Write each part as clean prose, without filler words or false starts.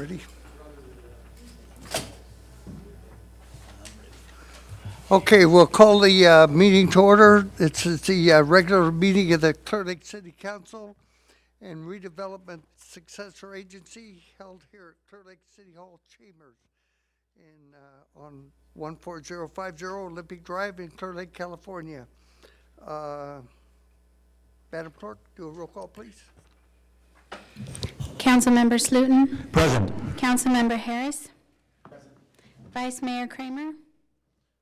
ready? Okay, we'll call the meeting to order. It's the regular meeting of the Clearlake City Council and Redevelopment Successor Agency held here at Clearlake City Hall Chambers on 14050 Olympic Drive in Clearlake, California. Madam Clerk, do a roll call, please. Councilmember Slutin. Present. Councilmember Harris. Present. Vice Mayor Kramer.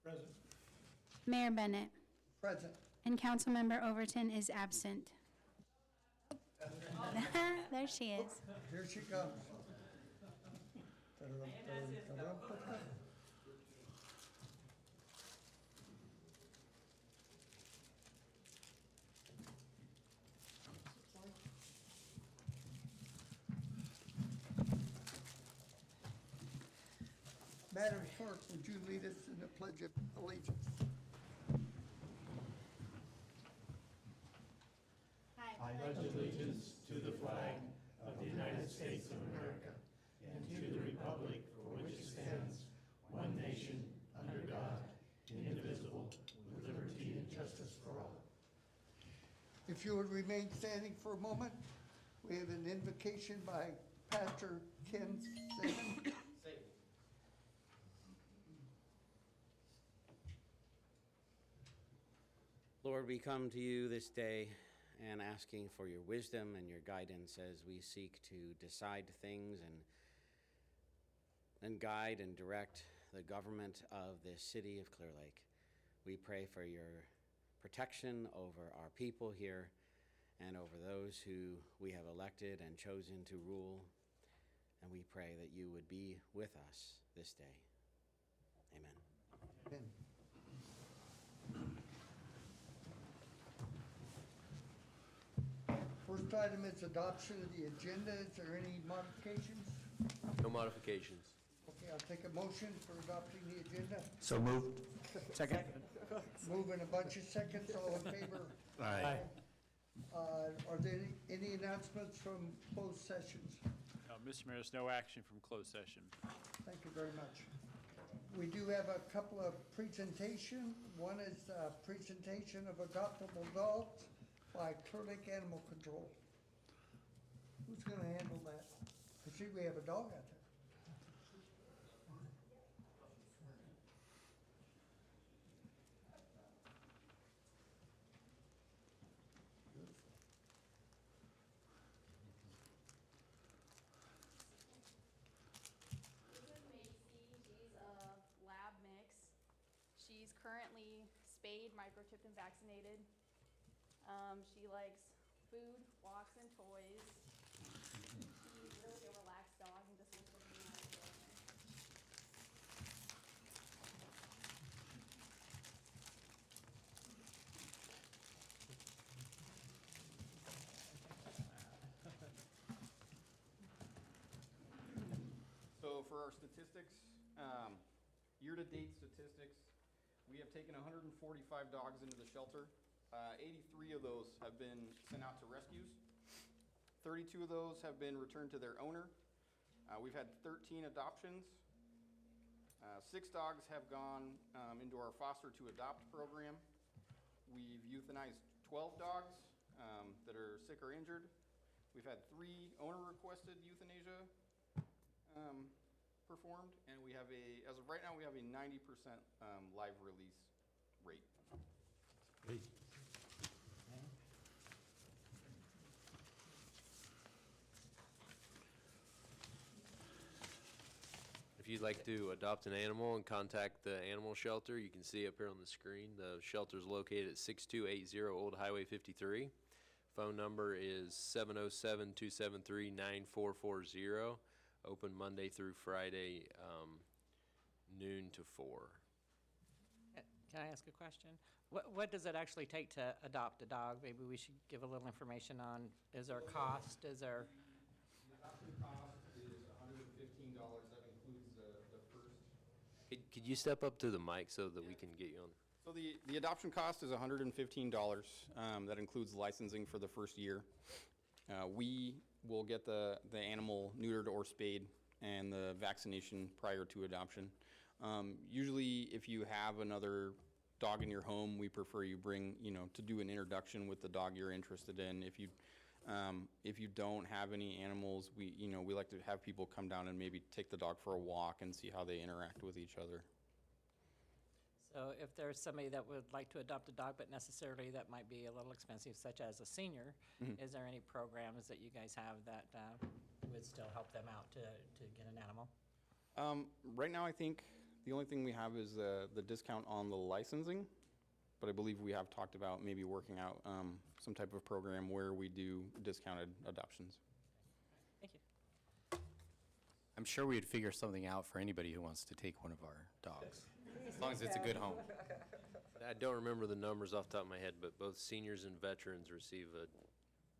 Present. Mayor Bennett. Present. And Councilmember Overton is absent. There she is. Here she comes. Madam Clerk, would you lead us in the Pledge of Allegiance? I pledge allegiance to the flag of the United States of America and to the republic for which it stands, one nation, under God, indivisible, with liberty and justice for all. If you would remain standing for a moment, we have an invocation by Pastor Ken Saban. Lord, we come to you this day and asking for your wisdom and your guidance as we seek to decide things and guide and direct the government of this city of Clearlake. We pray for your protection over our people here and over those who we have elected and chosen to rule. And we pray that you would be with us this day. Amen. Amen. First item is adoption of the agenda. Is there any modifications? No modifications. Okay, I'll take a motion for adopting the agenda. So moved. Second. Moving a bunch of seconds, all in favor? Aye. Are there any announcements from closed sessions? Mr. Mayor, there's no action from closed session. Thank you very much. We do have a couple of presentations. One is a presentation of adoptable dogs by Clearlake Animal Control. Who's gonna handle that? I see we have a dog out there. She's currently spayed, microchipped, and vaccinated. She likes food, walks, and toys. She's really a relaxed dog and just looks like a nice owner. So for our statistics, year-to-date statistics, we have taken 145 dogs into the shelter. 83 of those have been sent out to rescues. 32 of those have been returned to their owner. We've had 13 adoptions. 6 dogs have gone into our foster to adopt program. We've euthanized 12 dogs that are sick or injured. We've had 3 owner-requested euthanasia performed, and we have as of right now, we have a 90% live release rate. Great. If you'd like to adopt an animal and contact the animal shelter, you can see up here on the screen. The shelter is located at 6280 Old Highway 53. Phone number is 707-273-9440. Open Monday through Friday, noon to 4. Can I ask a question? What does it actually take to adopt a dog? Maybe we should give a little information on, is there a cost? Is there? The adoption cost is $115. That includes the first. Could you step up to the mic so that we can get you on? So the adoption cost is $115. That includes licensing for the first year. We will get the animal neutered or spayed and the vaccination prior to adoption. Usually, if you have another dog in your home, we prefer you bring, to do an introduction with the dog you're interested in. If you don't have any animals, we like to have people come down and maybe take the dog for a walk and see how they interact with each other. So if there's somebody that would like to adopt a dog, but necessarily that might be a little expensive, such as a senior, is there any programs that you guys have that would still help them out to get an animal? Right now, I think the only thing we have is the discount on the licensing, but I believe we have talked about maybe working out some type of program where we do discounted adoptions. Thank you. I'm sure we'd figure something out for anybody who wants to take one of our dogs, as long as it's a good home. I don't remember the numbers off the top of my head, but both seniors and veterans receive a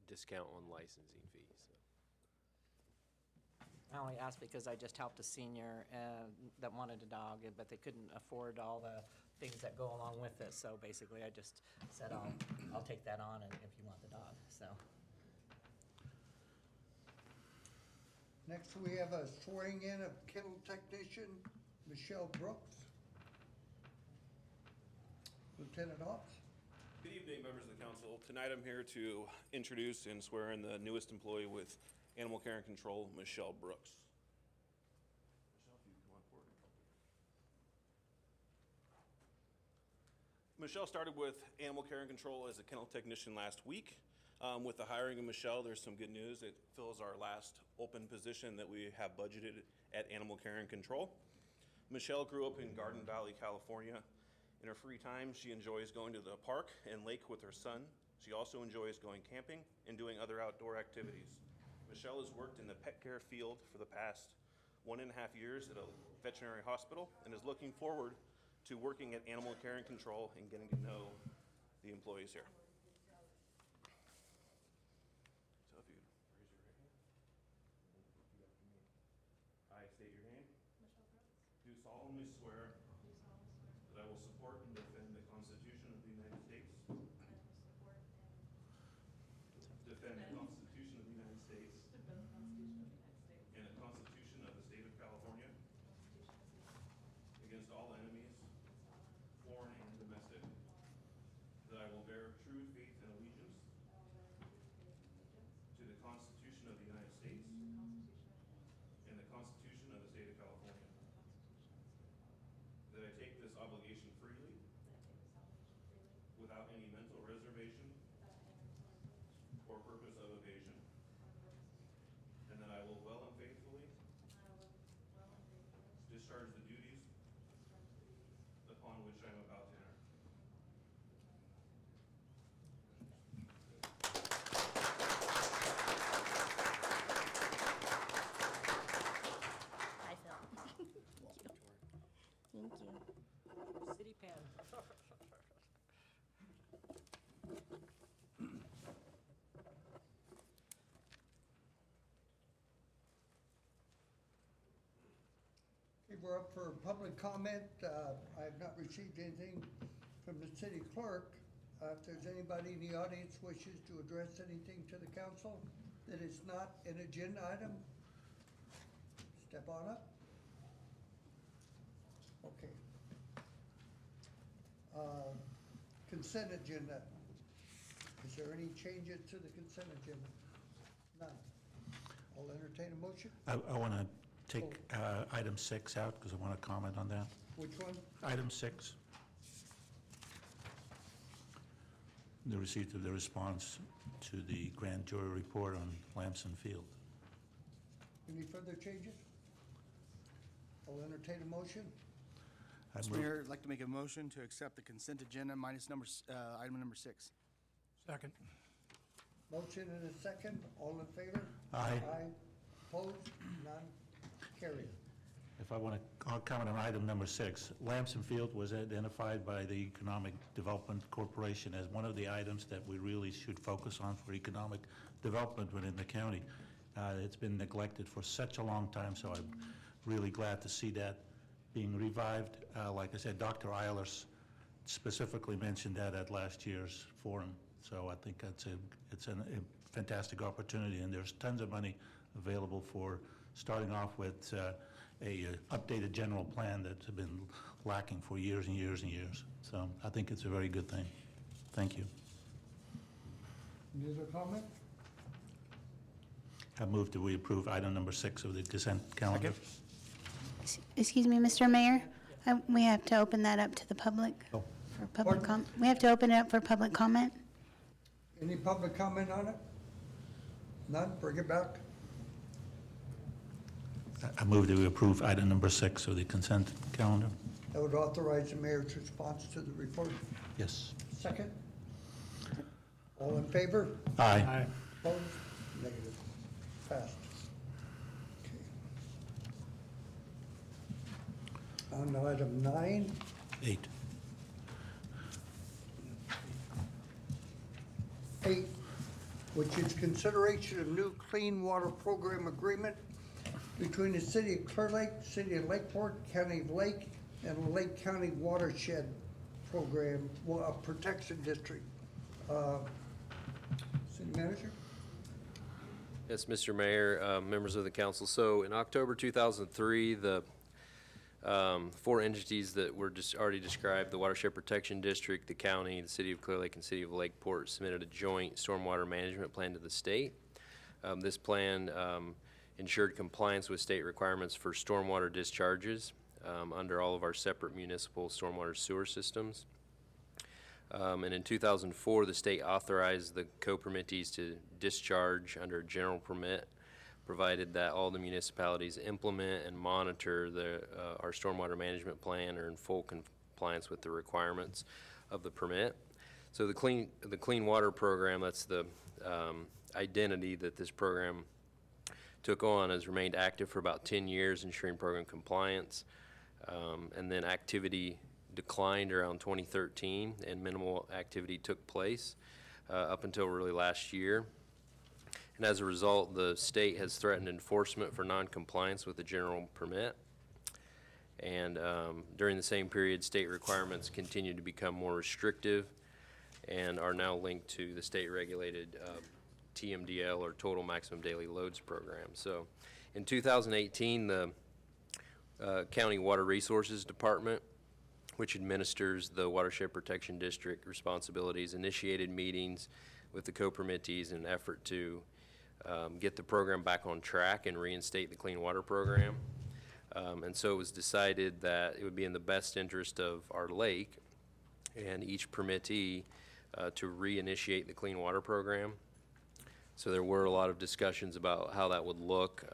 discount on licensing fees. I only asked because I just helped a senior that wanted a dog, but they couldn't afford all the things that go along with it. So basically, I just said, I'll take that on, and if you want the dog, so. Next, we have a swearing in of kennel technician Michelle Brooks. Lieutenant Ops. Good evening, members of the council. Tonight I'm here to introduce and swear in the newest employee with Animal Care and Control, Michelle Brooks. Michelle, if you come on forward. Michelle started with Animal Care and Control as a kennel technician last week. With the hiring of Michelle, there's some good news. It fills our last open position that we have budgeted at Animal Care and Control. Michelle grew up in Garden Valley, California. In her free time, she enjoys going to the park and lake with her son. She also enjoys going camping and doing other outdoor activities. Michelle has worked in the pet care field for the past 1.5 years at a veterinary hospital and is looking forward to working at Animal Care and Control and getting to know the employees here. So if you raise your right hand, repeat after me. I state your name. Michelle Brooks. Do solemnly swear that I will support and defend the Constitution of the United States. Defend the Constitution of the United States. And the Constitution of the State of California. Against all enemies, foreign and domestic. That I will bear true faith and allegiance. To the Constitution of the United States. And the Constitution of the State of California. That I take this obligation freely. Without any mental reservation. Or purpose of evasion. And that I will well and faithfully. Discharge the duties. Upon which I am about to enter. Hi, Phil. Thank you. City pen. Okay, we're up for public comment. I have not received anything from the city clerk. If there's anybody in the audience wishes to address anything to the council that is not an agenda item, step on up. Okay. Consent agenda. Is there any changes to the consent agenda? None. I'll entertain a motion. I want to take item 6 out because I want to comment on that. Which one? Item 6. The receipt of the response to the grand jury report on Lamson Field. Any further changes? I'll entertain a motion. I Mr. move- Mayor, I'd like to make a motion to accept the consent agenda minus item number 6. Second. Motion and a second. All in favor? Aye. Aye. Opposed? None. Carried. If I want to comment on item number 6, Lamson Field was identified by the Economic Development Corporation as one of the items that we really should focus on for economic development within the county. It's been neglected for such a long time, so I'm really glad to see that being revived. Like I said, Dr. Eilers specifically mentioned that at last year's forum, so I think it's a fantastic opportunity, and there's tons of money available for starting off with a updated general plan that's been lacking for years and years and years. So I think it's a very good thing. Thank you. Any other comment? I move that we approve item number 6 of the consent calendar. Excuse me, Mr. Mayor, we have to open that up to the public Oh. for public Pardon? we have to open it up for public comment. Any public comment on it? None? Bring it back. I move that we approve item number 6 of the consent calendar. That would authorize the mayor's response to the report. Yes. Second? All in favor? Aye. Opposed? Negative. Passed. Okay. On to item 9. 8. 8, which is consideration of new clean water program agreement between the city of Clearlake, city of Lakeport, county of Lake, and the Lake County Watershed Program, Protection District. City manager? Yes, Mr. Mayor, members of the council. So in October 2003, the 4 entities that were just already described, the Watershed Protection District, the county, the city of Clearlake, and city of Lakeport, submitted a joint stormwater management plan to the state. This plan ensured compliance with state requirements for stormwater discharges under all of our separate municipal stormwater sewer systems. And in 2004, the state authorized the co-permittees to discharge under a general permit, provided that all the municipalities implement and monitor our stormwater management plan are in full compliance with the requirements of the permit. So the Clean Water Program, that's the identity that this program took on, has remained active for about 10 years, ensuring program compliance. And then activity declined around 2013, and minimal activity took place up until really last year. And as a result, the state has threatened enforcement for noncompliance with the general permit. And during the same period, state requirements continue to become more restrictive and are now linked to the state-regulated TMDL, or Total Maximum Daily Loads program. So in 2018, the County Water Resources Department, which administers the Watershed Protection District responsibilities, initiated meetings with the co-permittees in an effort to get the program back on track and reinstate the Clean Water Program. And so it was decided that it would be in the best interest of our lake and each permittee to reinitiate the Clean Water Program. So there were a lot of discussions about how that would look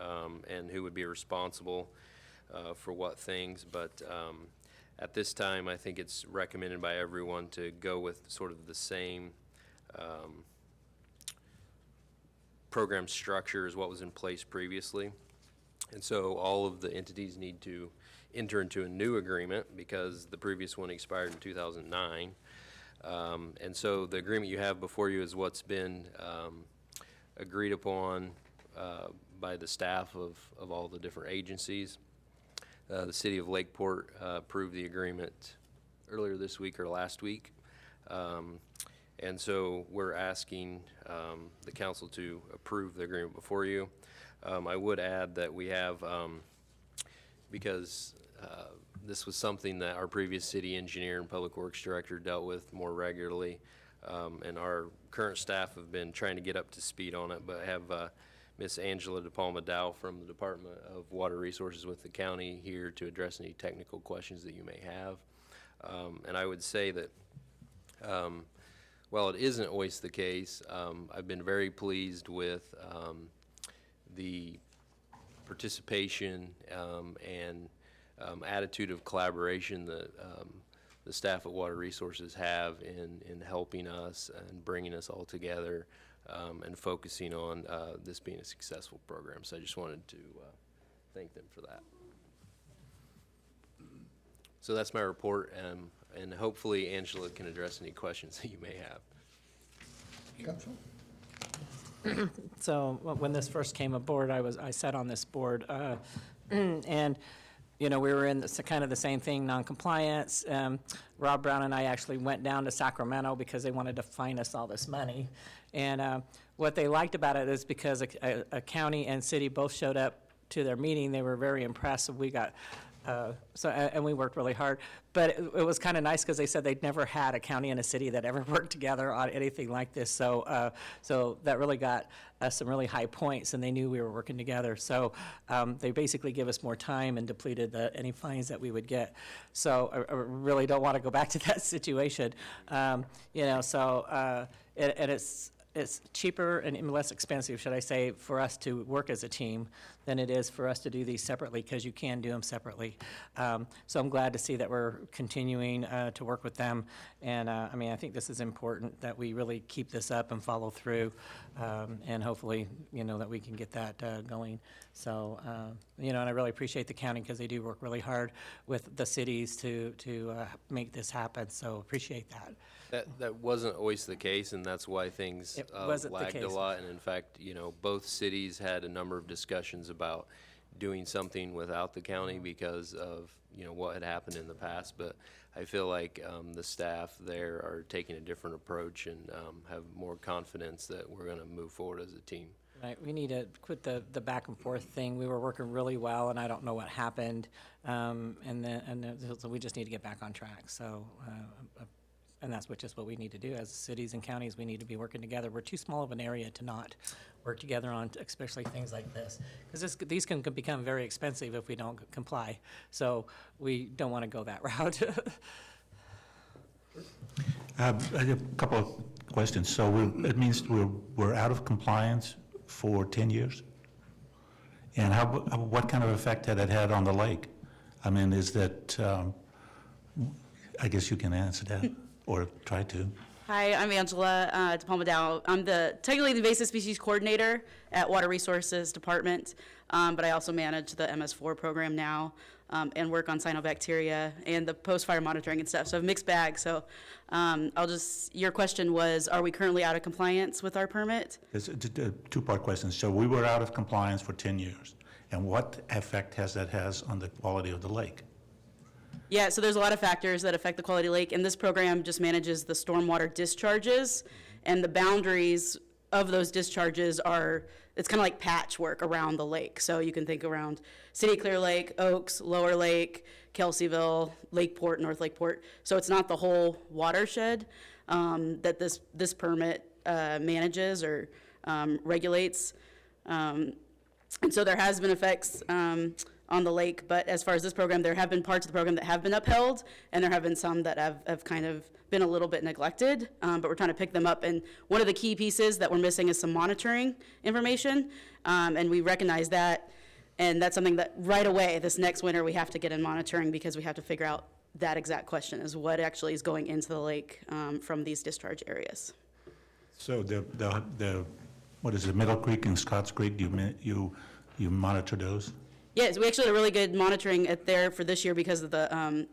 and who would be responsible for what things. But at this time, I think it's recommended by everyone to go with sort of the same program structure as what was in place previously. And so all of the entities need to enter into a new agreement because the previous one expired in 2009. And so the agreement you have before you is what's been agreed upon by the staff of all the different agencies. The city of Lakeport approved the agreement earlier this week or last week. And so we're asking the council to approve the agreement before you. I would add that we have, because this was something that our previous city engineer and public works director dealt with more regularly, and our current staff have been trying to get up to speed on it, but have Miss Angela DePalma Dow from the Department of Water Resources with the county here to address any technical questions that you may have. And I would say that while it isn't always the case, I've been very pleased with the participation and attitude of collaboration that the staff at Water Resources have in helping us and bringing us all together and focusing on this being a successful program. So I just wanted to thank them for that. So that's my report, and hopefully Angela can address any questions that you may have. Council? So when this first came aboard, I sat on this board, and we were in kind of the same thing, non-compliance. Rob Brown and I actually went down to Sacramento because they wanted to fine us all this money. And what they liked about it is because a county and city both showed up to their meeting, they were very impressed. We got, and we worked really hard. But it was kind of nice because they said they'd never had a county and a city that ever worked together on anything like this. So that really got us some really high points, and they knew we were working together. So they basically give us more time and depleted any fines that we would get. So I really don't want to go back to that situation. And it's cheaper and less expensive, should I say, for us to work as a team than it is for us to do these separately, because you can do them separately. So I'm glad to see that we're continuing to work with them. And I think this is important that we really keep this up and follow through, and hopefully, that we can get that going. So, and I really appreciate the county because they do work really hard with the cities to make this happen. So appreciate that. That wasn't always the case, and that's why things It wasn't the lagged a case. lot. And in fact, both cities had a number of discussions about doing something without the county because of, what had happened in the past. But I feel like the staff there are taking a different approach and have more confidence that we're going to move forward as a team. Right, we need to quit the back and forth thing. We were working really well, and I don't know what happened. So we just need to get back on track. So, and that's just what we need to do as cities and counties. We need to be working together. We're too small of an area to not work together on, especially things like this, because these can become very expensive if we don't comply. So we don't want to go that route. I have a couple of questions. So it means we're out of compliance for 10 years? And what kind of effect had it had on the lake? I mean, is that, I guess you can answer that, or try to. Hi, I'm Angela DePalma-Dow. I'm the technically the invasive species coordinator at Water Resources Department, but I also manage the MS4 program now, and work on cyanobacteria and the post-fire monitoring and stuff. So I have a mixed bag. So your question was, are we currently out of compliance with our permit? It's a two-part question. So we were out of compliance for 10 years. And what effect has on the quality of the lake? Yeah, so there's a lot of factors that affect the quality of the lake, and this program just manages the stormwater discharges, and the boundaries of those discharges it's kind of like patchwork around the lake. So you can think around City of Clearlake, Oaks, Lower Lake, Kelseyville, Lakeport, North Lakeport. So it's not the whole watershed that this permit manages or regulates. And so there has been effects on the lake, but as far as this program, there have been parts of the program that have been upheld, and there have been some that have kind of been a little bit neglected, but we're trying to pick them up. And one of the key pieces that we're missing is some monitoring information, and we recognize that, and that's something that right away, this next winter, we have to get in monitoring, because we have to figure out that exact question, is what actually is going into the lake from these discharge areas. So what is it, Middle Creek and Scotts Creek, you monitor those? Yes, we actually had a really good monitoring there for this year because of the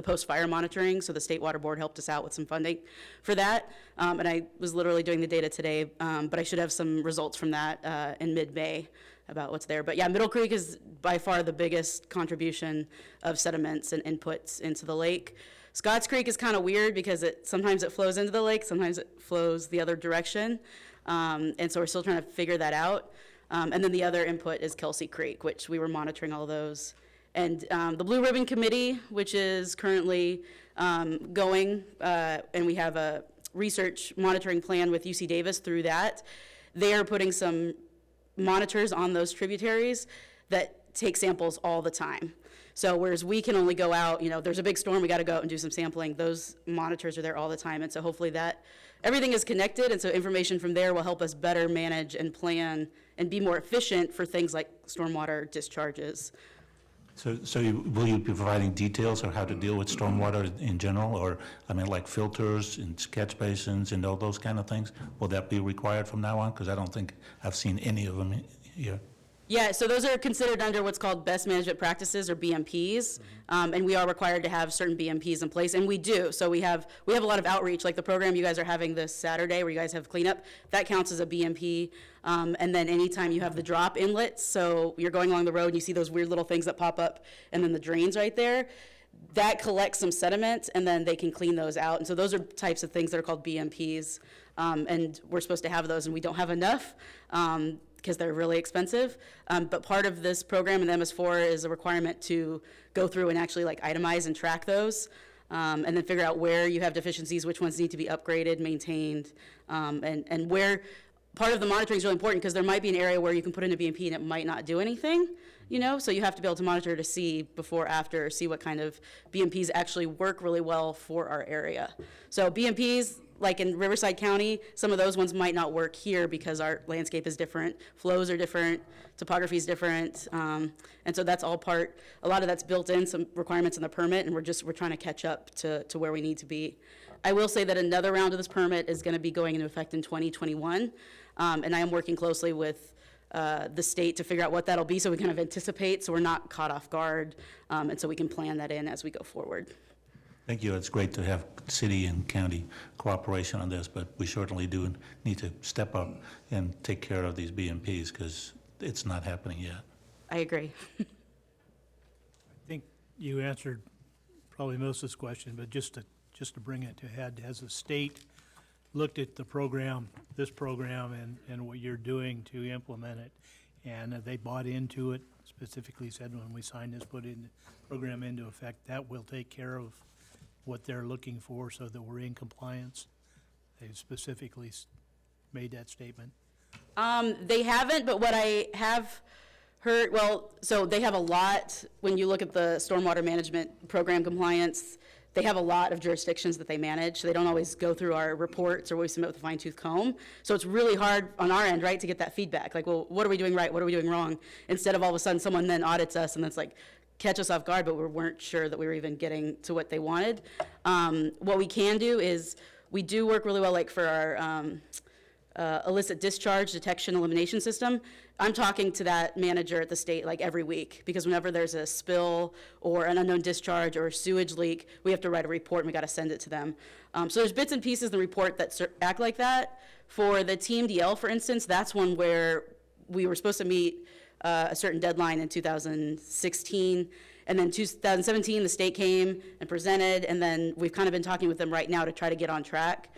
post-fire monitoring. So the State Water Board helped us out with some funding for that. And I was literally doing the data today, but I should have some results from that in mid-May about what's there. But yeah, Middle Creek is by far the biggest contribution of sediments and inputs into the lake. Scotts Creek is kind of weird because sometimes it flows into the lake, sometimes it flows the other direction. And so we're still trying to figure that out. And then the other input is Kelsey Creek, which we were monitoring all those. And the Blue Ribbon Committee, which is currently going, and we have a research monitoring plan with UC Davis through that. They are putting some monitors on those tributaries that take samples all the time. So whereas we can only go out, there's a big storm, we got to go out and do some sampling, those monitors are there all the time. And so hopefully everything is connected, and so information from there will help us better manage and plan and be more efficient for things like stormwater discharges. So will you be providing details on how to deal with stormwater in general, or, like filters and catch basins and all those kind of things? Will that be required from now on? Because I don't think I've seen any of them here. Yeah, so those are considered under what's called best management practices, or BMPs, and we are required to have certain BMPs in place, and we do. So we have a lot of outreach, like the program you guys are having this Saturday where you guys have cleanup, that counts as a BMP. And then anytime you have the drop inlets, so you're going along the road and you see those weird little things that pop up, and then the drains right there, that collects some sediment, and then they can clean those out. And so those are types of things that are called BMPs, and we're supposed to have those, and we don't have enough. because they're really expensive. But part of this program in the MS4 is a requirement to go through and actually like itemize and track those, and then figure out where you have deficiencies, which ones need to be upgraded, maintained, and where. Part of the monitoring is really important because there might be an area where you can put in a BMP and it might not do anything, you know? So you have to be able to monitor to see before, after, see what kind of BMPs actually work really well for our area. So BMPs, like in Riverside County, some of those ones might not work here because our landscape is different, flows are different, topography is different, and so that's all part, a lot of that's built in, some requirements in the permit, and we're trying to catch up to where we need to be. I will say that another round of this permit is gonna be going into effect in 2021, and I am working closely with the state to figure out what that'll be so we kind of anticipate, so we're not caught off guard, and so we can plan that in as we go forward. Thank you. It's great to have city and county cooperation on this, but we certainly do need to step up and take care of these BMPs because it's not happening yet. I agree. I think you answered probably most of this question, but just to bring it to head, has the state looked at the program, this program, and what you're doing to implement it, and have they bought into it? Specifically said when we sign this, put in the program into effect, that will take care of what they're looking for so that we're in compliance? They specifically made that statement. They haven't, but what I have heard, well, so they have a lot, when you look at the stormwater management program compliance, they have a lot of jurisdictions that they manage. They don't always go through our reports or we submit with a fine tooth comb. So it's really hard on our end, right, to get that feedback. Like, well, what are we doing right? What are we doing wrong? Instead of all of a sudden someone then audits us and that's like, catch us off guard, but we weren't sure that we were even getting to what they wanted. What we can do is we do work really well, like for our illicit discharge detection elimination system. I'm talking to that manager at the state like every week because whenever there's a spill or an unknown discharge or a sewage leak, we have to write a report and we got to send it to them. So there's bits and pieces in the report that act like that. For the TMDL, for instance, that's one where we were supposed to meet a certain deadline in 2016, and then 2017 the state came and presented, and then we've kind of been talking with them right now to try to get on track,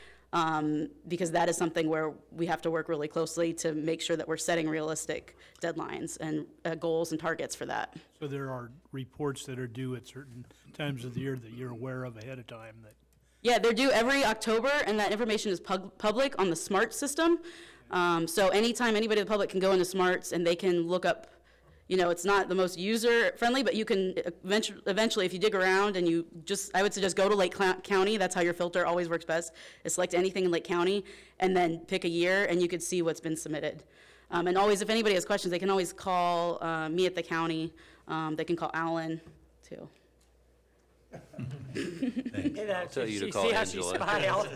because that is something where we have to work really closely to make sure that we're setting realistic deadlines and goals and targets for that. So there are reports that are due at certain times of the year that you're aware of ahead of time that. Yeah, they're due every October, and that information is public on the SMART system. So anytime anybody in the public can go into SMARTs and they can look up, you know, it's not the most user-friendly, but you can eventually, if you dig around and you just, I would suggest go to Lake County. That's how your filter always works best, is select anything in Lake County and then pick a year and you could see what's been submitted. And always, if anybody has questions, they can always call me at the county. They can call Alan, too. I'll tell you to call See how Angela. she smiled?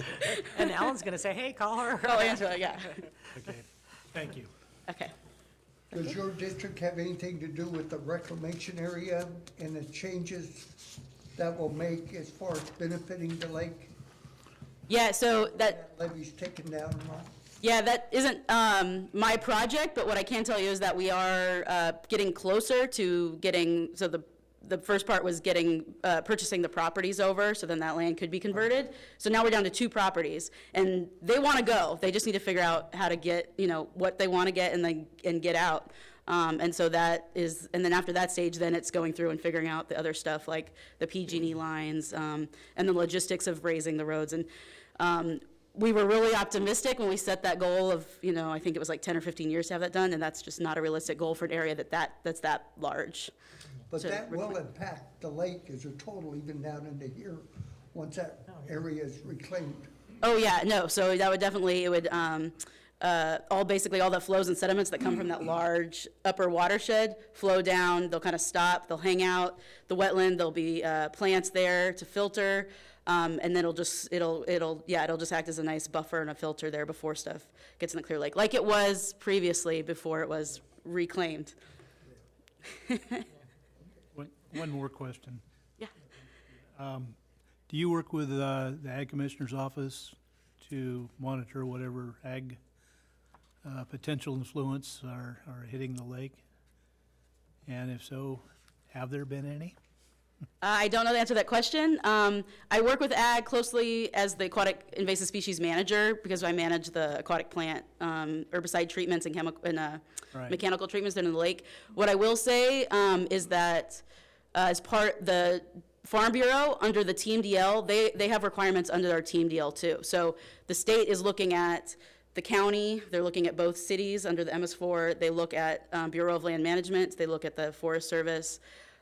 And Alan's gonna say, hey, call her. Oh, Angela, yeah. Okay, thank you. Okay. Does your district have anything to do with the reclamation area and the changes that will make as far as benefiting the lake? Yeah, so that, Levees taken down a lot? yeah, that isn't my project, but what I can tell you is that we are getting closer to getting, so the first part was getting, purchasing the properties over, so then that land could be converted. So now we're down to 2 properties, and they want to go. They just need to figure out how to get, you know, what they want to get and get out. And so that is, and then after that stage, then it's going through and figuring out the other stuff like the PG&E lines, and the logistics of raising the roads. And we were really optimistic when we set that goal of, you know, I think it was like 10 or 15 years to have that done, and that's just not a realistic goal for an area that's that large. But So that will impact the lake as a total, even down into here, once that area is reclaimed. Oh, yeah, no, so that would definitely, it would, basically all the flows and sediments that come from that large upper watershed flow down, they'll kind of stop, they'll hang out. The wetland, there'll be plants there to filter, and then it'll just act as a nice buffer and a filter there before stuff gets in the Clear Lake, like it was previously before it was reclaimed. One more question. Yeah. Do you work with the Ag Commissioner's Office to monitor whatever ag potential influence are hitting the lake? And if so, have there been any? I don't know the answer to that question. I work with ag closely as the aquatic invasive species manager because I manage the aquatic plant herbicide treatments and mechanical treatments that are in the lake. What I will say is that as part the Farm Bureau under the TMDL, they have requirements under our TMDL too. So the state is looking at the county, they're looking at both cities under the MS4, they look at Bureau of Land Management, they look at the Forest Service,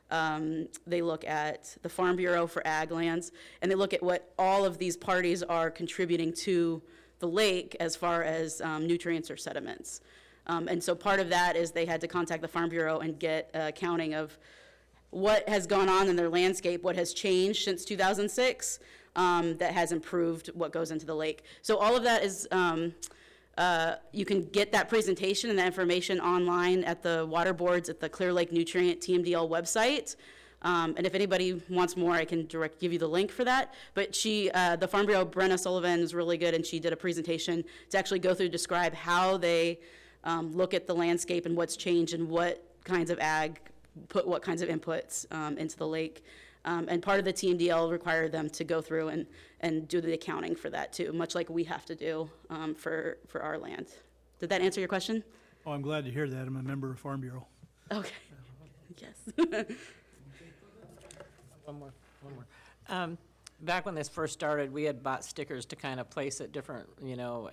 they look at the Farm Bureau for ag lands, and they look at what all of these parties are contributing to the lake as far as nutrients or sediments. And so part of that is they had to contact the Farm Bureau and get a counting of what has gone on in their landscape, what has changed since 2006 that has improved what goes into the lake. So all of that is, you can give that presentation and that information online at the water boards at the Clearlake Nutrient TMDL website. And if anybody wants more, I can give you the link for that. But the Farm Bureau, Brenna Sullivan, is really good, and she did a presentation to actually go through, describe how they look at the landscape and what's changed and what kinds of ag put what kinds of inputs into the lake. And part of the TMDL required them to go through and do the accounting for that too, much like we have to do for our land. Did that answer your question? Oh, I'm glad to hear that. I'm a member of Farm Bureau. Okay. Yes. One more. Back when this first started, we had bought stickers to kind of place at different,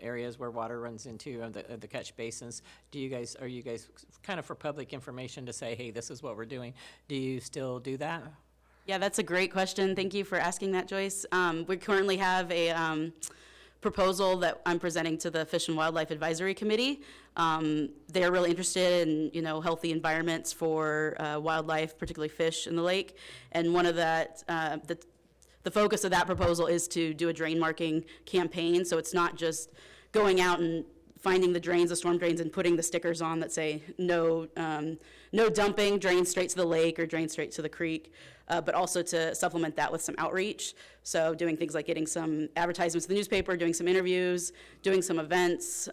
areas where water runs into the catch basins. Are you guys kind of for public information to say, hey, this is what we're doing? Do you still do that? Yeah, that's a great question. Thank you for asking that, Joyce. We currently have a proposal that I'm presenting to the Fish and Wildlife Advisory Committee. They're really interested in, healthy environments for wildlife, particularly fish in the lake. And one of the focus of that proposal is to do a drain marking campaign. So it's not just going out and finding the drains, the storm drains, and putting the stickers on that say no dumping, drain straight to the lake or drain straight to the creek, but also to supplement that with some outreach. So doing things like getting some advertisements in the newspaper, doing some interviews, doing some events,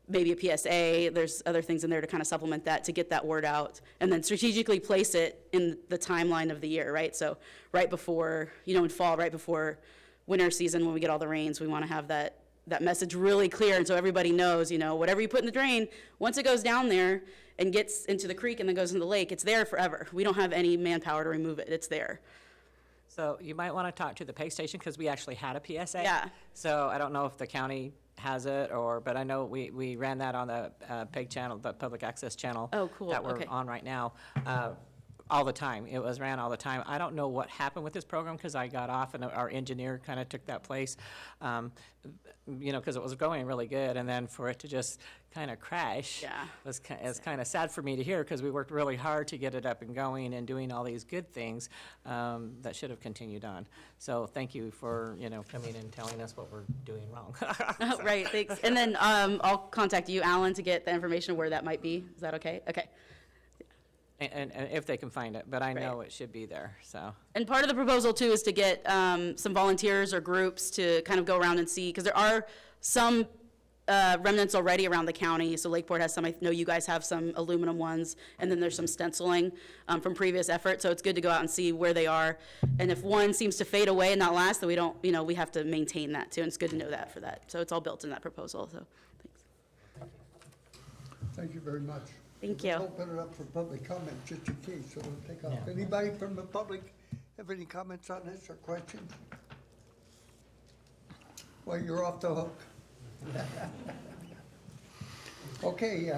maybe a PSA. There's other things in there to kind of supplement that to get that word out, and then strategically place it in the timeline of the year, right? So right before, in fall, right before winter season when we get all the rains, we want to have that message really clear, and so everybody knows, whatever you put in the drain, once it goes down there and gets into the creek and then goes into the lake, it's there forever. We don't have any manpower to remove it. It's there. So you might want to talk to the PEG station because we actually had a PSA. Yeah. So I don't know if the county has it but I know we ran that on the PEG channel, the public access channel. Oh, cool. That we're Okay. on right now. All the time. It was ran all the time. I don't know what happened with this program because I got off and our engineer kind of took that place, because it was going really good. And then for it to just kind of crash was kind of sad for me to hear because we worked really hard to get it up and going and doing all these good things that should have continued on. So thank you for, coming and telling us what we're doing wrong. Right, thanks. And then I'll contact you, Alan, to get the information where that might be. Is that okay? Okay. And if they can find it, but I know it should be there, so. And part of the proposal too is to get some volunteers or groups to kind of go around and see, because there are some remnants already around the county. So Lakeport has some, I know you guys have some aluminum ones, and then there's some stenciling from previous efforts. So it's good to go out and see where they are. And if one seems to fade away and not last, then we don't, we have to maintain that too. And it's good to know that for that. So it's all built in that proposal, so thanks. Thank you very much. Thank Let's you. open it up for public comment, just in case, so we'll take off. Anybody from the public have any comments on this or questions? Well, you're off the hook. Okay,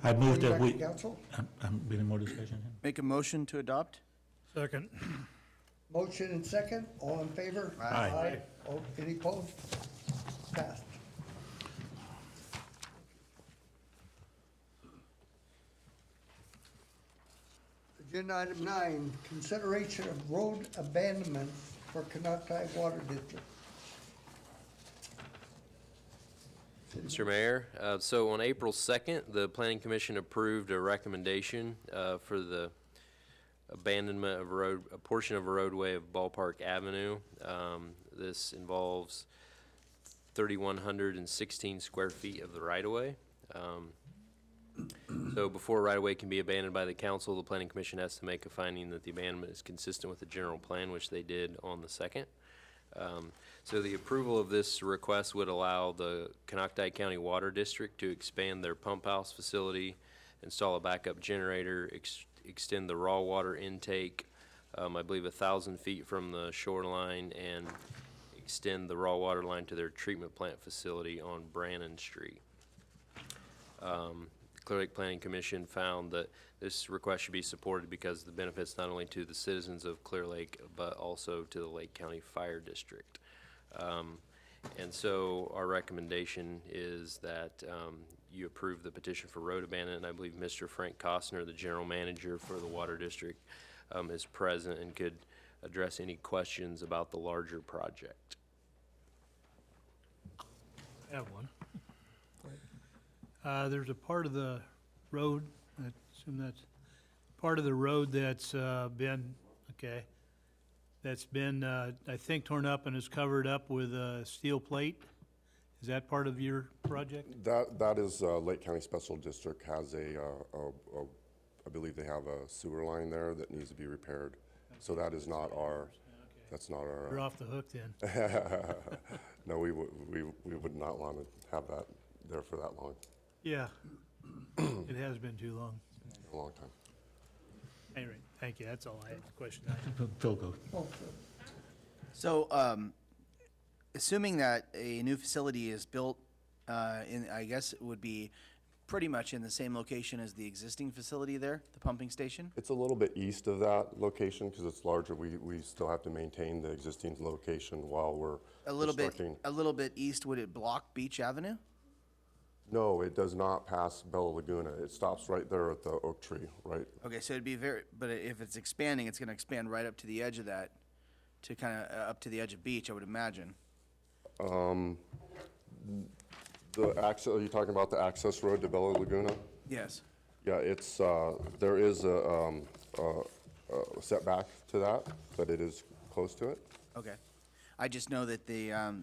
I move that back we, to council. any more discussion? Make a motion to adopt? Second. Motion and second, all in favor? Aye. Oh, any opposed? Passed. Agenda item 9, consideration of road abandonment for Canatai Water District. Mr. Mayor, so on April 2nd, the Planning Commission approved a recommendation for the abandonment of a portion of a roadway of Ballpark Avenue. This involves 3,116 square feet of the right-of-way. So before right-of-way can be abandoned by the council, the planning commission has to make a finding that the abandonment is consistent with the general plan, which they did on the 2nd. So the approval of this request would allow the Canocti County Water District to expand their pump house facility, install a backup generator, extend the raw water intake, I believe 1,000 feet from the shoreline, and extend the raw water line to their treatment plant facility on Brannan Street. Clear Lake Planning Commission found that this request should be supported because of the benefits not only to the citizens of Clear Lake, but also to the Lake County Fire District. And so our recommendation is that you approve the petition for road abandonment. And I believe Mr. Frank Costner, the general manager for the Water District, is present and could address any questions about the larger project. I have one. There's a part of the road, I assume that's part of the road that's been, that's been, I think, torn up and is covered up with steel plate. Is that part of your project? That is, Lake County Special District has I believe they have a sewer line there that needs to be repaired. So that is not our, that's not our. You're off the hook then. No, we would not want to have that there for that long. Yeah, it has been too long. A long time. Anyway, thank you, that's all I had, question I had. Phil, go. So, assuming that a new facility is built, I guess it would be pretty much in the same location as the existing facility there, the pumping station? It's a little bit east of that location because it's larger. We still have to maintain the existing location while we're constructing. A little bit east, would it block Beach Avenue? No, it does not pass Bella Laguna. It stops right there at the oak tree, right? Okay, so it'd be but if it's expanding, it's gonna expand right up to the edge of that, to kind of, up to the edge of Beach, I would imagine. The access, are you talking about the access road to Bella Laguna? Yes. Yeah, it's, there is a setback to that, but it is close to it. Okay. I just know that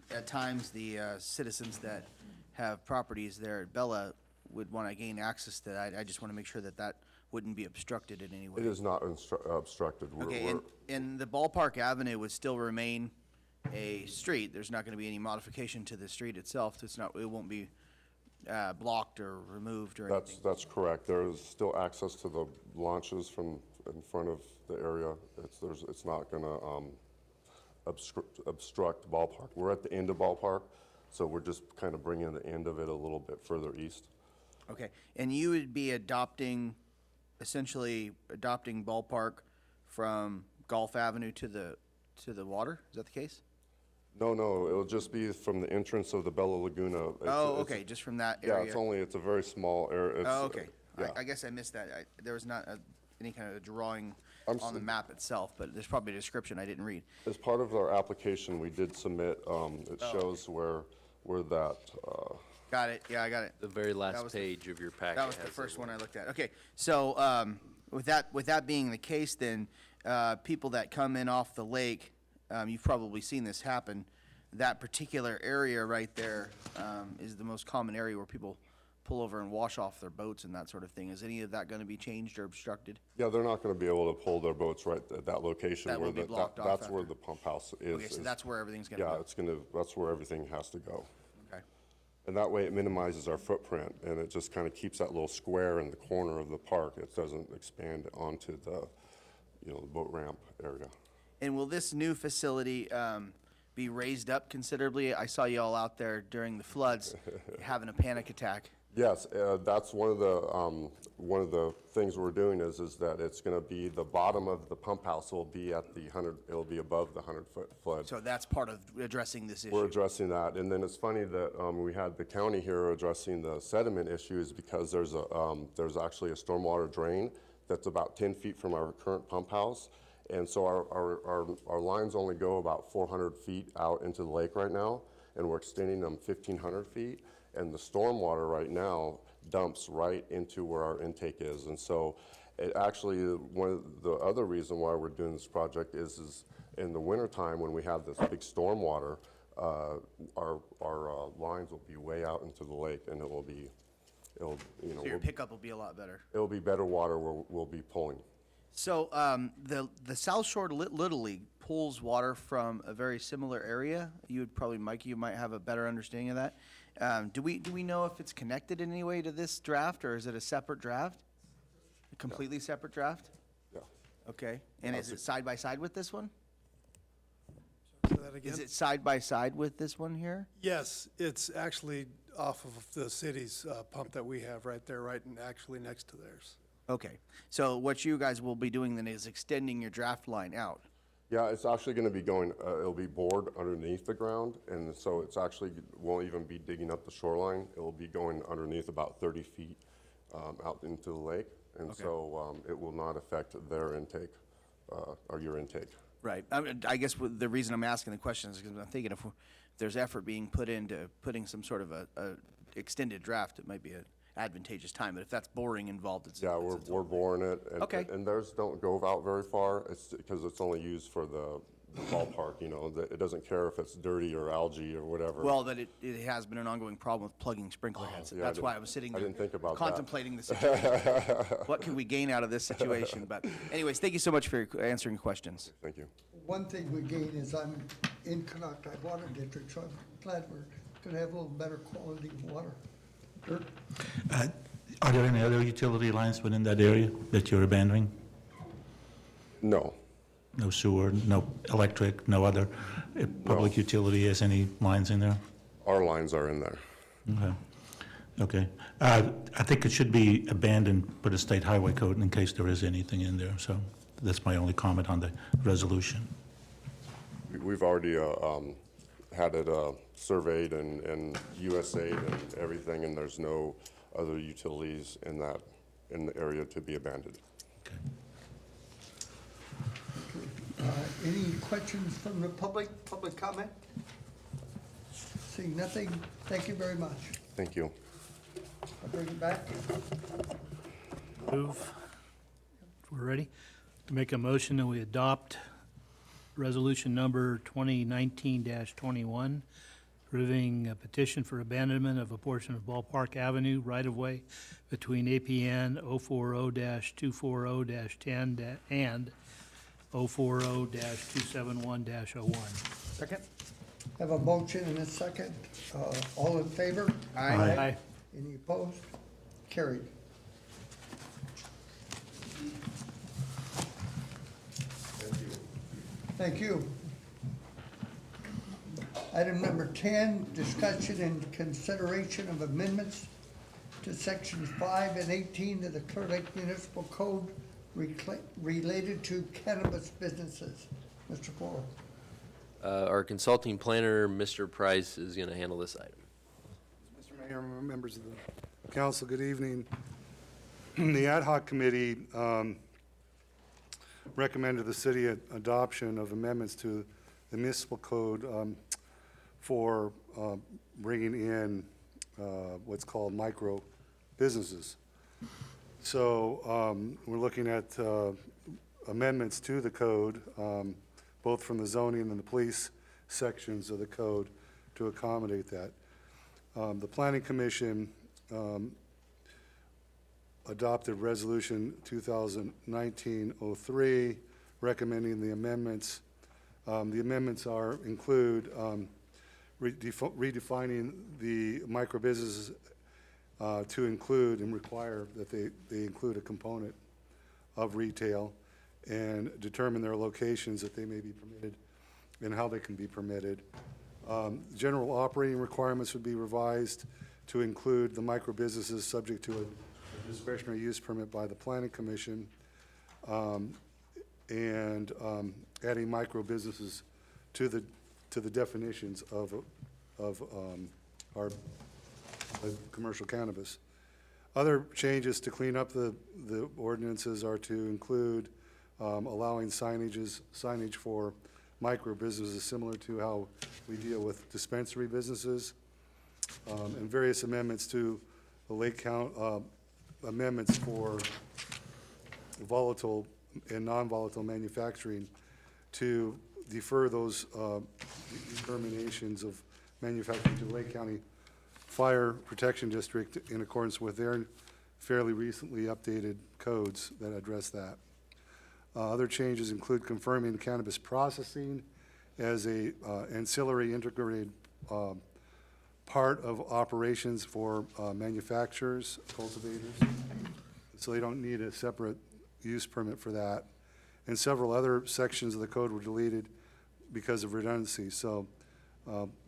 at times, the citizens that have properties there at Bella would want to gain access to that. I just want to make sure that that wouldn't be obstructed in any way. It is not obstructed. Okay, and the Ballpark Avenue would still remain a street. There's not going to be any modification to the street itself. It won't be blocked or removed or anything. That's correct. There is still access to the launches from in front of the area. It's not going to obstruct Ballpark. We're at the end of Ballpark, so we're just kind of bringing the end of it a little bit further east. Okay, and you would be essentially adopting Ballpark from Gulf Avenue to the water? Is that the case? No, it'll just be from the entrance of the Bella Laguna. Okay, just from that area. Yeah, it's a very small area. Okay. Yeah. I guess I missed that. There was not any kind of drawing on the map itself, but there's probably a description I didn't read. As part of our application, we did submit, it shows where that, Got it, yeah, I got it. The very last page of your packet. That was the first one I looked at. Okay, so with that being the case, then people that come in off the lake, you've probably seen this happen. That particular area right there is the most common area where people pull over and wash off their boats and that sort of thing. Is any of that going to be changed or obstructed? yeah, they're not going to be able to pull their boats right at that location. That will be blocked off That's where after. the pump house is. Okay, so that's where everything's going to Yeah, go. that's where everything has to go. Okay. And that way it minimizes our footprint, and it just kind of keeps that little square in the corner of the park. It doesn't expand onto the, the boat ramp area. And will this new facility be raised up considerably? I saw you all out there during the floods having a panic attack. Yes, that's one of the things we're doing is that it's going to be the bottom of the pump house will be at the 100. It'll be above the 100-foot flood. So that's part of addressing this issue. We're addressing that, and then it's funny that we had the county here addressing the sediment issues because there's actually a stormwater drain that's about 10 feet from our current pump house, and so our lines only go about 400 feet out into the lake right now, and we're extending them 1,500 feet. And the stormwater right now dumps right into where our intake is. And so it actually, one of the other reason why we're doing this project is in the wintertime when we have this big stormwater, our lines will be way out into the lake and it will be it'll, you know, So your pickup will be a lot better. it'll be better water we'll be pulling. So the South Shore Little League pulls water from a very similar area. You would probably, Mike, you might have a better understanding of that. Do we know if it's connected in any way to this draft, or is it a separate draft? A completely separate draft? Yeah. Okay. And is it side by side with this one? Say that again? Is it side by side with this one here? Yes, it's actually off of the city's pump that we have right there, right, and actually next to theirs. Okay. So what you guys will be doing then is extending your draft line out. Yeah, it's actually going to be going, it'll be bored underneath the ground, and so it's actually, won't even be digging up the shoreline. It'll be going underneath about 30 feet out into the lake, and so it will not affect their intake or your intake. Right. I guess the reason I'm asking the question is because I'm thinking if there's effort being put into putting some sort of a extended draft, it might be an advantageous time. But if that's boring involved, it's Yeah, we're boring it, and, Okay. and theirs don't go out very far. It's because it's only used for the ballpark. You know, it doesn't care if it's dirty or algae or whatever. well, that it has been an ongoing problem with plugging sprinkler heads. yeah, That's why I was sitting I there didn't think about that. contemplating the situation. What can we gain out of this situation? But anyways, thank you so much for answering questions. Thank you. One thing we gain is I'm in Canocti Water District, so I'm glad we're gonna have a little better quality water. Dirk? Are there any other utility lines within that area that you're abandoning? No. No sewer, no electric, no other public utility has any lines in there? Our lines are in there. Okay. Okay. I think it should be abandoned by the state highway code in case there is anything in there. So that's my only comment on the resolution. We've already had it surveyed and USA'd and everything, and there's no other utilities in the area to be abandoned. Any questions from the public comment? Seeing nothing, thank you very much. Thank you. I'll bring it back. Move, if we're ready, to make a motion that we adopt resolution number 2019-21, approving a petition for abandonment of a portion of Ballpark Avenue right-of-way between APN 040-240-10 and 040-271-01. Second? Have a motion and a second. All in favor? Aye. Aye. Any opposed? Carried. Thank you. Item number 10, discussion and consideration of amendments to sections 5 and 18 of the Clearlake Municipal Code related to cannabis businesses. Mr. Flohr. Our consulting planner, Mr. Price, is going to handle this item. Mr. Mayor, members of the council, good evening. The ad hoc committee recommended the city adoption of amendments to the municipal code for bringing in what's called micro businesses. So we're looking at amendments to the code, both from the zoning and the police sections of the code to accommodate that. The Planning Commission adopted Resolution 2019-03 recommending the amendments. The amendments include redefining the micro businesses to include and require that they include a component of retail and determine their locations that they may be permitted and how they can be permitted. General operating requirements would be revised to include the micro businesses subject to a discretionary use permit by the Planning Commission, and adding micro businesses to the definitions of our commercial cannabis. Other changes to clean up the ordinances are to include allowing signage for micro businesses similar to how we deal with dispensary businesses, and various amendments to the Lake County amendments for volatile and non-volatile manufacturing to defer those determinations of manufacturing to Lake County Fire Protection District in accordance with their fairly recently updated codes that address that. Other changes include confirming cannabis processing as a ancillary integrated part of operations for manufacturers, cultivators, so they don't need a separate use permit for that. And several other sections of the code were deleted because of redundancy. So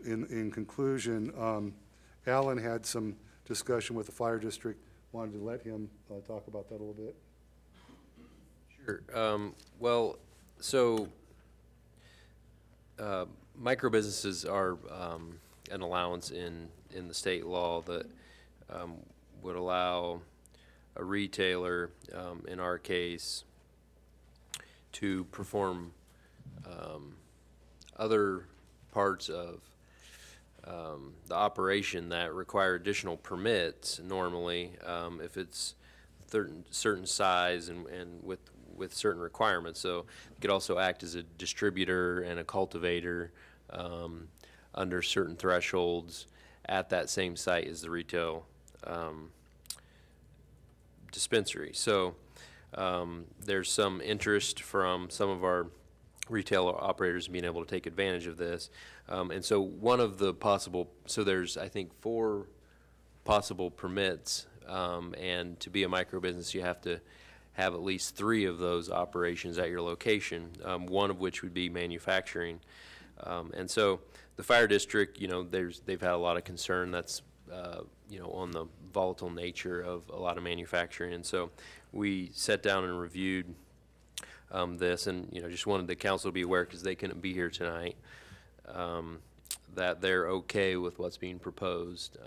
in conclusion, Alan had some discussion with the fire district. Wanted to let him talk about that a little bit. Sure. Well, so micro businesses are an allowance in the state law that would allow a retailer, in our case, to perform other parts of the operation that require additional permits normally, if it's certain size and with certain requirements. So it could also act as a distributor and a cultivator under certain thresholds at that same site as the retail dispensary. So there's some interest from some of our retail operators being able to take advantage of this. And so one of the possible, so there's, I think, 4 possible permits, and to be a micro business, you have to have at least 3 of those operations at your location, one of which would be manufacturing. And so the fire district, you know, they've had a lot of concern that's, you know, on the volatile nature of a lot of manufacturing. And so we sat down and reviewed this, and, you know, just wanted the council to be aware, because they couldn't be here tonight, that they're okay with what's being proposed,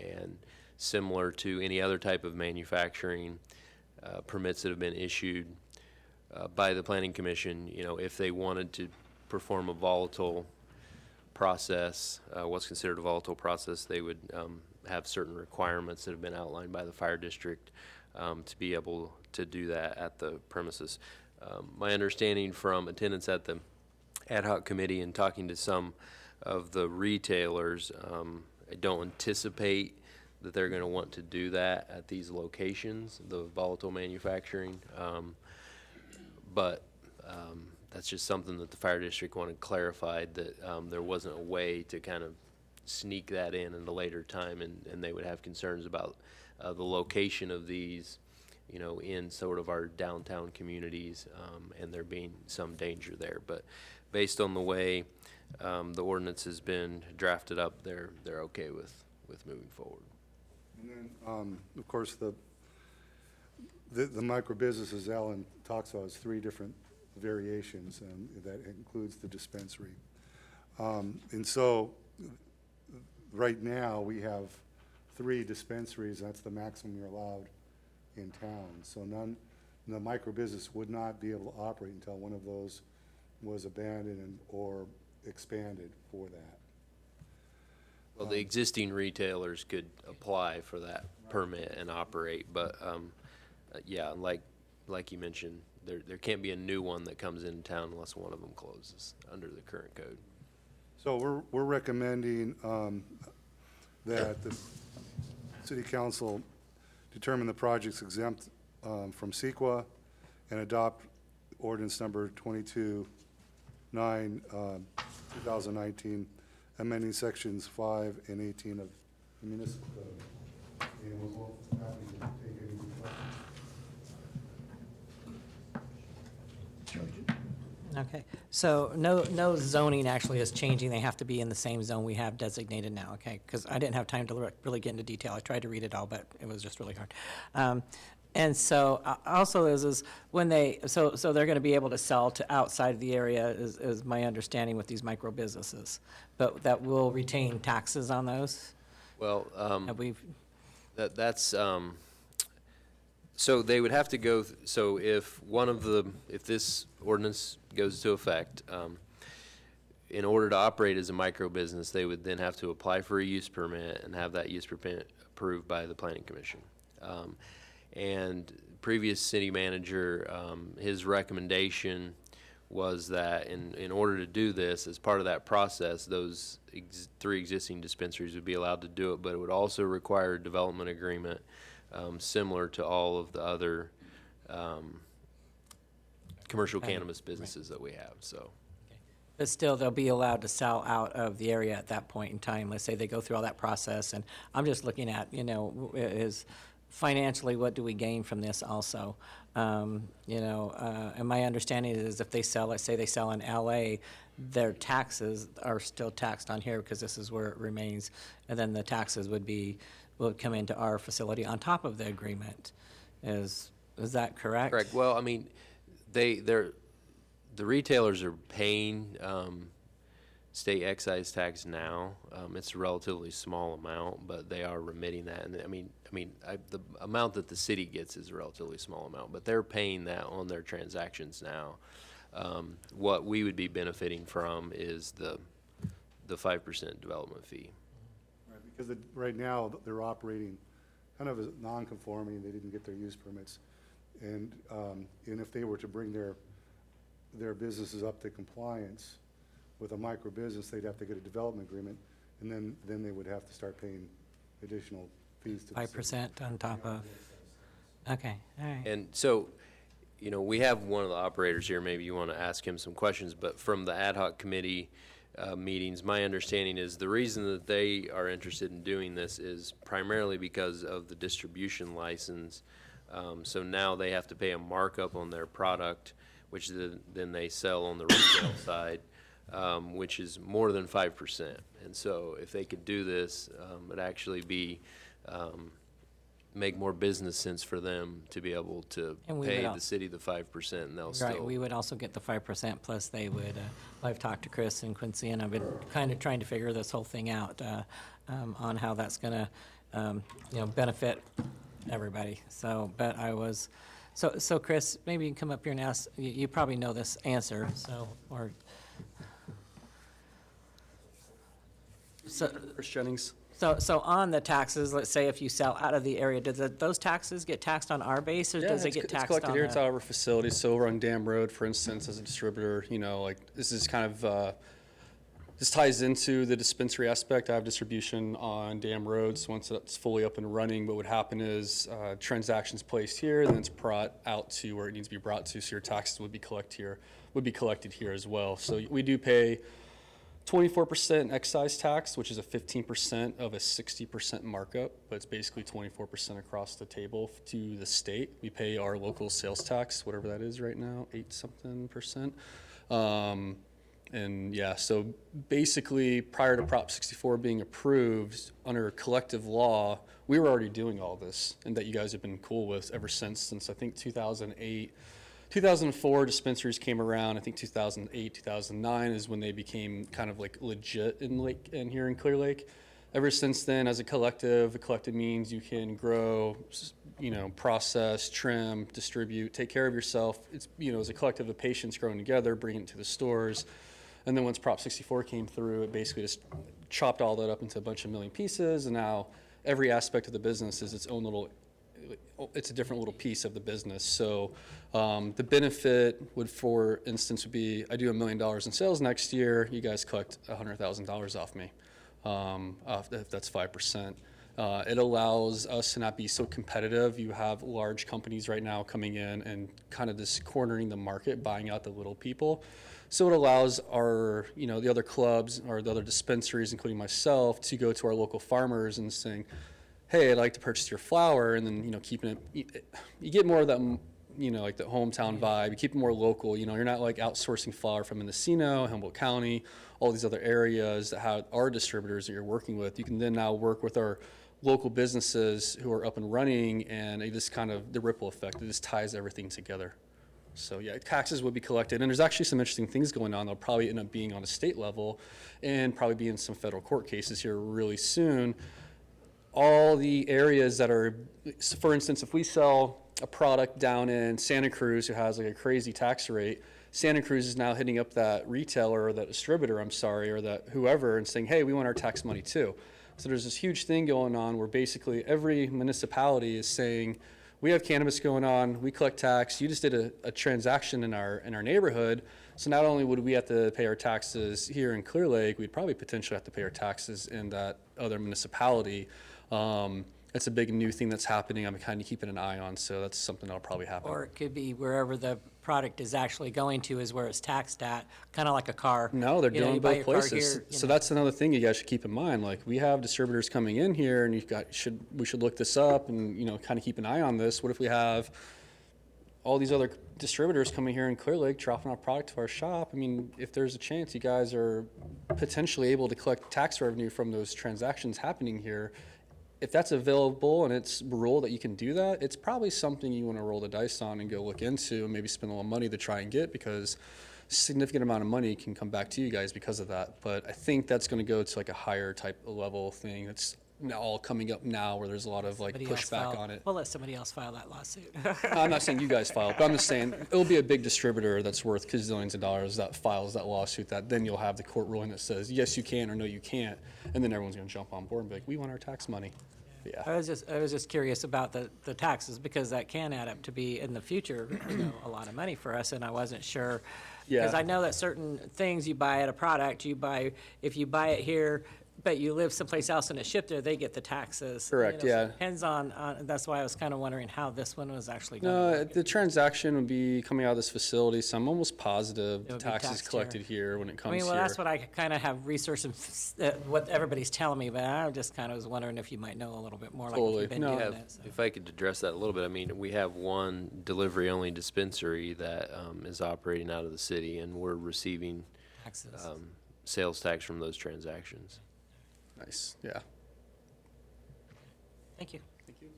and similar to any other type of manufacturing permits that have been issued by the Planning Commission. You know, if they wanted to perform a volatile process, what's considered a volatile process, they would have certain requirements that have been outlined by the fire district to be able to do that at the premises. My understanding from attendance at the ad hoc committee and talking to some of the retailers, I don't anticipate that they're going to want to do that at these locations, the volatile manufacturing. But that's just something that the fire district wanted clarified, that there wasn't a way to kind of sneak that in at a later time, and they would have concerns about the location of these, you know, in sort of our downtown communities, and there being some danger there. But based on the way the ordinance has been drafted up, they're okay with moving forward. And then, of course, the micro businesses Alan talks about is 3 different variations, and that includes the dispensary. And so right now we have 3 dispensaries. That's the maximum you're allowed in town. So the micro business would not be able to operate until one of those was abandoned or expanded for that. Well, the existing retailers could apply for that permit and operate, but yeah, like you mentioned, there can't be a new one that comes in town unless one of them closes under the current code. So we're recommending that the city council determine the project's exempt from CEQA and adopt ordinance number 22-9, 2019, amending sections 5 and 18 of the municipal code. And we're both happy to take any questions. Okay, so no zoning actually is changing. They have to be in the same zone we have designated now, okay? Because I didn't have time to really get into detail. I tried to read it all, but it was just really hard. And so also is when so they're going to be able to sell to outside of the area is my understanding with these micro businesses, but that will retain taxes on those? Well, that's so they would have to go, so if this ordinance goes into effect, in order to operate as a micro business, they would then have to apply for a use permit and have that use permit approved by the Planning Commission. And previous city manager, his recommendation was that in order to do this, as part of that process, those 3 existing dispensaries would be allowed to do it, but it would also require a development agreement similar to all of the other commercial cannabis businesses that we have, so. But still, they'll be allowed to sell out of the area at that point in time. Let's say they go through all that process, and I'm just looking at, is financially, what do we gain from this also? And my understanding is if they sell, let's say they sell in LA, their taxes are still taxed on here because this is where it remains, and then the taxes would come into our facility on top of the agreement. Is that correct? Correct. Well, I mean, the retailers are paying state excise tax now. It's a relatively small amount, but they are remitting that. And the amount that the city gets is a relatively small amount, but they're paying that on their transactions now. What we would be benefiting from is the 5% development fee. Right, because right now, they're operating kind of as non-conforming, they didn't get their use permits. And if they were to bring their businesses up to compliance with a micro business, they'd have to get a development agreement, and then they would have to start paying additional fees to the city. 5% on top of, okay, all right. And so, we have one of the operators here, maybe you want to ask him some questions, but from the ad hoc committee meetings, my understanding is the reason that they are interested in doing this is primarily because of the distribution license. So now they have to pay a markup on their product, which then they sell on the retail side, which is more than 5%. And so if they could do this, it'd actually make more business sense for them to be able to pay the city the 5%, and they'll still. Right, we would also get the 5%, plus they would, I've talked to Chris and Quincy, and I've been kind of trying to figure this whole thing out on how that's going to, benefit everybody. So, but I was, so Chris, maybe you can come up here and ask, you probably know this answer, so, or. So, Chris Jennings. So on the taxes, let's say if you sell out of the area, does those taxes get taxed on our base, or does it get taxed on it's collected here. It's out of our facility. So over on Dam Road, for instance, as a distributor, this is kind of, this ties into the dispensary aspect. I have distribution on Dam Road, so once it's fully up and running, what would happen is transactions placed here, then it's brought out to where it needs to be brought to, so your taxes would be collected here as well. So we do pay 24% excise tax, which is a 15% of a 60% markup, but it's basically 24% across the table to the state. We pay our local sales tax, whatever that is right now, 8-something%. And yeah, so basically prior to Prop 64 being approved under collective law, we were already doing all this, and that you guys have been cool with ever since I think 2008. 2004 dispensaries came around. I think 2008, 2009 is when they became kind of like legit in here in Clearlake. Ever since then, as a collective means you can grow, process, trim, distribute, take care of yourself. It's, as a collective of patients growing together, bring it to the stores. And then once Prop 64 came through, it basically just chopped all that up into a bunch of million pieces. And now every aspect of the business is it's a different little piece of the business. So the benefit would, for instance, would be I do $1 million in sales next year. You guys collect $100,000 off me, if that's 5%. It allows us to not be so competitive. You have large companies right now coming in and kind of just cornering the market, buying out the little people. So it allows our, the other clubs or the other dispensaries, including myself, to go to our local farmers and saying, hey, I'd like to purchase your flower, and then, keeping it, you get more of that, like the hometown vibe. You keep it more local. You're not like outsourcing flower from Mendocino, Humboldt County, all these other areas that have our distributors that you're working with. You can then now work with our local businesses who are up and running, and it just kind of, the ripple effect, it just ties everything together. So yeah, taxes would be collected, and there's actually some interesting things going on. They'll probably end up being on a state level and probably be in some federal court cases here really soon. All the areas that are, for instance, if we sell a product down in Santa Cruz who has like a crazy tax rate, Santa Cruz is now hitting up that retailer or that distributor, or that whoever, and saying, hey, we want our tax money too. So there's this huge thing going on where basically every municipality is saying, we have cannabis going on, we collect tax, you just did a transaction in our neighborhood, so not only would we have to pay our taxes here in Clearlake, we'd probably potentially have to pay our taxes in that other municipality. That's a big new thing that's happening. I'm kind of keeping an eye on, so that's something that'll probably happen. Or it could be wherever the product is actually going to is where it's taxed at, kind of like a car. No, they're You know, doing you buy both your car places. here, you So know. that's another thing you guys should keep in mind. Like, we have distributors coming in here, and we should look this up and, kind of keep an eye on this. What if we have all these other distributors coming here in Clearlake dropping our product to our shop? I mean, if there's a chance you guys are potentially able to collect tax revenue from those transactions happening here, if that's available and it's rural that you can do that, it's probably something you want to roll the dice on and go look into and maybe spend a little money to try and get, because a significant amount of money can come back to you guys because of that. But I think that's going to go to like a higher type of level thing that's now all coming up now, where there's a lot of like Somebody else pushback file- on it. We'll let somebody else file that lawsuit. No, I'm not saying you guys file it, but I'm just saying it'll be a big distributor that's worth gazillions of dollars that files that lawsuit, that then you'll have the court ruling that says, yes, you can, or no, you can't. And then everyone's going to jump on board and be like, we want our tax money. Yeah. I was just curious about the taxes, because that can add up to be in the future, a lot of money for us, and I wasn't sure. Because Yeah. I know that certain things you buy at a product, if you buy it here, but you live someplace else and it's shipped there, they get the taxes. Correct, So yeah. it depends on, that's why I was kind of wondering how this one was actually going to No, work. the transaction would be coming out of this facility, so I'm almost positive It the would be tax is taxed collected here when it I comes mean, here. well, that's what I kind of have researched, and what everybody's telling me, but I just kind of was wondering if you might know a little bit more, like if Totally. you've been No. doing it. So. If I could address that a little bit, I mean, we have one delivery-only dispensary that is operating out of the city, and we're receiving Taxes. sales tax from those transactions. Nice, yeah. Thank you. Thank you.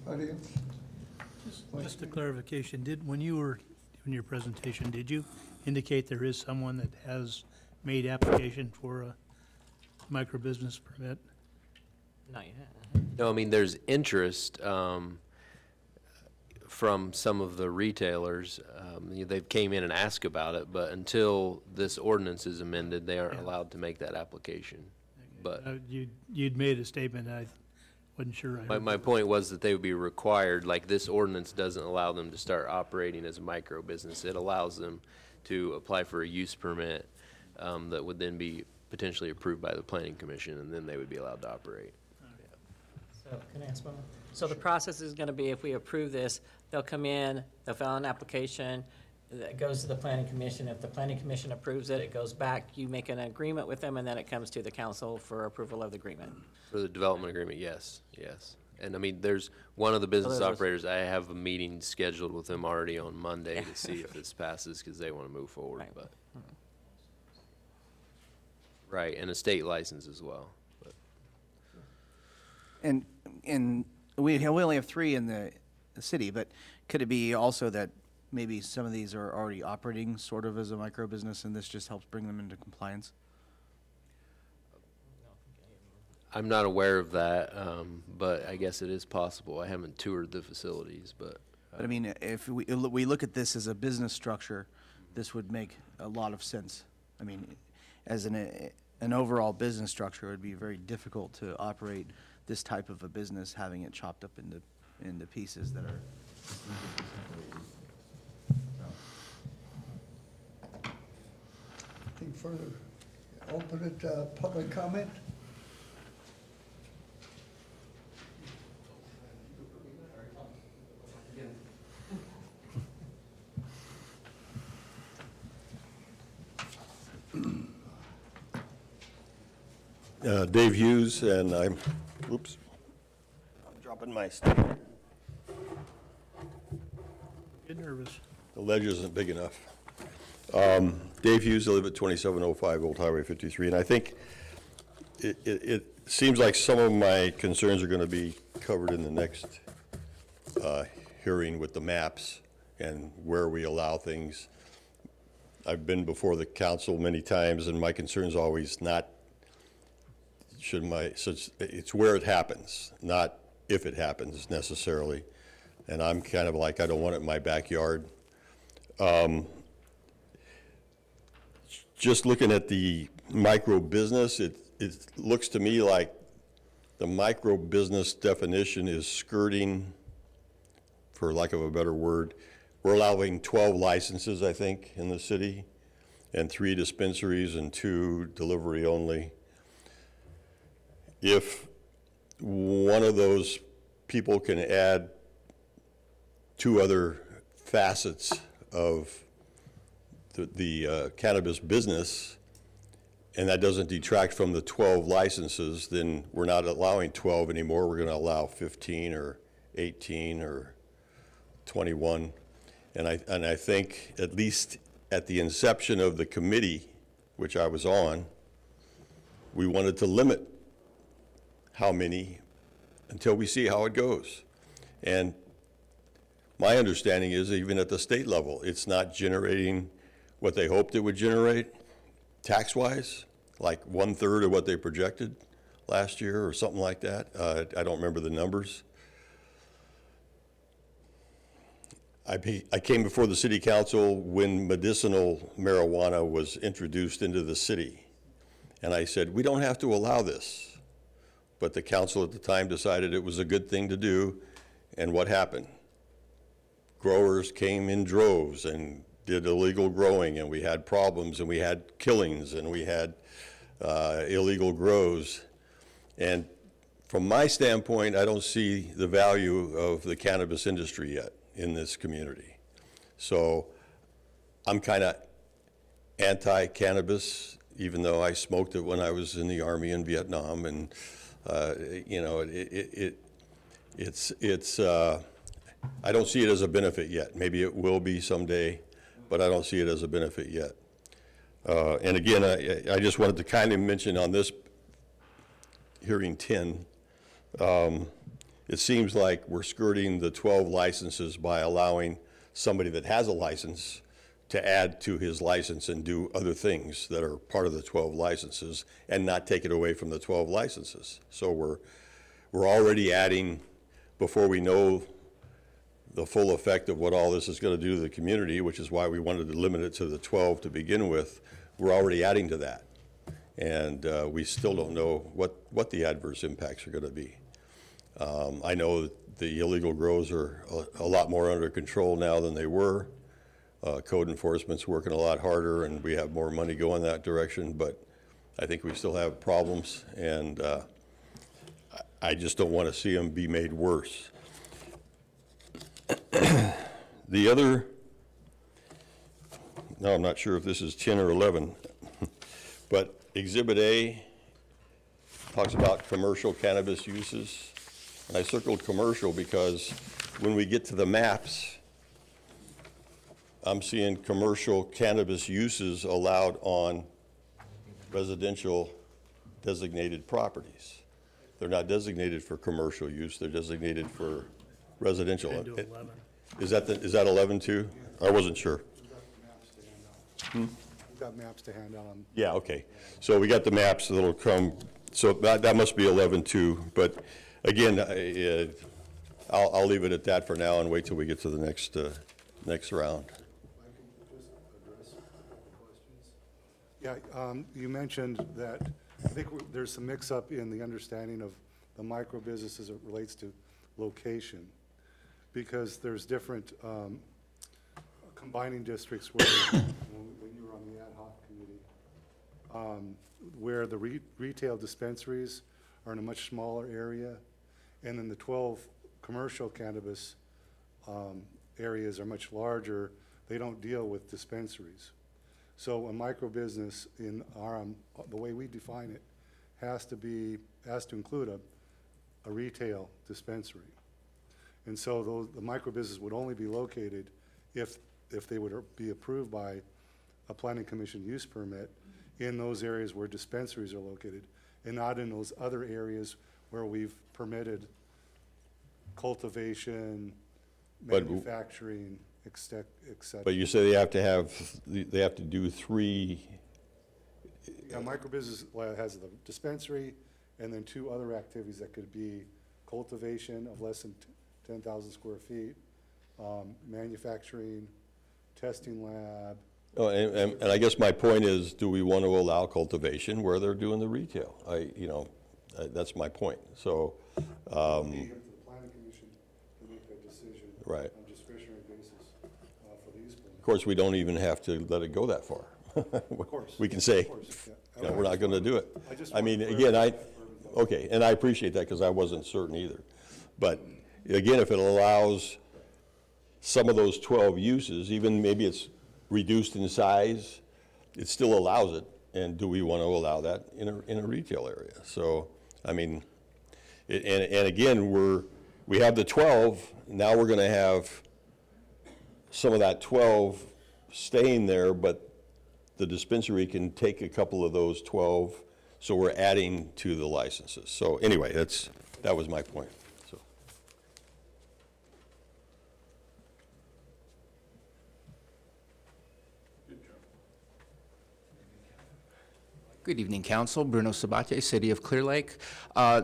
Anybody else? Just a clarification, when you were in your presentation, did you indicate there is someone that has made application for a micro-business permit? Not yet. No, I mean, there's interest from some of the retailers. They've came in and asked about it, but until this ordinance is amended, they aren't allowed to make that application. But You'd made a statement, I wasn't sure I heard. my point was that they would be required, like this ordinance doesn't allow them to start operating as a micro business. It allows them to apply for a use permit that would then be potentially approved by the planning commission, and then they would be allowed to operate. So can I ask one more? So the process is going to be, if we approve this, they'll come in, they'll file an application, that goes to the planning commission. If the planning commission approves it, it goes back, you make an agreement with them, and then it comes to the council for approval of the agreement. For the development agreement, yes. And I mean, there's one of the business there's- operators, I have a meeting scheduled with them already on Monday to see if this passes, because they want to move forward, Right. but. Right, and a state license as well. But And we only have 3 in the city, but could it be also that maybe some of these are already operating sort of as a micro business, and this just helps bring them into compliance? I'm not aware of that, but I guess it is possible. I haven't toured the facilities, but. But I mean, if we look at this as a business structure, this would make a lot of sense. I mean, as an overall business structure, it would be very difficult to operate this type of a business, having it chopped up into pieces that are. Anything further? Open it to public comment? Dave Hughes, and I'm dropping my stick. Get nervous. The ledge isn't big enough. Dave Hughes, I live at 2705 Old Highway 53, and I think it seems like some of my concerns are going to be covered in the next hearing with the maps and where we allow things. I've been before the council many times, and my concern is always not it's where it happens, not if it happens necessarily. And I'm kind of like, I don't want it in my backyard. Just looking at the micro business, it looks to me like the micro business definition is skirting, for lack of a better word, we're allowing 12 licenses, I think, in the city, and 3 dispensaries and 2 delivery only. If one of those people can add 2 other facets of the cannabis business, and that doesn't detract from the 12 licenses, then we're not allowing 12 anymore. We're going to allow 15 or 18 or 21. And I think, at least at the inception of the committee, which I was on, we wanted to limit how many until we see how it goes. And my understanding is, even at the state level, it's not generating what they hoped it would generate tax-wise, like 1/3 of what they projected last year or something like that. I don't remember the numbers. I came before the city council when medicinal marijuana was introduced into the city. And I said, we don't have to allow this. But the council at the time decided it was a good thing to do. And what happened? Growers came in droves and did illegal growing, and we had problems, and we had killings, and we had illegal grows. And from my standpoint, I don't see the value of the cannabis industry yet in this community. So I'm kind of anti-cannabis, even though I smoked it when I was in the Army in Vietnam. And, you know, I don't see it as a benefit yet. Maybe it will be someday, but I don't see it as a benefit yet. And again, I just wanted to kind of mention on this hearing 10, it seems like we're skirting the 12 licenses by allowing somebody that has a license to add to his license and do other things that are part of the 12 licenses and not take it away from the 12 licenses. So we're already adding, before we know the full effect of what all this is going to do to the community, which is why we wanted to limit it to the 12 to begin with, we're already adding to that. And we still don't know what the adverse impacts are going to be. I know the illegal grows are a lot more under control now than they were. Code enforcement's working a lot harder, and we have more money going that direction, but I think we still have problems, and I just don't want to see them be made worse. The other, now I'm not sure if this is 10 or 11, but Exhibit A talks about commercial cannabis uses. And I circled commercial because when we get to the maps, I'm seeing commercial cannabis uses allowed on residential designated properties. They're not designated for commercial use, they're designated for residential. 10 to 11. Is that 11 too? I wasn't sure. We've got maps to hand out on. Yeah, okay. So we got the maps that'll come, so that must be 11 too. But again, I'll leave it at that for now and wait till we get to the next round. Yeah, you mentioned that, I think there's some mix-up in the understanding of the micro business as it relates to location, because there's different combining districts where, when you were on the ad hoc committee, where the retail dispensaries are in a much smaller area, and then the 12 commercial cannabis areas are much larger. They don't deal with dispensaries. So a micro business in our, the way we define it, has to include a retail dispensary. And so the micro business would only be located if they would be approved by a planning commission use permit in those areas where dispensaries are located, and not in those other areas where we've permitted cultivation, manufacturing, et cetera. But you say they have to do 3. Yeah, micro business has the dispensary and then 2 other activities that could be cultivation of less than 10,000 square feet, manufacturing, testing lab. Oh, and I guess my point is, do we want to allow cultivation where they're doing the retail? That's my point. So, Leave it to the planning commission to make that decision. Right. On discretionary basis, for these plans. of course, we don't even have to let it go that far. Of course. We can say, Of course, yeah. you know, we're not going to do it. I just I mean, wanted to again, clarify that for everybody. okay, and I appreciate that because I wasn't certain either. But again, if it allows some of those 12 uses, even maybe it's reduced in size, it still allows it. And do we want to allow that in a retail area? So, I mean, and again, we have the 12, now we're going to have some of that 12 staying there, but the dispensary can take a couple of those 12, so we're adding to the licenses. So anyway, that was my point. So. Good evening, Council. Bruno Sabate, City of Clearlake.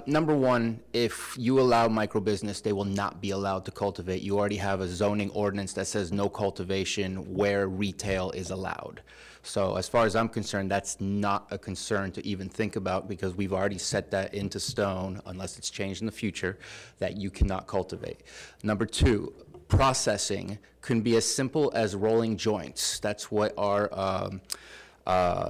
Number one, if you allow microbusiness, they will not be allowed to cultivate. You already have a zoning ordinance that says no cultivation where retail is allowed. So as far as I'm concerned, that's not a concern to even think about because we've already set that into stone, unless it's changed in the future, that you cannot cultivate. Number two, processing can be as simple as rolling joints. That's what our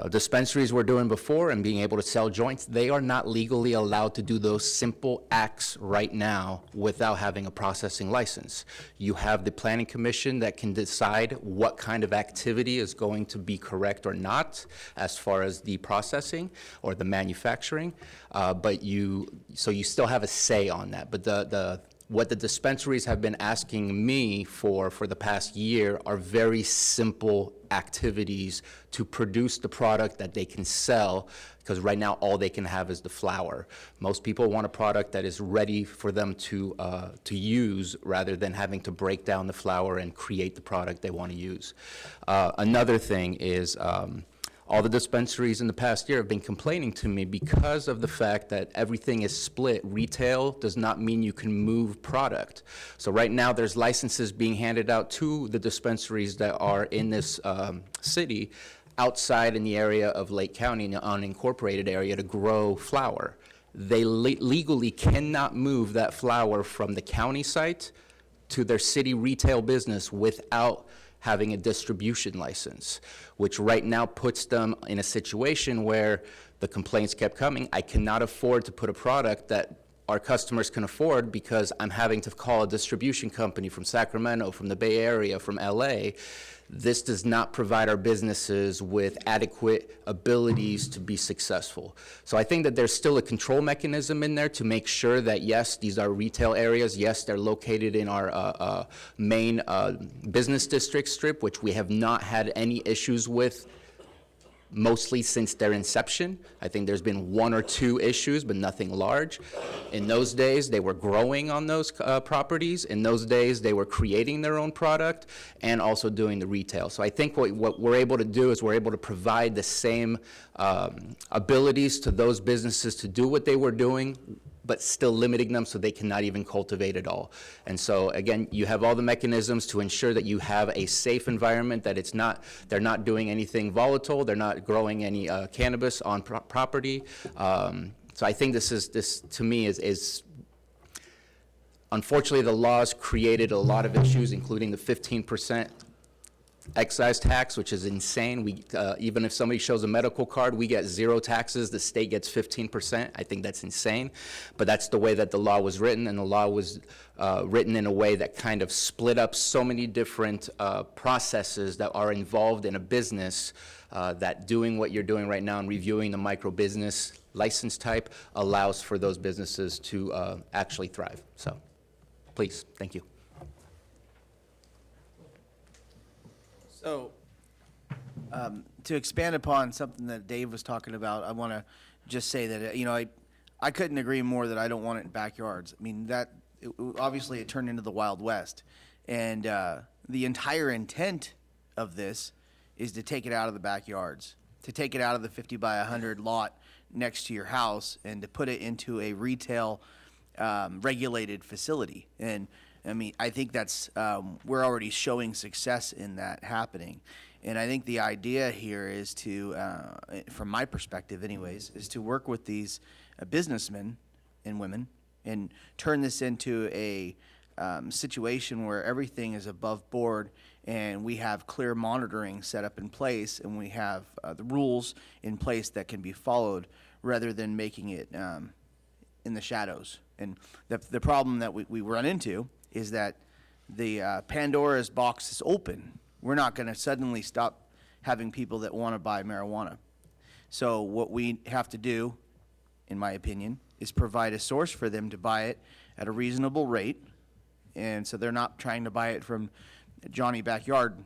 dispensaries were doing before and being able to sell joints. They are not legally allowed to do those simple acts right now without having a processing license. You have the planning commission that can decide what kind of activity is going to be correct or not as far as the processing or the manufacturing, so you still have a say on that. But what the dispensaries have been asking me for the past year are very simple activities to produce the product that they can sell, because right now all they can have is the flower. Most people want a product that is ready for them to use rather than having to break down the flower and create the product they want to use. Another thing is all the dispensaries in the past year have been complaining to me because of the fact that everything is split. Retail does not mean you can move product. So right now there's licenses being handed out to the dispensaries that are in this city outside in the area of Lake County, in the unincorporated area, to grow flower. They legally cannot move that flower from the county site to their city retail business without having a distribution license, which right now puts them in a situation where the complaints kept coming. I cannot afford to put a product that our customers can afford because I'm having to call a distribution company from Sacramento, from the Bay Area, from LA. This does not provide our businesses with adequate abilities to be successful. So I think that there's still a control mechanism in there to make sure that, yes, these are retail areas. Yes, they're located in our main business district strip, which we have not had any issues with mostly since their inception. I think there's been one or two issues, but nothing large. In those days, they were growing on those properties. In those days, they were creating their own product and also doing the retail. So I think what we're able to do is we're able to provide the same abilities to those businesses to do what they were doing, but still limiting them so they cannot even cultivate at all. And so again, you have all the mechanisms to ensure that you have a safe environment, that they're not doing anything volatile, they're not growing any cannabis on property. So I think this to me is unfortunately the laws created a lot of issues, including the 15% excise tax, which is insane. Even if somebody shows a medical card, we get 0 taxes. The state gets 15%. I think that's insane. But that's the way that the law was written, and the law was written in a way that kind of split up so many different processes that are involved in a business, that doing what you're doing right now and reviewing the micro business license type allows for those businesses to actually thrive. So please, thank you. So, to expand upon something that Dave was talking about, I want to just say that, I couldn't agree more that I don't want it in backyards. I mean, obviously it turned into the Wild West. And the entire intent of this is to take it out of the backyards, to take it out of the 50 by 100 lot next to your house and to put it into a retail regulated facility. And I mean, I think that's, we're already showing success in that happening. And I think the idea here is to, from my perspective anyways, is to work with these businessmen and women and turn this into a situation where everything is above board and we have clear monitoring set up in place and we have the rules in place that can be followed rather than making it in the shadows. And the problem that we run into is that the Pandora's box is open. We're not going to suddenly stop having people that want to buy marijuana. So what we have to do, in my opinion, is provide a source for them to buy it at a reasonable rate. And so they're not trying to buy it from Johnny Backyard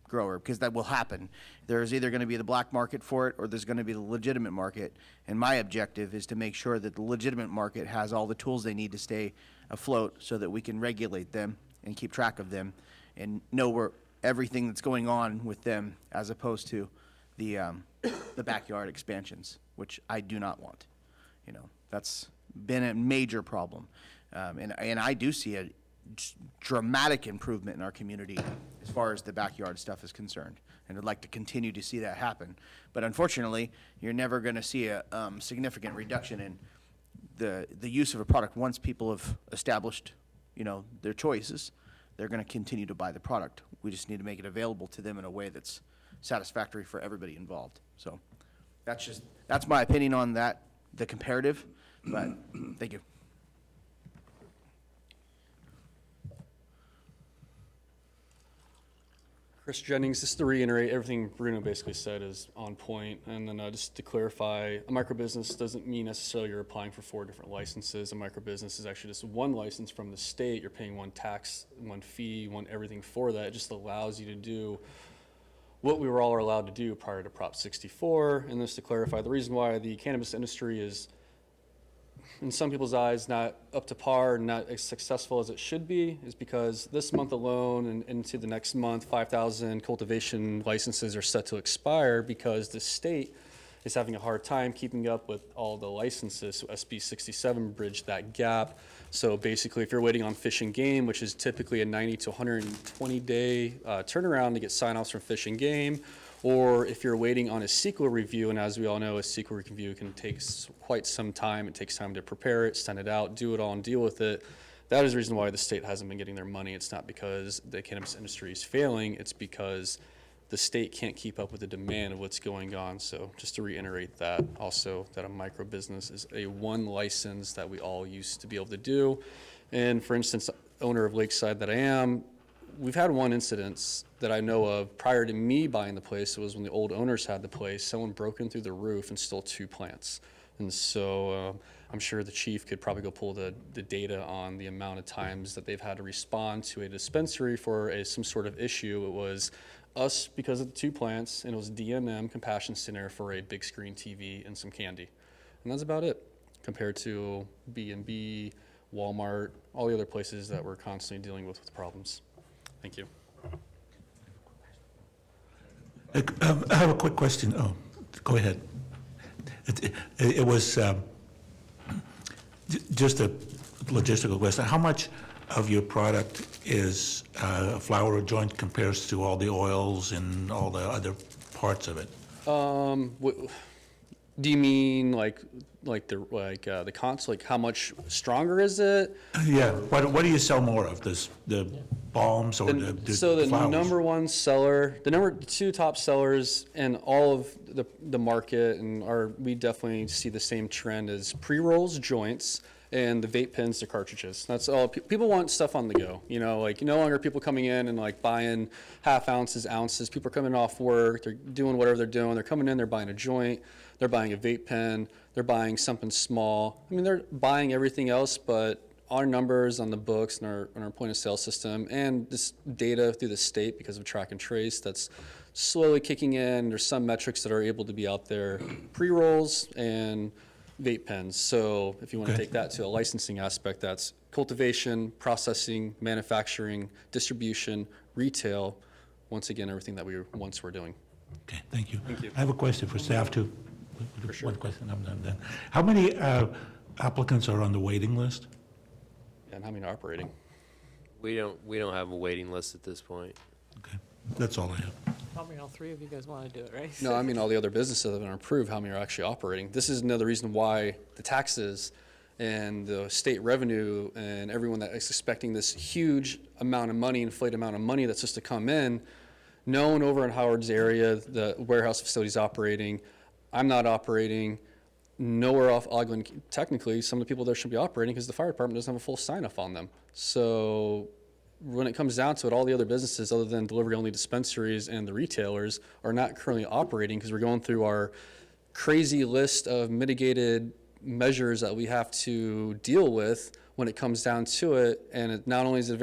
grower, because that will happen. There's either going to be the black market for it or there's going to be the legitimate market. And my objective is to make sure that the legitimate market has all the tools they need to stay afloat so that we can regulate them and keep track of them and know where everything that's going on with them, as opposed to the backyard expansions, which I do not want. You know, that's been a major problem. And I do see a dramatic improvement in our community as far as the backyard stuff is concerned. And I'd like to continue to see that happen. But unfortunately, you're never going to see a significant reduction in the use of a product. Once people have established, you know, their choices, they're going to continue to buy the product. We just need to make it available to them in a way that's satisfactory for everybody involved. So that's my opinion on that, the comparative, but thank you. Chris Jennings, just to reiterate, everything Bruno basically said is on point. And then just to clarify, a microbusiness doesn't mean necessarily you're applying for 4 different licenses. A microbusiness is actually just one license from the state. You're paying one tax, one fee, one everything for that. It just allows you to do what we were all allowed to do prior to Prop 64. And just to clarify, the reason why the cannabis industry is, in some people's eyes, not up to par, not as successful as it should be, is because this month alone and into the next month, 5,000 cultivation licenses are set to expire because the state is having a hard time keeping up with all the licenses. So SB 67 bridged that gap. So basically, if you're waiting on Fish and Game, which is typically a 90 to 120 day turnaround to get sign-offs from Fish and Game, or if you're waiting on a CEQA review, and as we all know, a CEQA review can take quite some time. It takes time to prepare it, send it out, do it all, and deal with it. That is the reason why the state hasn't been getting their money. It's not because the cannabis industry is failing. It's because the state can't keep up with the demand of what's going on. So just to reiterate that, also that a micro business is a one license that we all used to be able to do. And for instance, owner of Lakeside that I am, we've had one incident that I know of prior to me buying the place. It was when the old owners had the place. Someone broke in through the roof and stole 2 plants. And so I'm sure the chief could probably go pull the data on the amount of times that they've had to respond to a dispensary for some sort of issue. It was us because of the 2 plants, and it was DMM, Compassion Center, for a big screen TV and some candy. And that's about it compared to B&B, Walmart, all the other places that we're constantly dealing with problems. Thank you. I have a quick question. Oh, go ahead. It was just a logistical question. How much of your product is flower or joint compares to all the oils and all the other parts of it? Do you mean the console? Like how much stronger is it? Yeah. What do you sell more of? The balms or the so the flowers? number one seller, the 2 top sellers in all of the market, and we definitely see the same trend as pre-rolls, joints, and the vape pens, the cartridges. That's all. People want stuff on the go. You know, like no longer people coming in and like buying half ounces, ounces. People are coming off work. They're doing whatever they're doing. They're coming in. They're buying a joint. They're buying a vape pen. They're buying something small. I mean, they're buying everything else, but our numbers on the books and our point of sale system and this data through the state because of track and trace that's slowly kicking in. There's some metrics that are able to be out there, pre-rolls and vape pens. So if you want to take that to a licensing aspect, that's cultivation, processing, manufacturing, distribution, retail. Once again, everything that we once were doing. Okay, thank you. Thank you. I have a question for staff too. For sure. One question, I'm done. How many applicants are on the waiting list? And how many are operating? We don't have a waiting list at this point. Okay, that's all I have. Probably all three of you guys want to do it, right? No, I mean all the other businesses that have been approved, how many are actually operating? This is another reason why the taxes and the state revenue and everyone that is expecting this huge amount of money, inflated amount of money that's supposed to come in. No one over in Howard's area, the warehouse facility's operating. I'm not operating. Nowhere off Ogden, technically, some of the people there should be operating because the fire department doesn't have a full sign-off on them. So when it comes down to it, all the other businesses other than delivery-only dispensaries and the retailers are not currently operating because we're going through our crazy list of mitigated measures that we have to deal with when it comes down to it. And it not only is it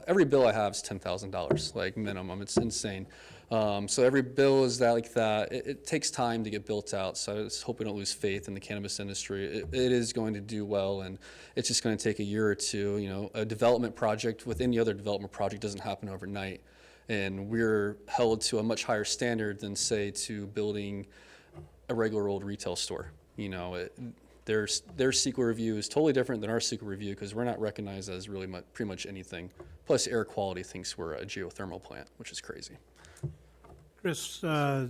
every bill I have is $10,000, like minimum. It's insane. So every bill is that like that. It takes time to get built out. So I just hope we don't lose faith in the cannabis industry. It is going to do well, and it's just going to take a year or two. You know, a development project with any other development project doesn't happen overnight, and we're held to a much higher standard than, say, to building a regular old retail store. You know, their CEQA review is totally different than our CEQA review because we're not recognized as really pretty much anything. Plus, air quality thinks we're a geothermal plant, which is crazy. Chris, are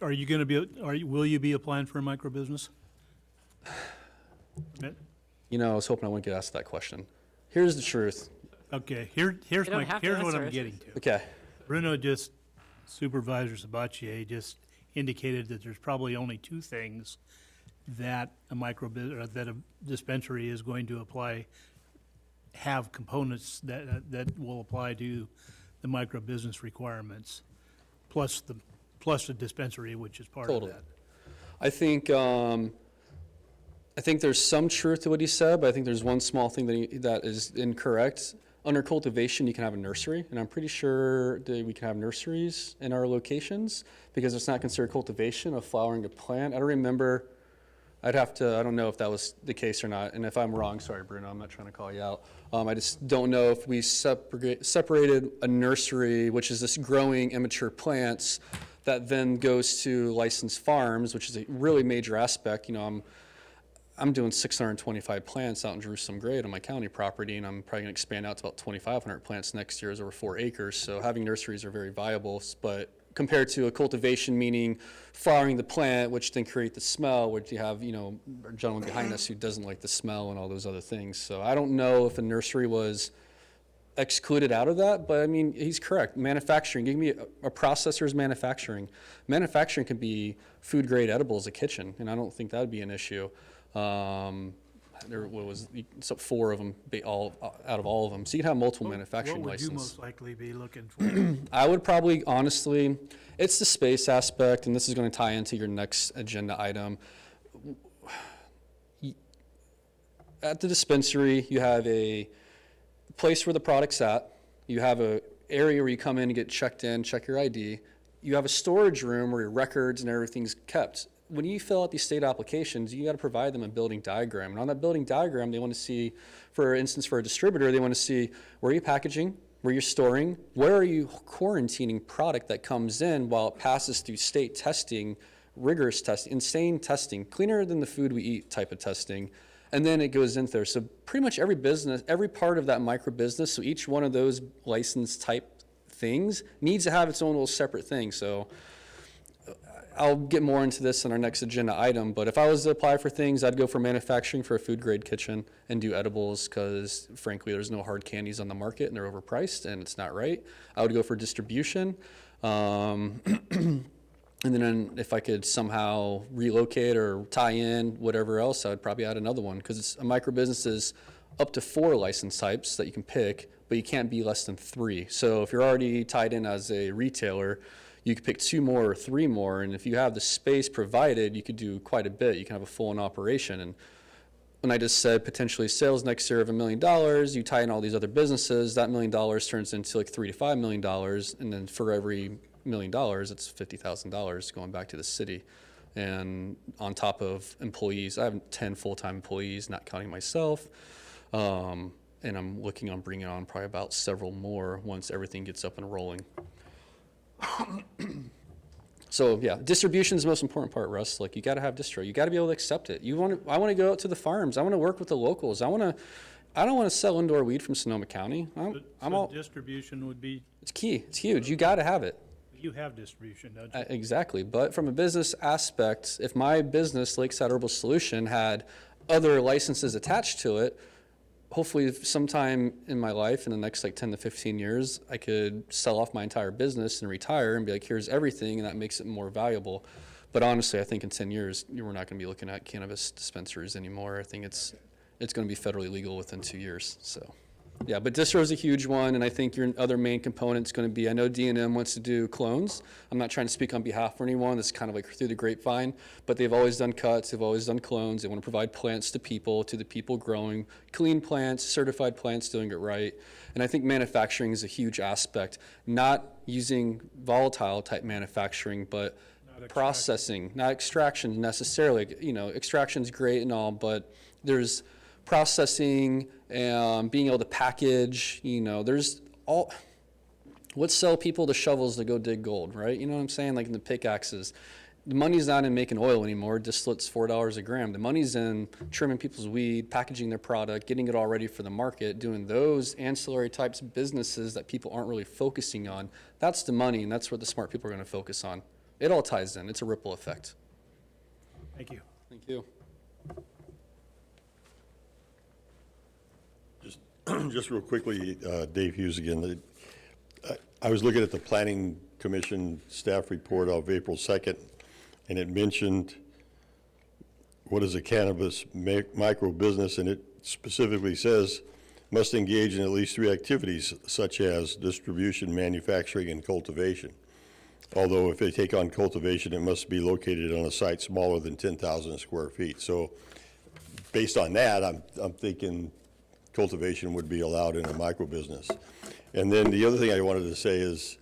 you going to be? Will you be applying for a micro business? You know, I was hoping I wouldn't get asked that question. Here's the truth. Okay, here's what I'm getting to. Okay. Bruno Supervisor Sabatier just indicated that there's probably only two things that that a dispensary is going to have components that will apply to the micro business requirements, plus the dispensary, which is part of that. I think there's some truth to what he said, but I think there's one small thing that is incorrect. Under cultivation, you can have a nursery, and I'm pretty sure that we can have nurseries in our locations because it's not considered cultivation of flowering a plant. I don't remember. I don't know if that was the case or not, and if I'm wrong, sorry, Bruno, I'm not trying to call you out. I just don't know if we separated a nursery, which is this growing immature plants, that then goes to licensed farms, which is a really major aspect. You know, I'm doing 625 plants out in Jerusalem Grade on my county property, and I'm probably going to expand out to about 2,500 plants next year, is over 4 acres. So having nurseries are very viable, but compared to a cultivation, meaning flowering the plant, which then create the smell, which you have, you know, a gentleman behind us who doesn't like the smell and all those other things. So I don't know if a nursery was excluded out of that, but I mean, he's correct. Manufacturing, give me a processor's manufacturing. Manufacturing could be food grade edibles, a kitchen, and I don't think that would be an issue. There was 4 of them, out of all of them. So you can have multiple manufacturing licenses. What would you most likely be looking for? I would probably, honestly, it's the space aspect, and this is going to tie into your next agenda item. At the dispensary, you have a place where the product's at. You have an area where you come in and get checked in, check your ID. You have a storage room where your records and everything's kept. When you fill out these state applications, you got to provide them a building diagram. And on that building diagram, they want to see, for instance, for a distributor, they want to see where you're packaging, where you're storing, where are you quarantining product that comes in while it passes through state testing, rigorous testing, insane testing, cleaner than the food we eat type of testing. And then it goes in there. So pretty much every business, every part of that micro business, so each one of those license type things needs to have its own little separate thing. So I'll get more into this in our next agenda item, but if I was to apply for things, I'd go for manufacturing for a food grade kitchen and do edibles because frankly there's no hard candies on the market and they're overpriced and it's not right. I would go for distribution. And then if I could somehow relocate or tie in whatever else, I would probably add another one because a micro business is up to 4 license types that you can pick, but you can't be less than 3. So if you're already tied in as a retailer, you could pick 2 more or 3 more, and if you have the space provided, you could do quite a bit. You can have a full-on operation. And when I just said potentially sales next year of $1 million, you tie in all these other businesses, that $1 million turns into like $3 to $5 million, and then for every $1 million, it's $50,000 going back to the city. And on top of employees, I have 10 full-time employees, not counting myself, and I'm looking on bringing on probably about several more once everything gets up and rolling. So yeah, distribution is the most important part, Russ. Like you got to have distro. You got to be able to accept it. I want to go out to the farms. I want to work with the locals. I don't want to sell indoor weed from Sonoma County. Distribution would be. It's key. It's huge. You got to have it. You have distribution, don't you? Exactly, but from a business aspect, if my business, Lakeside Herbal Solution, had other licenses attached to it, hopefully sometime in my life, in the next like 10 to 15 years, I could sell off my entire business and retire and be like, here's everything, and that makes it more valuable. But honestly, I think in 10 years, we're not going to be looking at cannabis dispensaries anymore. I think it's going to be federally legal within 2 years, so. Yeah, but distro is a huge one, and I think your other main component's going to be, I know D&M wants to do clones. I'm not trying to speak on behalf of anyone. It's kind of like through the grapevine, but they've always done cuts. They've always done clones. They want to provide plants to the people growing clean plants, certified plants, doing it right. And I think manufacturing is a huge aspect, not using volatile type manufacturing, but processing, not extraction necessarily. You know, extraction's great and all, but there's processing and being able to package, you know, there's all, what sell people the shovels to go dig gold, right? You know what I'm saying? Like in the pickaxes. The money's not in making oil anymore, distillate's $4 a gram. The money's in trimming people's weed, packaging their product, getting it all ready for the market, doing those ancillary types of businesses that people aren't really focusing on. That's the money, and that's what the smart people are going to focus on. It all ties in. It's a ripple effect. Thank you. Thank you. Just real quickly, Dave Hughes again. I was looking at the Planning Commission staff report of April 2nd, and it mentioned what is a cannabis micro business, and it specifically says must engage in at least 3 activities, such as distribution, manufacturing, and cultivation. Although if they take on cultivation, it must be located on a site smaller than 10,000 square feet. So based on that, I'm thinking cultivation would be allowed in a micro business. And then the other thing I wanted to say is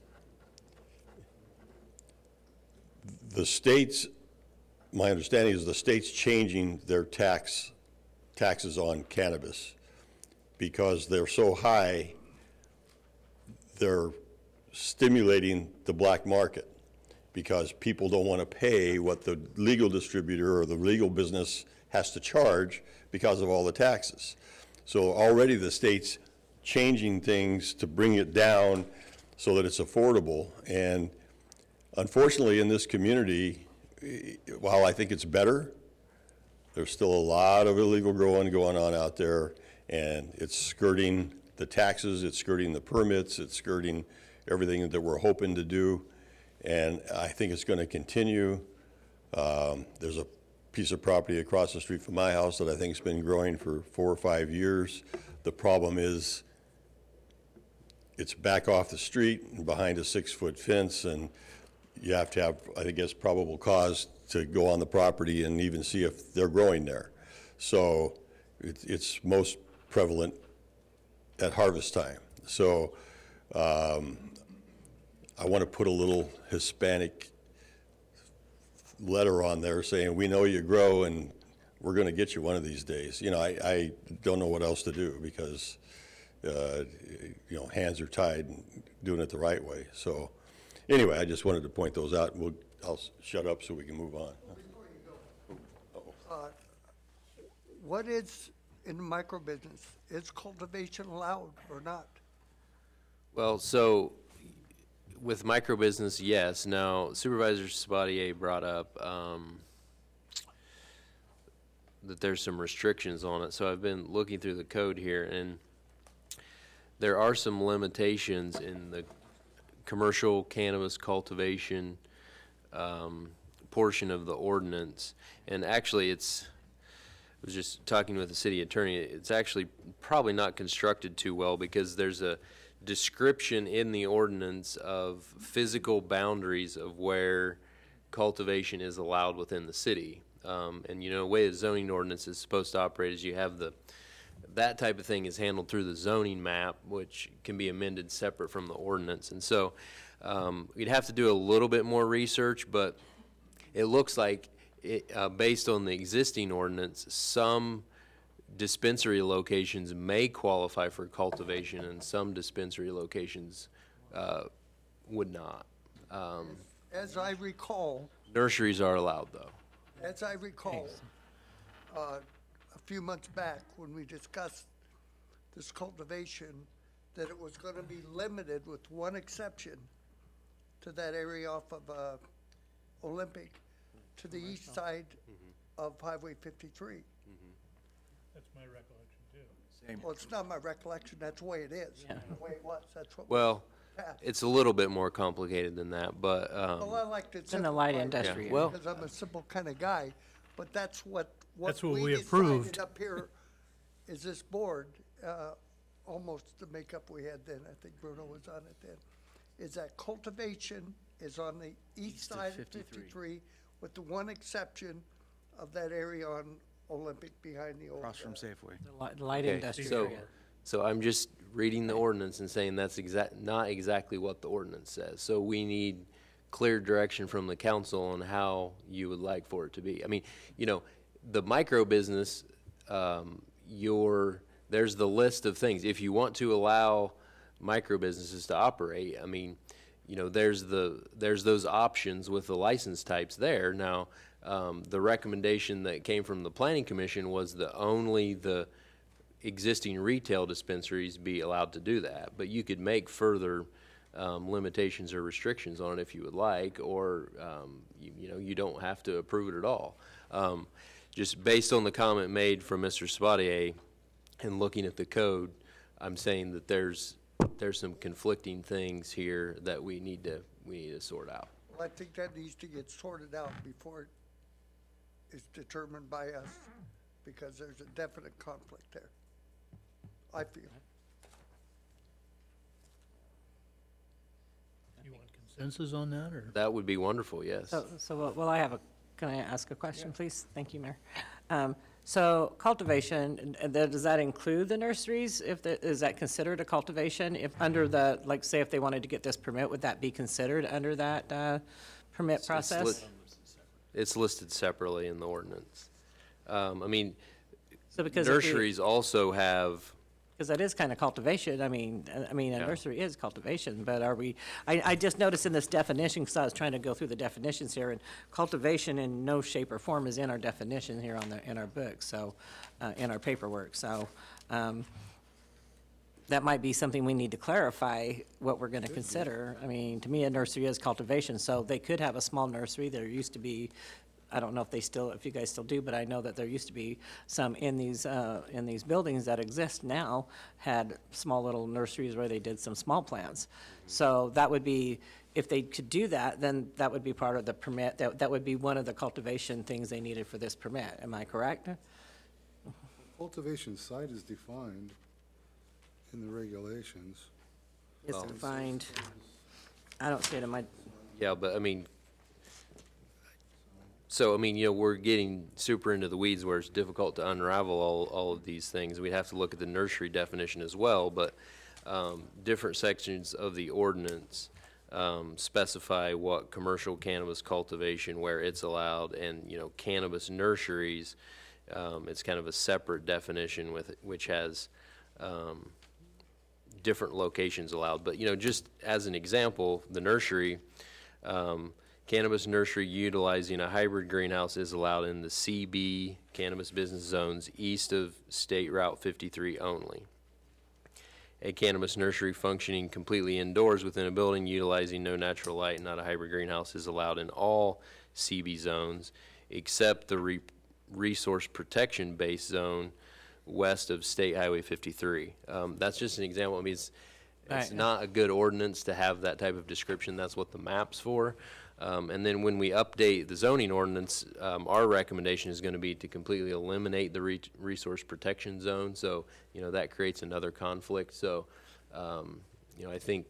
the states, my understanding is the state's changing their taxes on cannabis because they're so high, they're stimulating the black market because people don't want to pay what the legal distributor or the legal business has to charge because of all the taxes. So already the state's changing things to bring it down so that it's affordable. And unfortunately in this community, while I think it's better, there's still a lot of illegal growing going on out there, and it's skirting the taxes, it's skirting the permits, it's skirting everything that we're hoping to do. And I think it's going to continue. There's a piece of property across the street from my house that I think has been growing for 4 or 5 years. The problem is it's back off the street and behind a 6-foot fence, and you have to have, I guess, probable cause to go on the property and even see if they're growing there. So it's most prevalent at harvest time. So I want to put a little Hispanic letter on there saying, we know you grow and we're going to get you one of these days. You know, I don't know what else to do because, you know, hands are tied and doing it the right way. So anyway, I just wanted to point those out. I'll shut up so we can move on. What is in micro business? Is cultivation allowed or not? Well, so with micro business, yes. Now, Supervisor Sabatier brought up that there's some restrictions on it. So I've been looking through the code here, and there are some limitations in the commercial cannabis cultivation portion of the ordinance. And actually, I was just talking with the city attorney, it's actually probably not constructed too well because there's a description in the ordinance of physical boundaries of where cultivation is allowed within the city. And you know, the way the zoning ordinance is supposed to operate is you have that type of thing is handled through the zoning map, which can be amended separate from the ordinance. And so we'd have to do a little bit more research, but it looks like based on the existing ordinance, some dispensary locations may qualify for cultivation and some dispensary locations would not. As I recall, Nurseries are allowed, though. as I recall, a few months back when we discussed this cultivation, that it was going to be limited with one exception to that area off of Olympic, to the east side of Highway 53. That's my recollection, too. Same. Well, it's not my recollection, that's the way it is, the way it was, that's what was Well, passed. it's a little bit more complicated than that, but, Well, I like to in the light simplify it industry. Yeah, well- because I'm a simple kind of guy, but that's what That's what we we decided approved. up here is this board, almost the makeup we had then, I think Bruno was on it then, is that cultivation is on the east side of 53, with the one exception of that area on Olympic behind the old. Across from Safeway. The light Okay, industry so, area. so I'm just reading the ordinance and saying that's not exactly what the ordinance says. So we need clear direction from the council on how you would like for it to be. I mean, you know, the micro business, there's the list of things. If you want to allow micro businesses to operate, I mean, you know, there's those options with the license types there. Now, the recommendation that came from the planning commission was only the existing retail dispensaries be allowed to do that. But you could make further limitations or restrictions on it if you would like, or you know, you don't have to approve it at all. Just based on the comment made from Mr. Sabatier and looking at the code, I'm saying that there's some conflicting things here that we need to sort out. Well, I think that needs to get sorted out before it's determined by us, because there's a definite conflict there, I feel. You want consensus on that, or? That would be wonderful, yes. Can I ask a question, please? Thank you, Mayor. So cultivation, does that include the nurseries? Is that considered a cultivation? If under the, like, say if they wanted to get this permit, would that be considered under that permit process? It's listed separately in the ordinance. I mean, So because if we- nurseries also have, Because that is kind of cultivation. I mean, a nursery is cultivation, but are we, I just noticed in this definition, because I was trying to go through the definitions here, and cultivation in no shape or form is in our definition here in our book, so, in our paperwork, so, that might be something we need to clarify, what we're gonna consider. I mean, to me, a nursery is cultivation, so they could have a small nursery. There used to be, I don't know if you guys still do, but I know that there used to be some in these buildings that exist now, had small little nurseries where they did some small plants. So that would be, if they could do that, then that would be part of the permit, that would be one of the cultivation things they needed for this permit. Am I correct? Cultivation site is defined in the regulations. It's defined, I don't see it in my, yeah, but I mean, so, I mean, you know, we're getting super into the weeds where it's difficult to unravel all of these things. We'd have to look at the nursery definition as well, but different sections of the ordinance specify what commercial cannabis cultivation, where it's allowed, and, you know, cannabis nurseries, it's kind of a separate definition which has different locations allowed. But, you know, just as an example, the nursery, cannabis nursery utilizing a hybrid greenhouse is allowed in the CB cannabis business zones east of State Route 53 only. A cannabis nursery functioning completely indoors within a building utilizing no natural light and not a hybrid greenhouse is allowed in all CB zones except the resource protection base zone west of State Highway 53. That's just an example. I mean, it's not a good ordinance to have that type of description. That's what the map's for. And then when we update the zoning ordinance, our recommendation is going to be to completely eliminate the resource protection zone. So, you know, that creates another conflict. So, you know, I think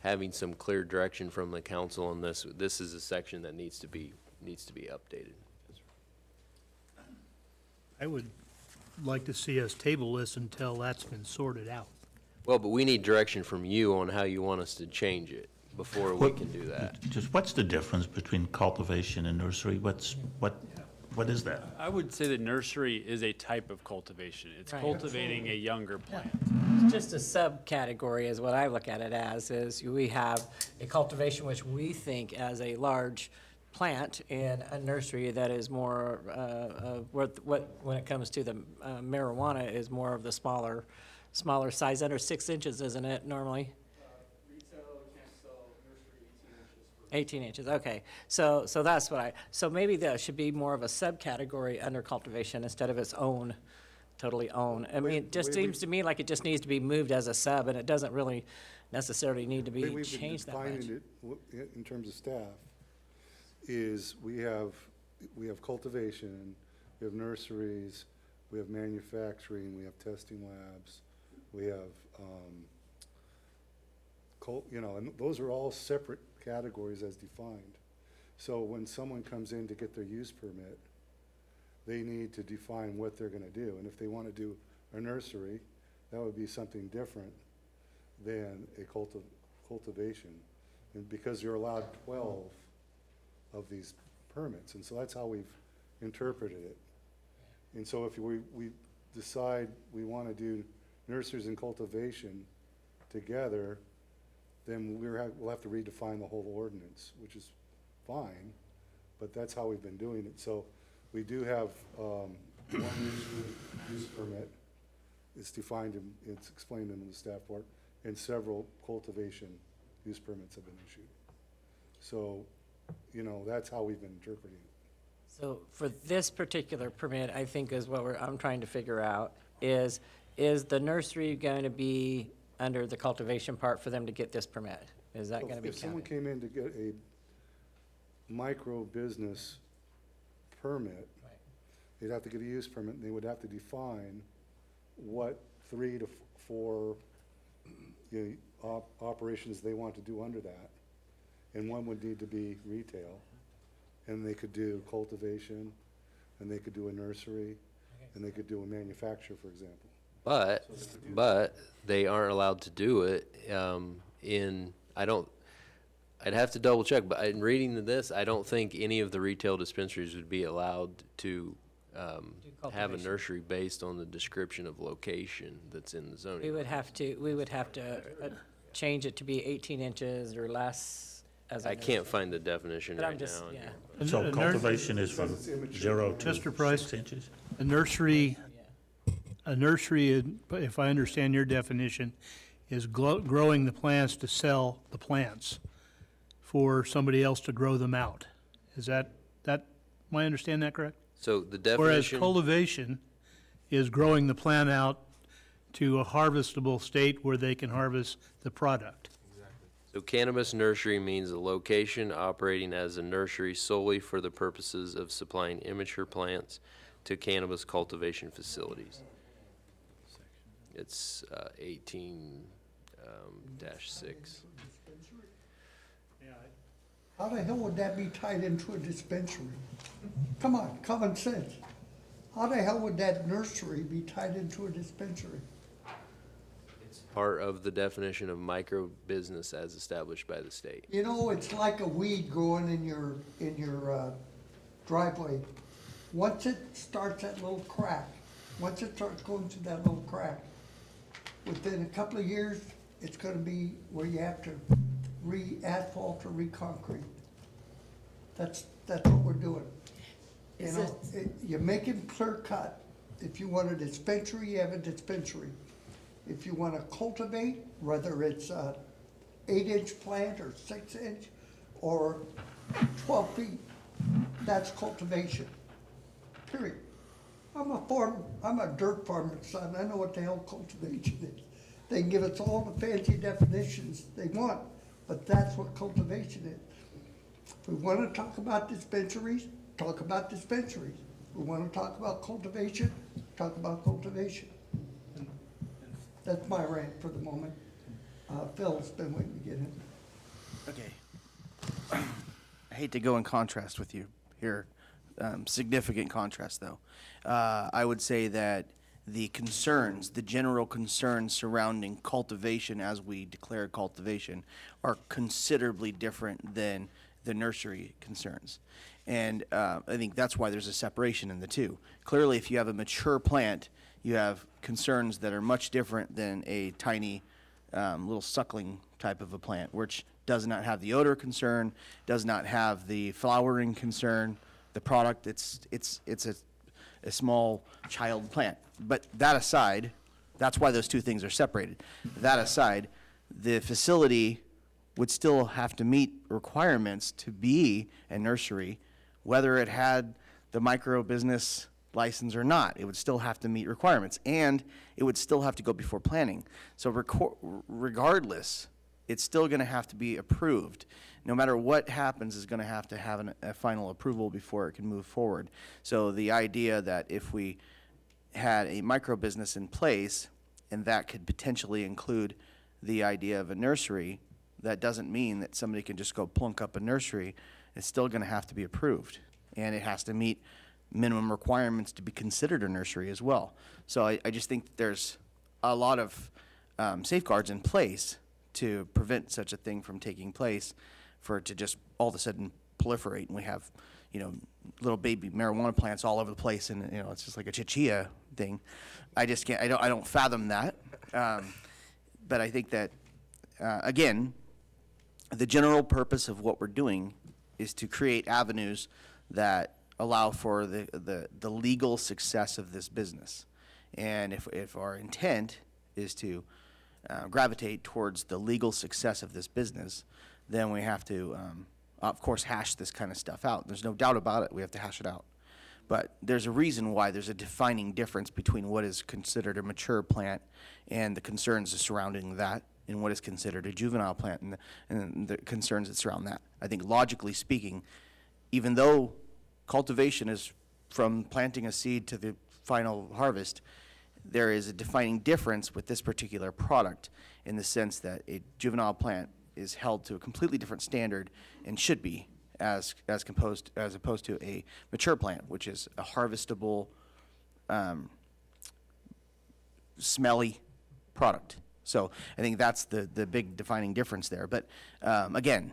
having some clear direction from the council on this is a section that needs to be updated. I would like to see us table this until that's been sorted out. Well, but we need direction from you on how you want us to change it before we can do that. Just what's the difference between cultivation and nursery? What is that? I would say that nursery is a type of cultivation. It's Right. cultivating a younger plant. it's just a subcategory is what I look at it as, is we have a cultivation which we think as a large plant, and a nursery that is more, when it comes to the marijuana, is more of the smaller size, under 6 inches, isn't it, normally? Retail, you can't sell nursery 18 inches 18 inches, okay. So that's what so maybe there should be more of a subcategory under cultivation instead of its own, totally own. I mean, it just seems to me like it just needs to be moved as a sub, and it doesn't really necessarily need to The way be we've been changed that much. defining it in terms of staff is we have cultivation, we have nurseries, we have manufacturing, we have testing labs, we have, and those are all separate categories as defined. So when someone comes in to get their use permit, they need to define what they're gonna do. And if they wanna do a nursery, that would be something different than a cultivation. And because you're allowed 12 of these permits, and so that's how we've interpreted it. And so if we decide we wanna do nurseries and cultivation together, then we'll have to redefine the whole ordinance, which is fine, but that's how we've been doing it. So we do have one use permit. It's defined, it's explained in the staff report, and several cultivation use permits have been issued. So, that's how we've been interpreting it. So for this particular permit, I think is what I'm trying to figure out, is the nursery going to be under the cultivation part for them to get this permit? Is that going to be If someone counted? came in to get a micro business permit, they'd have to get a use permit, and they would have to define what 3 to 4 operations they want to do under that. And one would need to be retail, and they could do cultivation, and they could do a nursery, and they could do a manufacturer, for example. But they aren't allowed to do it I'd have to double check, but in reading this, I don't think any of the retail dispensaries would be allowed to have a nursery based on the description of location that's in the zoning. We would have to change it to be 18 inches or less as a I can't find the definition But I'm right just- now. yeah. So cultivation is from 0 to Mr. Price, 6 inches? a nursery, if I understand your definition, is growing the plants to sell the plants for somebody else to grow them out. Is that, am I understand that correct? So the Whereas definition, cultivation is growing the plant out to a harvestable state where they can harvest the product. so cannabis nursery means a location operating as a nursery solely for the purposes of supplying immature plants to cannabis cultivation facilities. It's 18-6. How the hell would that be tied into a dispensary? Come on, common sense. How the hell would that nursery be tied into a dispensary? Part of the definition of micro business as established by the state. It's like a weed growing in your driveway. Once it starts that little crack, once it starts going through that little crack, within a couple of years, it's gonna be where you have to re-asphalt or re-concrete. That's what we're doing. You make it clear cut. If you want a dispensary, you have a dispensary. If you wanna cultivate, whether it's a 8-inch plant or 6-inch or 12 feet, that's cultivation, period. I'm a dirt farmer's son, I know what the hell cultivation is. They can give us all the fancy definitions they want, but that's what cultivation is. If we wanna talk about dispensaries, talk about dispensaries. If we wanna talk about cultivation, talk about cultivation. That's my rant for the moment. Phil's been waiting to get in. Okay. I hate to go in contrast with you here, significant contrast though. I would say that the general concerns surrounding cultivation as we declare cultivation are considerably different than the nursery concerns. And I think that's why there's a separation in the two. Clearly, if you have a mature plant, you have concerns that are much different than a tiny little suckling type of a plant, which does not have the odor concern, does not have the flowering concern. The product, it's a small child plant. But that aside, that's why those two things are separated. That aside, the facility would still have to meet requirements to be a nursery, whether it had the micro business license or not. It would still have to meet requirements, and it would still have to go before planning. So regardless, it's still going to have to be approved. No matter what happens, is going to have a final approval before it can move forward. So the idea that if we had a micro business in place, and that could potentially include the idea of a nursery, that doesn't mean that somebody can just go plunk up a nursery. It's still going to have to be approved, and it has to meet minimum requirements to be considered a nursery as well. So I just think that there's a lot of safeguards in place to prevent such a thing from taking place, for it to just all of a sudden proliferate, and we have, little baby marijuana plants all over the place, and it's just like a chichilla thing. I just can't. I don't fathom that. But I think that again, the general purpose of what we're doing is to create avenues that allow for the legal success of this business. And if our intent is to gravitate towards the legal success of this business, then we have to, of course, hash this kind of stuff out. There's no doubt about it. We have to hash it out. But there's a reason why there's a defining difference between what is considered a mature plant and the concerns surrounding that, and what is considered a juvenile plant and the concerns that surround that. I think logically speaking, even though cultivation is from planting a seed to the final harvest, there is a defining difference with this particular product, in the sense that a juvenile plant is held to a completely different standard, and should be, as opposed to a mature plant, which is a harvestable, smelly product. So I think that's the big defining difference there. But again,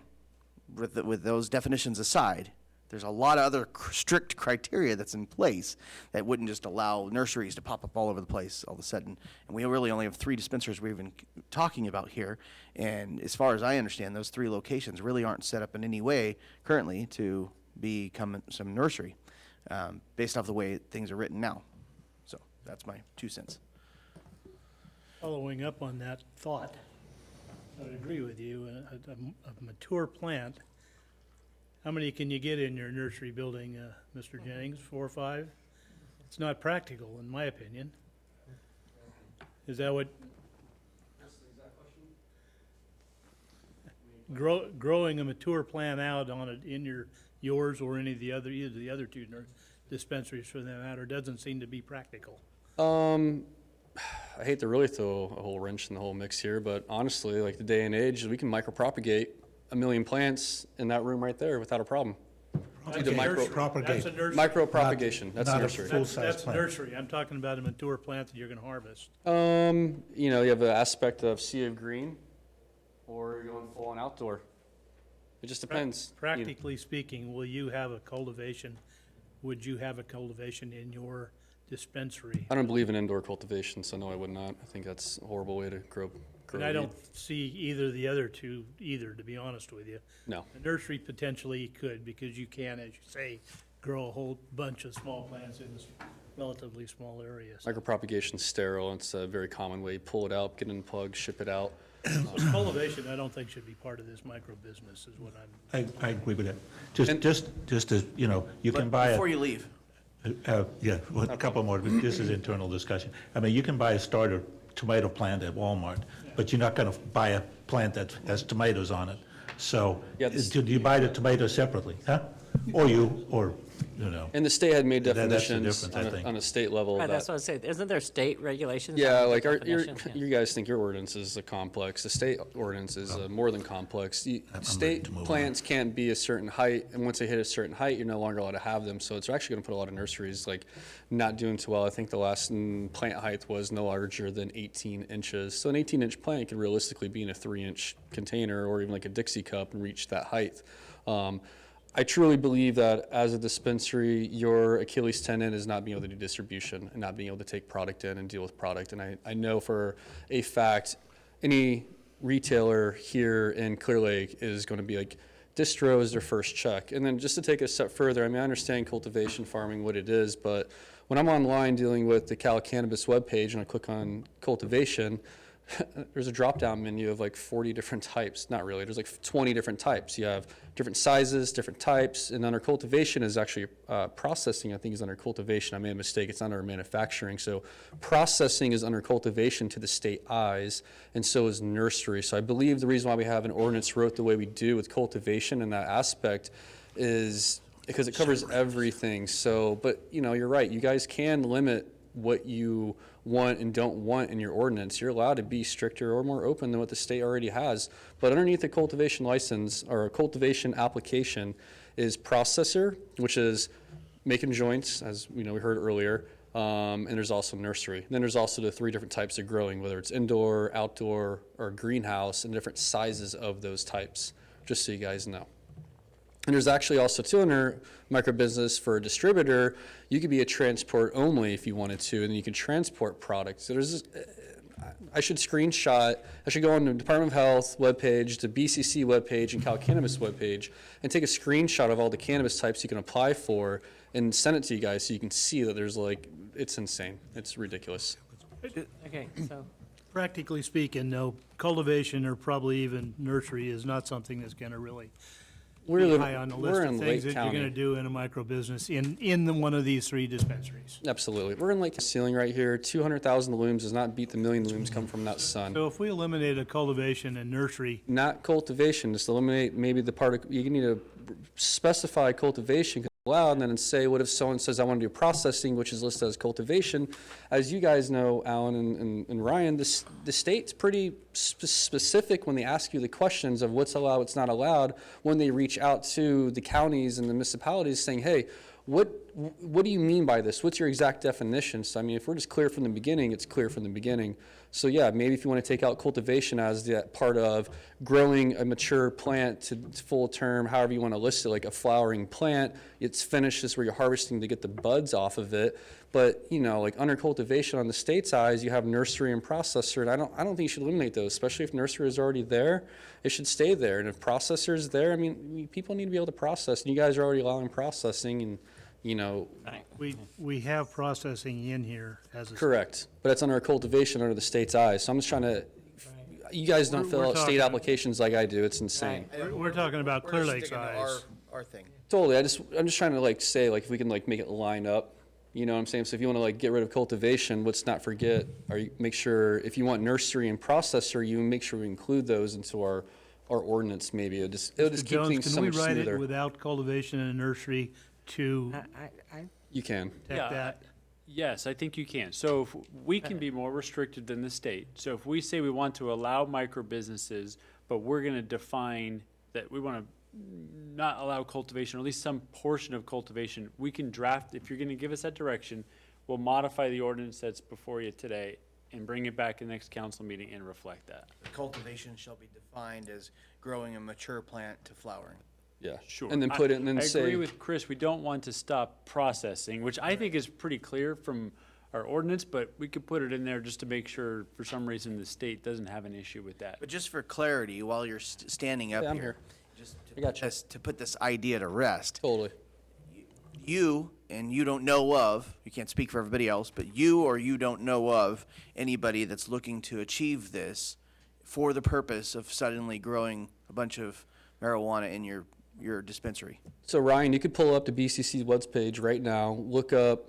with those definitions aside, there's a lot of other strict criteria that's in place that wouldn't just allow nurseries to pop up all over the place all of a sudden. And we really only have 3 dispensaries we're even talking about here. And as far as I understand, those 3 locations really aren't set up in any way currently to become some nursery, based off the way things are written now. So that's my 2 cents. Following up on that thought, I would agree with you. A mature plant, how many can you get in your nursery building, Mr. Jennings? 4 or 5? It's not practical, in my opinion. Is that what? Growing a mature plant out on it in yours or any of the other, either the other 2 dispensaries for that matter, doesn't seem to be practical. I hate to really throw a whole wrench in the whole mix here, but honestly, like the day and age, we can micropropagate 1 million plants in that room right there without a problem. That's a nursery. That's a nursery. Micropropagation, that's a nursery. That's nursery. I'm talking about a mature plant that you're going to harvest. You have the aspect of sea of green, or you're going full on outdoor. It just depends. Practically speaking, will you have a cultivation? Would you have a cultivation in your dispensary? I don't believe in indoor cultivation, so no, I would not. I think that's a horrible way to grow. And I don't see either of the other 2 either, to be honest with you. No. The nursery potentially could, because you can, as you say, grow a whole bunch of small plants in this relatively small areas. Micropropagation's sterile. It's a very common way. Pull it out, get it in plugs, ship it out. Cultivation, I don't think should be part of this micro business, is what I'm. I agree with that. Just as, you can buy Before you leave. Yeah, well, a couple more, but this is internal discussion. I mean, you can buy a starter tomato plant at Walmart, but you're not going to buy a plant that has tomatoes on it. So, do you buy the tomatoes separately, huh? And the state had made that's the definitions difference, I think. on a state level. Right, that's what I say. Isn't there state regulations? Yeah, on like definitions? you guys think your ordinance is complex. The state ordinance is more than complex. State plants can't be a certain height, and once they hit a certain height, you're no longer allowed to have them. So it's actually going to put a lot of nurseries not doing too well. I think the last plant height was no larger than 18 inches. So an 18-inch plant could realistically be in a 3-inch container or even like a Dixie cup and reach that height. I truly believe that as a dispensary, your Achilles tendon is not being able to do distribution and not being able to take product in and deal with product. And I know for a fact, any retailer here in Clearlake is going to be like, distro is their first check. And then just to take it a step further, I mean, I understand cultivation, farming, what it is, but when I'm online dealing with the Cal Cannabis webpage and I click on cultivation, there's a drop-down menu of like 40 different types. Not really, there's like 20 different types. You have different sizes, different types, and under cultivation is actually, processing, I think is under cultivation. I made a mistake, it's under manufacturing. So processing is under cultivation to the state eyes, and so is nursery. So I believe the reason why we have an ordinance wrote the way we do with cultivation in that aspect is because it covers everything. So, but you know, you're right, you guys can limit what you want and don't want in your ordinance. You're allowed to be stricter or more open than what the state already has. But underneath the cultivation license or a cultivation application is processor, which is making joints, as we heard earlier, and there's also nursery. And then there's also the 3 different types of growing, whether it's indoor, outdoor, or greenhouse, and different sizes of those types, just so you guys know. And there's actually also too under microbusiness for a distributor, you could be a transport only if you wanted to, and then you can transport products. So there's this, I should go on the Department of Health webpage, the BCC webpage, and Cal Cannabis webpage, and take a screenshot of all the cannabis types you can apply for and send it to you guys so you can see that there's like, it's insane. It's ridiculous. Okay, so. Practically speaking, no, cultivation or probably even nursery is not something that's gonna really be high on the list of things that you're gonna do in a micro business in one of these 3 dispensaries. Absolutely. We're in Lake ceiling right here. 200,000 looms does not beat the million looms come from that sun. So if we eliminate a cultivation and nursery, Not cultivation, just eliminate maybe the part of, you need to specify cultivation allowed, and then say, what if someone says, I want to do processing, which is listed as cultivation? As you guys know, Alan and Ryan, the state's pretty specific when they ask you the questions of what's allowed, what's not allowed, when they reach out to the counties and the municipalities saying, hey, what do you mean by this? What's your exact definition? So, I mean, if we're just clear from the beginning, it's clear from the beginning. So, yeah, maybe if you want to take out cultivation as that part of growing a mature plant to full term, however you want to list it, like a flowering plant, it's finished, is where you're harvesting to get the buds off of it. But, like under cultivation on the state's eyes, you have nursery and processor, and I don't think you should eliminate those, especially if nursery is already there. It should stay there. And if processor is there, I mean, people need to be able to process, and you guys are already allowing processing, and we have processing in here as a. Correct, but it's under cultivation under the state's eyes. So I'm just trying to, you guys don't fill out state applications like I do. It's insane. We're talking about Clearlake's eyes. Our thing. Totally. I'm just trying to say if we can make it line up. You know what I'm saying? So if you want to get rid of cultivation, let's not forget, make sure if you want nursery and processor, you make sure we include those into our ordinance. Maybe it'll just keep Jones, things so much can we write smoother. it without cultivation and nursery to You can. protect that? Yes, I think you can. So if we can be more restricted than the state. So if we say we want to allow micro businesses, but we're going to define that we want to not allow cultivation, or at least some portion of cultivation, we can draft, if you're going to give us that direction, we'll modify the ordinance that's before you today and bring it back in the next council meeting and reflect that. The cultivation shall be defined as growing a mature plant to flowering. Yeah, Sure. and then put it, and then I say. agree with Chris, we don't want to stop processing, which I think is pretty clear from our ordinance, but we could put it in there just to make sure, for some reason, the state doesn't have an issue with that. But just for clarity, while you're standing up Yeah, I'm here, here. just I got you. to put this idea to rest, Totally. you don't know of, you can't speak for everybody else, but you don't know of anybody that's looking to achieve this for the purpose of suddenly growing a bunch of marijuana in your dispensary. So Ryan, you could pull up the BCC webpage right now, look up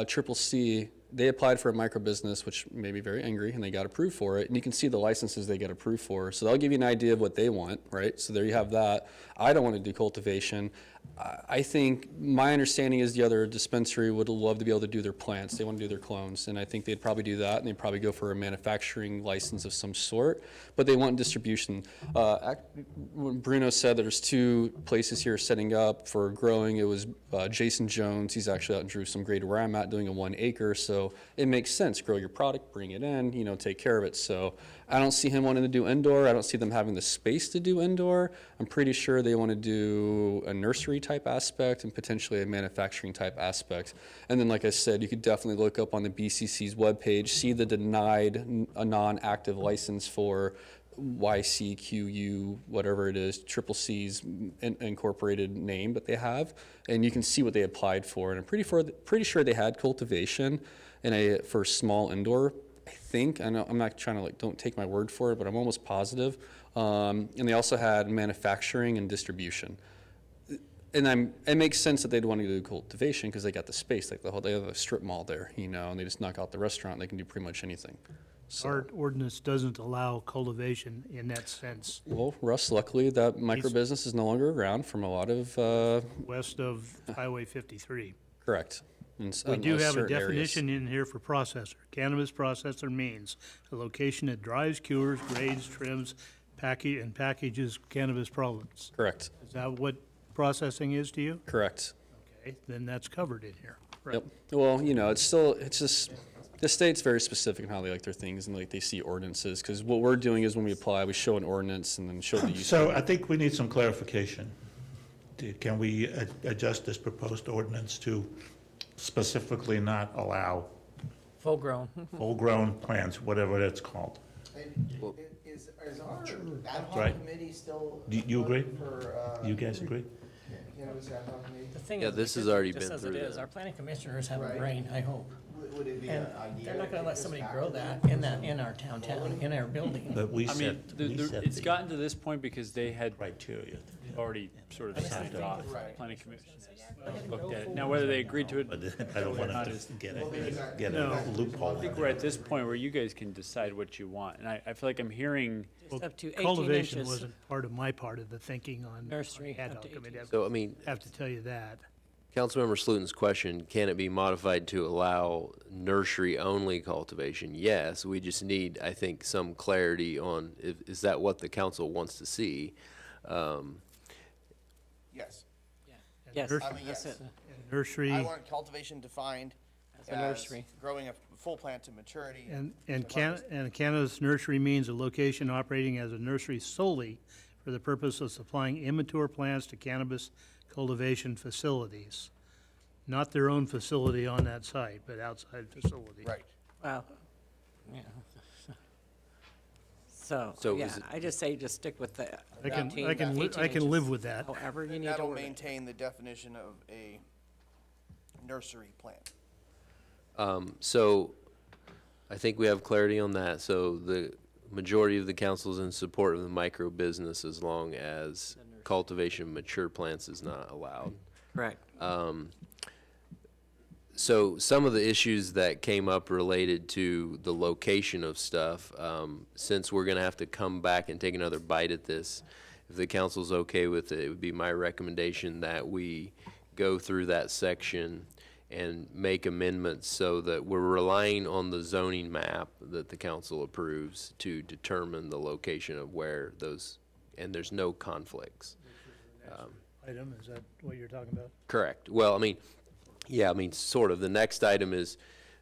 Triple C. They applied for a micro business, which made me very angry, and they got approved for it. And you can see the licenses they get approved for. So they'll give you an idea of what they want, right? So there you have that. I don't want to do cultivation. I think my understanding is the other dispensary would love to be able to do their plants. They want to do their clones, and I think they'd probably do that, and they'd probably go for a manufacturing license of some sort. But they want distribution. When Bruno said there's 2 places here setting up for growing, it was Jason Jones. He's actually out in Jerusalem, Greater where I'm at, doing a 1 acre. So it makes sense. Grow your product, bring it in, take care of it. So I don't see him wanting to do indoor. I don't see them having the space to do indoor. I'm pretty sure they want to do a nursery type aspect and potentially a manufacturing type aspect. And then, like I said, you could definitely look up on the BCC's webpage, see the denied a non-active license for YCQU, whatever it is, Triple C's incorporated name that they have, and you can see what they applied for. And I'm pretty sure they had cultivation for small indoor think, I know, I'm not trying to like, don't take my word for it, but I'm almost positive. And they also had manufacturing and distribution. And it makes sense that they'd want to do cultivation because they got the space, like they have a strip mall there, you know, and they just knock out the restaurant, and they can do pretty much anything. So, Our ordinance doesn't allow cultivation in that sense. well, Russ, luckily that micro business is no longer around from a lot of, West of Highway 53. correct. We do have a definition in here for processor. Cannabis processor means a location that dries, cures, grades, trims, and packages cannabis products. Correct. Is that what processing is to you? Correct. Okay, then that's covered in here. Right. Yep. Well, you know, it's just, the state's very specific in how they like their things and like they see ordinances. Because what we're doing is when we apply, we show an ordinance and then show the use. So I think we need some clarification. Can we adjust this proposed ordinance to specifically not allow Full-grown. full-grown plants, whatever that's called? Is our ad hoc Right. committee still? Do you agree? For, You guys agree? cannabis ad hoc committee? The thing Yeah, is, this has because already just been as through it is, that. our planning commissioners have a Right. brain, I hope. Would it be And an idea? they're not gonna to let get somebody this grow back that in our downtown, in our building. But we I mean, set, we set it's the gotten to this point because they had criteria. already sort of signed off. Right. Planning commission looked at it. Now, whether they agreed to it, But I don't want not to is- get No. a loophole. I think we're at this point where you guys can decide what you want. And I feel like I'm hearing, Just up to 18 Cultivation inches. wasn't part of my part of the thinking on Nursery, ad up hoc to 18 committee. I So, I mean, have to tell you that. Councilmember Slutin's question, can it be modified to allow nursery-only cultivation? Yes, we just need, I think, some clarity on, is that what the council wants to see? Yes. Yes, nursery- I mean, that's yes. it. Nursery, I want cultivation defined As a nursery. growing a full plant to maturity. and cannabis nursery means a location operating as a nursery solely for the purpose of supplying immature plants to cannabis cultivation facilities. Not their own facility on that site, but outside facility. Right. Well, yeah. So, So yeah, is it- I just say just stick with the I can, 18 I can, li- 18 I can inches. live with that. However you need to That'll word it. maintain the definition of a nursery plant. So I think we have clarity on that. So the majority of the council is in support of the micro business as long as cultivation of mature plants is not allowed. Correct. So some of the issues that came up related to the location of stuff, since we're gonna have to come back and take another bite at this, if the council's okay with it, it would be my recommendation that we go through that section and make amendments so that we're relying on the zoning map that the council approves to determine the location of where those, and there's no conflicts. Item, is that what you're talking about? Correct. Well, I mean, yeah, I mean, sort of. The next item is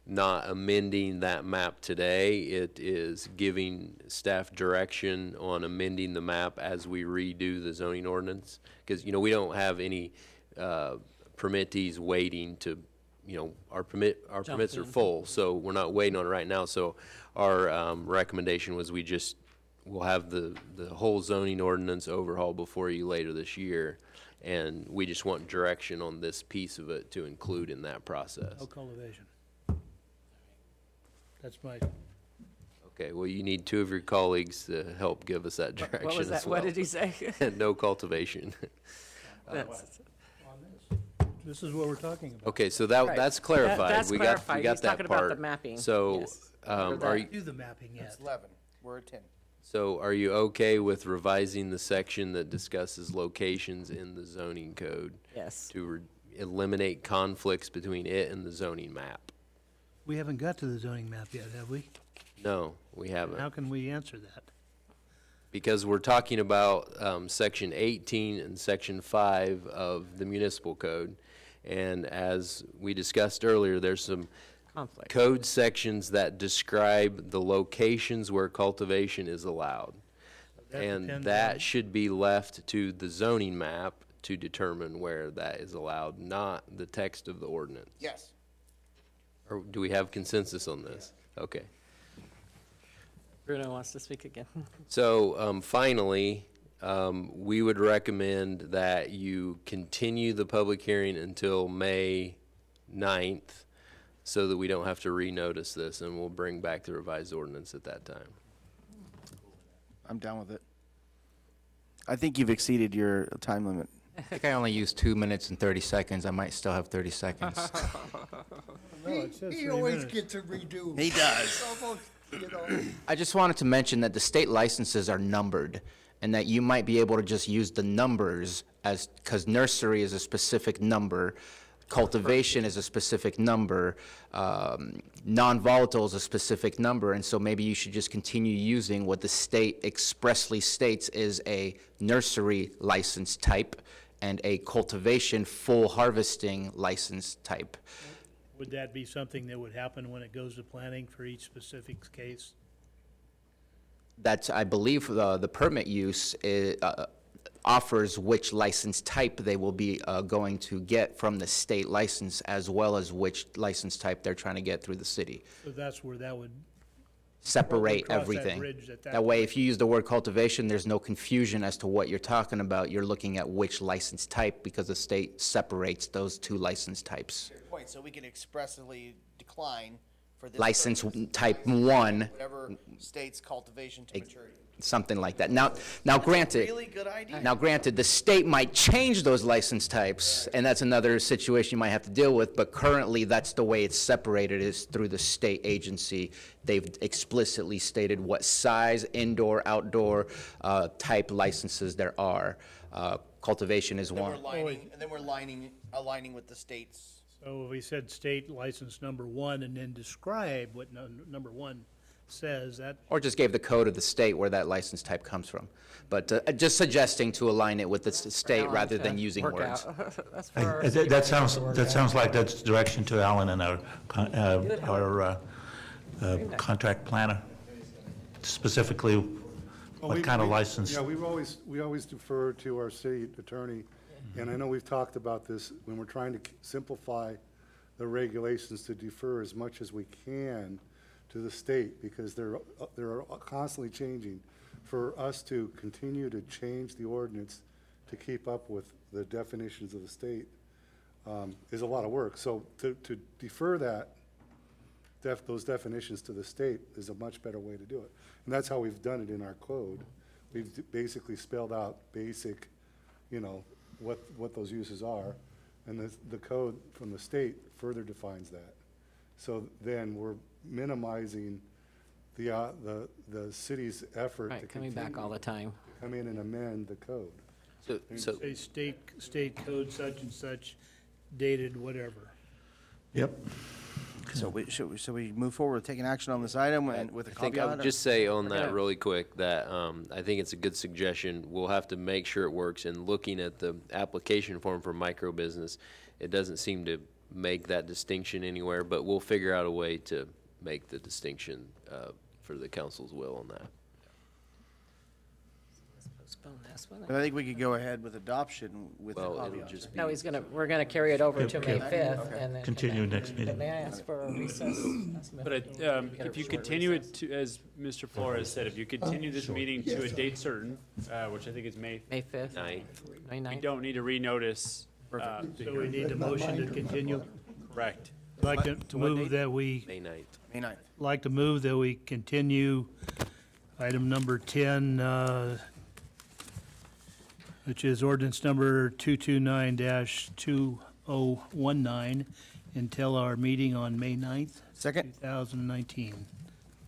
not amending that map today. It is giving staff direction on amending the map as we redo the zoning ordinance. Because, you know, we don't have any permittees waiting to, you know, our permits are in. full, so we're not waiting on it right now. So our recommendation was we'll have the whole zoning ordinance overhaul before you later this year. And we just want direction on this piece of it to include in that process. No cultivation. That's my, Okay, well, you need two of your colleagues to help give us that direction What was as that? well. What did he say? No cultivation. That's- this is what we're talking about. Okay, so Right. that's clarified. That's We clarified. got He's that talking about part. the mapping. So, Yes. are that. you, Do the mapping yet. It's 11, we're at 10. so are you okay with revising the section that discusses locations in the zoning code Yes. to eliminate conflicts between it and the zoning map? We haven't got to the zoning map yet, have we? No, we haven't. How can we answer that? Because we're talking about Section 18 and Section 5 of the municipal code. And as we discussed earlier, there's some Conflict. code sections that describe the locations where cultivation is allowed. That And depends that on- should be left to the zoning map to determine where that is allowed, not the text of the ordinance. Yes. Or do we have consensus on this? Okay. Bruno wants to speak again. So finally, we would recommend that you continue the public hearing until May 9th. so that we don't have to renotice this, and we'll bring back the revised ordinance at that time. I'm down with it. I think you've exceeded your time limit. I think I only used 2 minutes and 30 seconds. I might still have 30 seconds. He always gets a redo. He does. Almost, you know. I just wanted to mention that the state licenses are numbered, and that you might be able to just use the numbers as, because nursery is a specific number, cultivation is a specific number, non-volatile is a specific number, and so maybe you should just continue using what the state expressly states is a nursery license type and a cultivation full harvesting license type. Would that be something that would happen when it goes to planning for each specific case? That's, I believe, the permit use offers which license type they will be going to get from the state license, as well as which license type they're trying to get through the city. So that's where that would. Separate cross that everything. bridge at that That way, point. if you use the word cultivation, there's no confusion as to what you're talking about. You're looking at which license type, because the state separates those two license types. Point, so we can expressly decline for this. License purpose. type 1, Whatever states cultivation to maturity. something like that. Now granted, Really good idea. now granted, the state might change those license types, and that's another situation you might have to deal with, but currently, that's the way it's separated, is through the state agency. They've explicitly stated what size, indoor, outdoor, type licenses there are. Cultivation is one. And then we're aligning with the states. So we said state license number 1 and then describe what number 1 says, that, Or just gave the code of the state where that license type comes from. But just suggesting to align it with the state rather than using words. That's Hey, for our That supervisor sounds, to work that out. sounds like that's direction to Alan and our contract planner, specifically what kind of license. Yeah, we always defer to our city attorney, and I know we've talked about this when we're trying to simplify the regulations, to defer as much as we can to the state, because they're constantly changing. For us to continue to change the ordinance to keep up with the definitions of the state is a lot of work. So to defer those definitions to the state is a much better way to do it. And that's how we've done it in our code. We've basically spelled out basic, what those uses are, and the code from the state further defines that. So then we're minimizing the city's effort to Right, coming back continue all the time. to come in and amend the code. So say state code such and such, dated whatever. Yep. So should we move forward with taking action on this item and with a I think I caveat? would or- just say on Okay. that really quick that I think it's a good suggestion. We'll have to make sure it works. And looking at the application form for micro business, it doesn't seem to make that distinction anywhere, but we'll figure out a way to make the distinction for the council's will on that. Let's postpone this one. But I think we could go ahead with adoption with the Well, it'll caveat. just be. No, we're gonna carry it over to May Okay. 5th, and then. Continue next But meeting. may I ask for a recess? But if you continue it to, as Mr. Flores said, if you continue this meeting to a date certain, which I think is May, May 5th? Ninth. May we 9th? don't need to renotice. So we need a motion to continue. Correct. I'd like to what move date? that we, May 9th. May 9th. like to move that we continue item number 10, which is ordinance number 229-2019, until our meeting on May 9th, Second? 2019.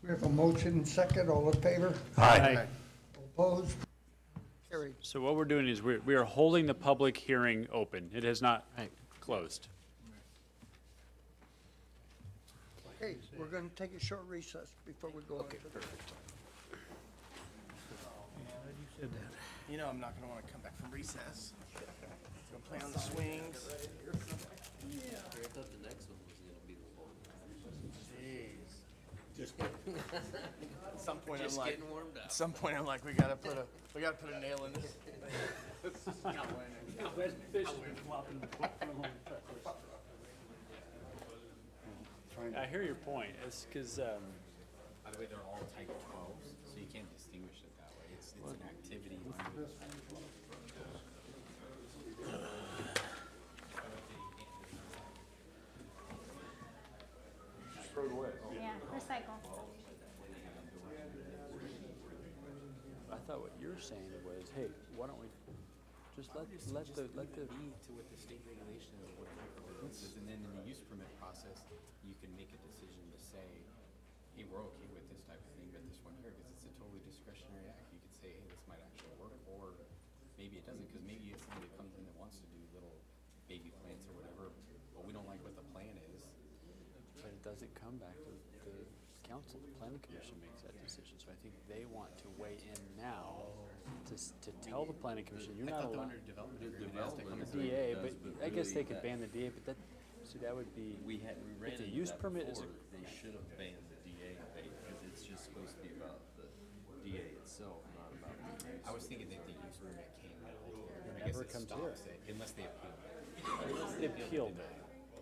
We have a motion second, all in favor? Aye. Opposed? Carried. So what we're doing is we are holding the public hearing open. It has not closed. Okay, we're gonna take a short recess before we go into the. You know I'm not gonna wanna come back from recess. Go play on the swings. Jeez. At some point I'm like, at some point I'm like, we gotta put a nail in this. I hear your point. It's because, By the way, they're all type 12s, so you can't distinguish it that way. It's an activity. throw it away. Yeah, recycle. I thought what you were saying was, hey, why don't we just let the Lead to what the state regulation is of what microbusiness is, and then in the use permit process, you can make a decision to say, hey, we're okay with this type of thing, but this one here, because it's a totally discretionary act. You could say, hey, this might actually work, or maybe it doesn't, because maybe it's somebody that comes in that wants to do little baby plants or whatever, but we don't like what the plan is. But it doesn't come back to the council. The planning commission makes that decision. So I think they want to weigh in now to tell the planning commission, you're not allowed. DA, but I guess they could ban the DA, but that, see, that would be, We ran if the into use that permit is, before. They should have banned the DA debate, because it's just supposed to be about the DA itself, not about the use. I was thinking that the use permit came out. It I guess never it comes stops here. it, unless they appeal. they appealed it.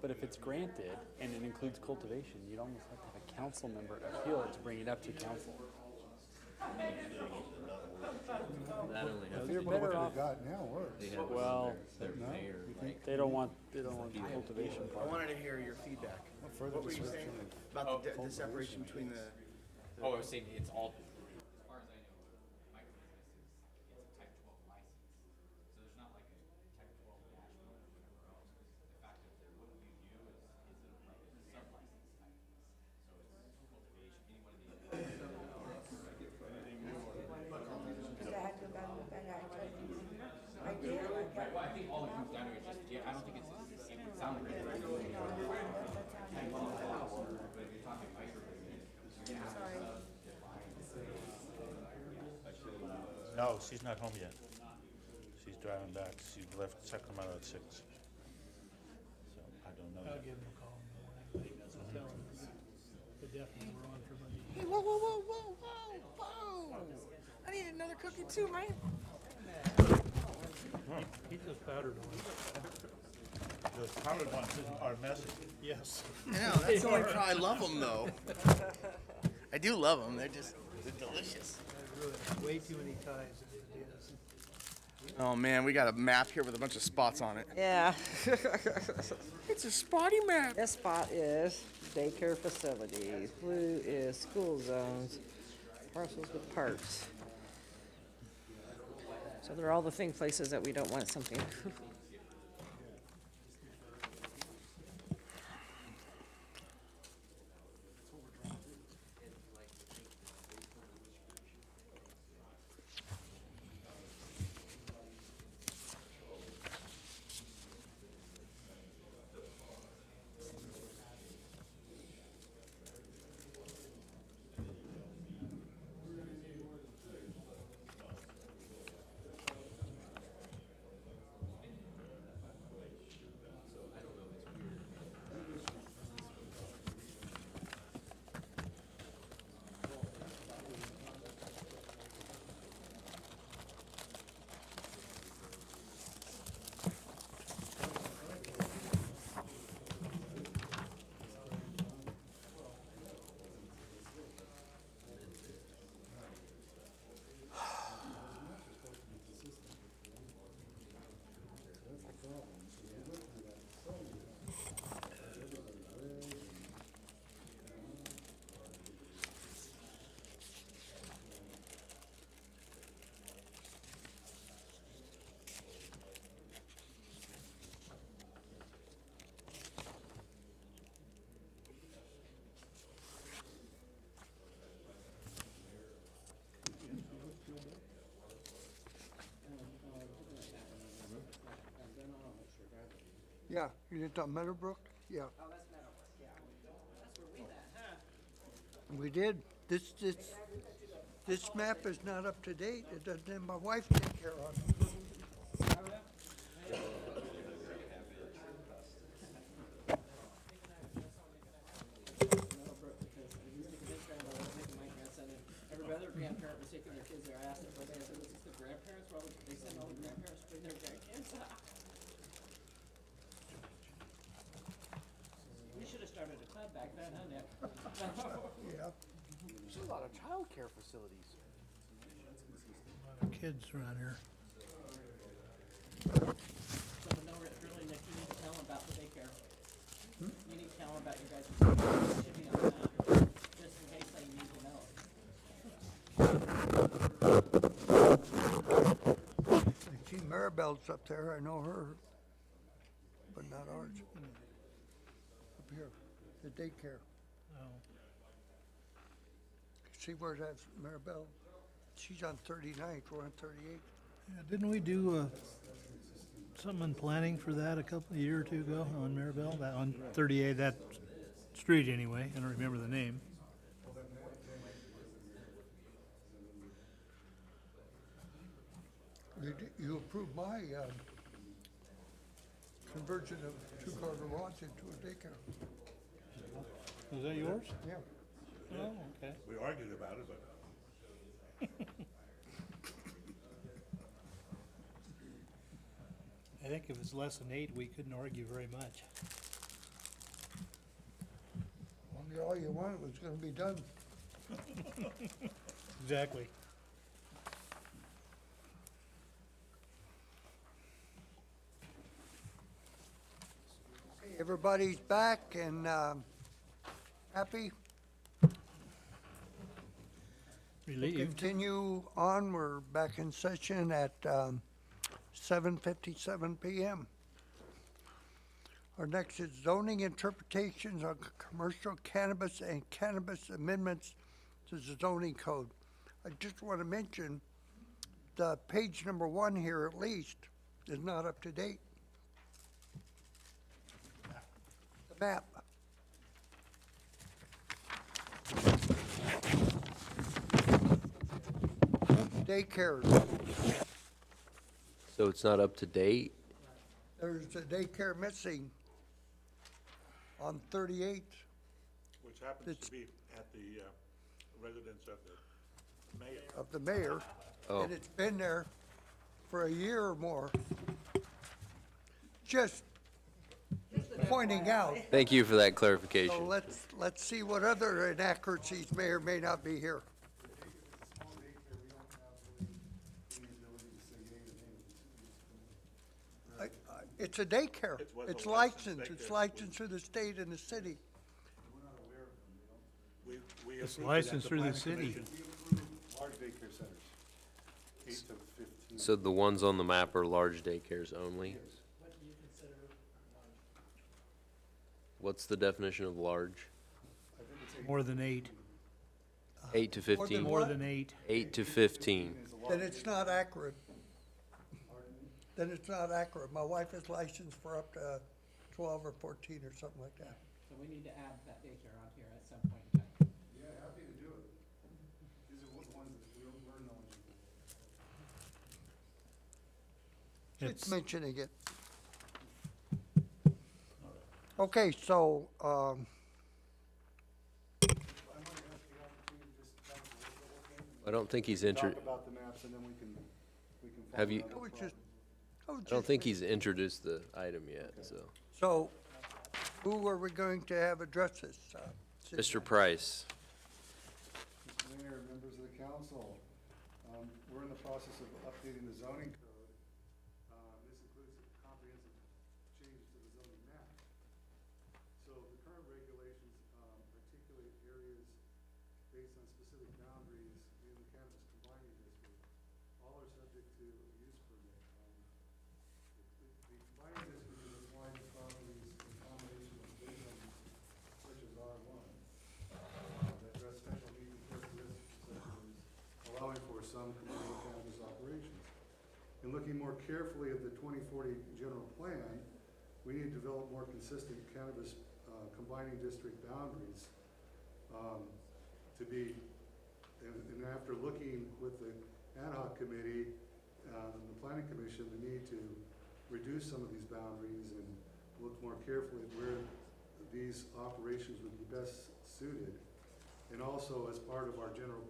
But if it's granted and it includes cultivation, you'd almost have to have a council member appeal it to bring it up to council. That only No, happens. they're What better they off. got now works. They have Well, their mayor, like, they don't want the cultivation I part. wanted to hear your feedback. Further What were you saying description about the separation between the? Oh, I was saying it's all, as far as I know, microbusiness is, it's a type 12 license. So there's not like a type 12 dash one or whatever else. The fact that what you do is like a sub-license type. So it's cultivation, any one of these. Right, well, I think all it comes down to is just, yeah, I don't think it's, it would sound great. But if you're talking microbusiness. No, she's not home yet. She's driving back. She left Sacramento at 6. So I don't know I'll yet. give him a call in the morning. Tell him, but definitely we're on for Monday. Hey, whoa, whoa, whoa, whoa, whoa, whoa! I need another cookie too, man. He just powdered one. The powdered ones are messy. Yes. I know, that's the only problem. I love them though. I do love them. They're delicious. Way too many ties as it is. Oh man, we got a map here with a bunch of spots on it. Yeah. It's a spotty map. This spot is daycare facilities. Blue is school zones. Parcels with parks. So they're all the thing places that we don't want something. Yeah, you did talk Meadowbrook? Yeah, Oh, that's Meadowbrook, yeah. That's where we at, huh? we did. This map is not up to date. It doesn't have my wife take care of it. Every other grandparent was taking their kids there. I asked them, I said, was this the grandparents? Well, they send all the grandparents to bring their grandkids. We should have started a club back then, huh, Nick? Yeah. There's a lot of childcare facilities. A lot of kids around here. So, no, really, Nick, you need to tell them about the daycare. You need to tell them about your guys' shipping on that. Maribel's up there, I know her, but not ours. Up here, the daycare. Oh. See where that's Maribel? She's on 39th, we're on 38th. Yeah, didn't we do something in planning for that a year or two ago on Maribel? That on 38, that street anyway. I don't remember the name. You approved my conversion of two-car garage into a daycare. Was that yours? Yeah. Oh, okay. We argued about it, but. I think if it's less than 8, we couldn't argue very much. Only all you wanted was gonna be done. Exactly. Okay, everybody's back and happy. We'll Relieved. continue on, we're back in session at 7:57 PM. Our next is zoning interpretations on commercial cannabis and cannabis amendments to the zoning code. I just want to mention, the page number 1 here at least is not up to date. The map. Daycares. So it's not up to date? There's a daycare missing on 38th. Which happens It's- to be at the residence of the mayor. Of the mayor. Oh. And it's been there for a year or more. Just pointing out. Thank you for that So clarification. let's see what other inaccuracies may or may not be here. It's a daycare. It was a It's licensed licensed. It's daycare. licensed through the state and the city. We It's approved it at licensed through the planning city. commission. Large daycare centers, 8 to 15. So the ones on the map are large daycares only? What's the definition of large? More than 8. 8 to 15? More than 8. 8 to 15. Then it's not accurate. Then it's not accurate. My wife is licensed for up to 12 or 14 or something like that. So we need to add that daycare on here at some point in time. Yeah, happy to do it. These are the ones that we're knowledgeable. It's mentioning it. Okay, so, I don't think he's Talk about the maps and then we can Have you- follow I up. would just, I don't think he's introduced the item yet, so. so who are we going to have address this? City Mr. Price. Mr. Mayor, members of the council, we're in the process of updating the zoning code. This includes comprehensive changes to the zoning map. So the current regulations articulate areas based on specific boundaries in the cannabis combining district. All are subject to a use permit. The combining district is applying to properties in combination with state zones such as R1. That address special needs and characteristics such as allowing for some commercial cannabis operations. In looking more carefully at the 2040 general plan, we need to develop more consistent cannabis combining district boundaries to be, and after looking with the ad hoc committee, the planning commission, the need to reduce some of these boundaries and look more carefully at where these operations would be best suited. And also, as part of our general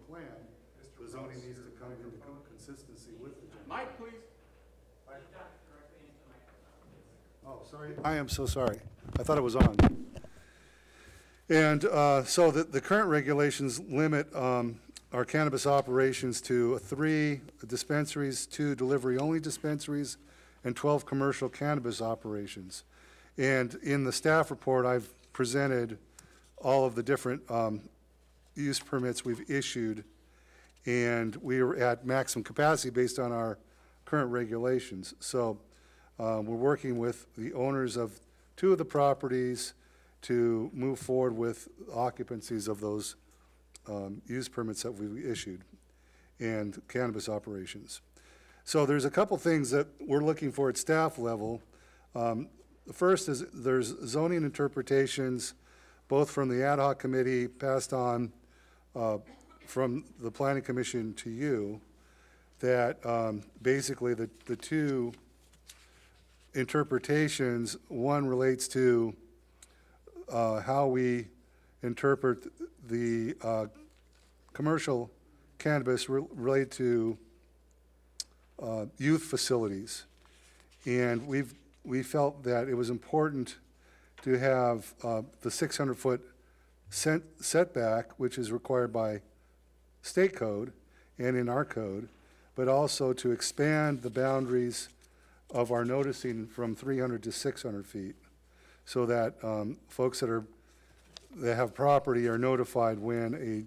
plan, the zoning needs to come into consistency with the general. Mike, please. Oh, sorry. I am so sorry. I thought it was on. And so the current regulations limit our cannabis operations to 3 dispensaries, 2 delivery-only dispensaries, and 12 commercial cannabis operations. And in the staff report, I've presented all of the different use permits we've issued, and we are at maximum capacity based on our current regulations. So we're working with the owners of 2 of the properties to move forward with occupancies of those use permits that we issued and cannabis operations. So there's a couple things that we're looking for at staff level. The first is there's zoning interpretations, both from the ad hoc committee passed on from the planning commission to you, that basically the 2 interpretations, one relates to how we interpret the commercial cannabis related to youth facilities. And we felt that it was important to have the 600-foot setback, which is required by state code and in our code, but also to expand the boundaries of our noticing from 300 to 600 feet, so that folks that have property are notified when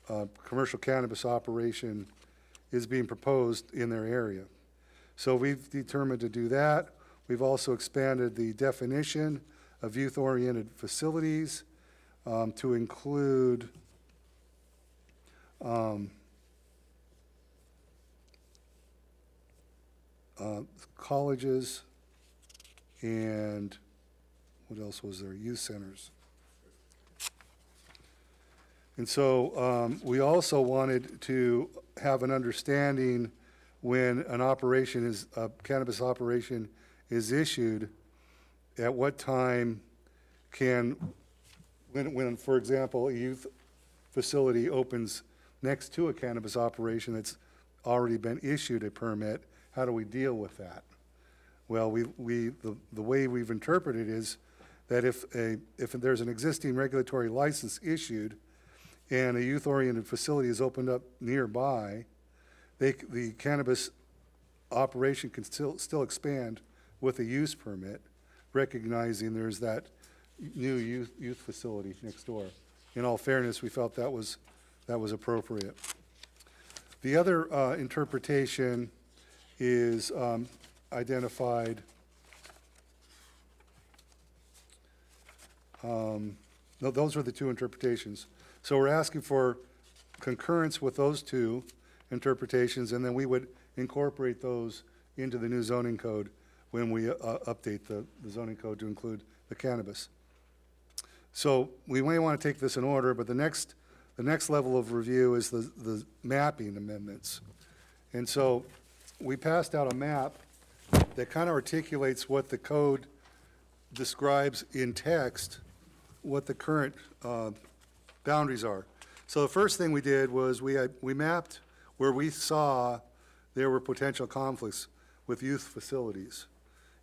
a commercial cannabis operation is being proposed in their area. So we've determined to do that. We've also expanded the definition of youth-oriented facilities to include colleges and what else was there? Youth centers. And so we also wanted to have an understanding when an operation is, a cannabis operation is issued, at what time can, when for example, a youth facility opens next to a cannabis operation that's already been issued a permit, how do we deal with that? Well, the way we've interpreted is that if there's an existing regulatory license issued and a youth-oriented facility is opened up nearby, the cannabis operation can still expand with a use permit, recognizing there's that new youth facility next door. In all fairness, we felt that was appropriate. The other interpretation is identified. No, those are the 2 interpretations. So we're asking for concurrence with those 2 interpretations, and then we would incorporate those into the new zoning code when we update the zoning code to include the cannabis. So we may want to take this in order, but the next level of review is the mapping amendments. And so we passed out a map that kind of articulates what the code describes in text, what the current boundaries are. So the first thing we did was we mapped where we saw there were potential conflicts with youth facilities.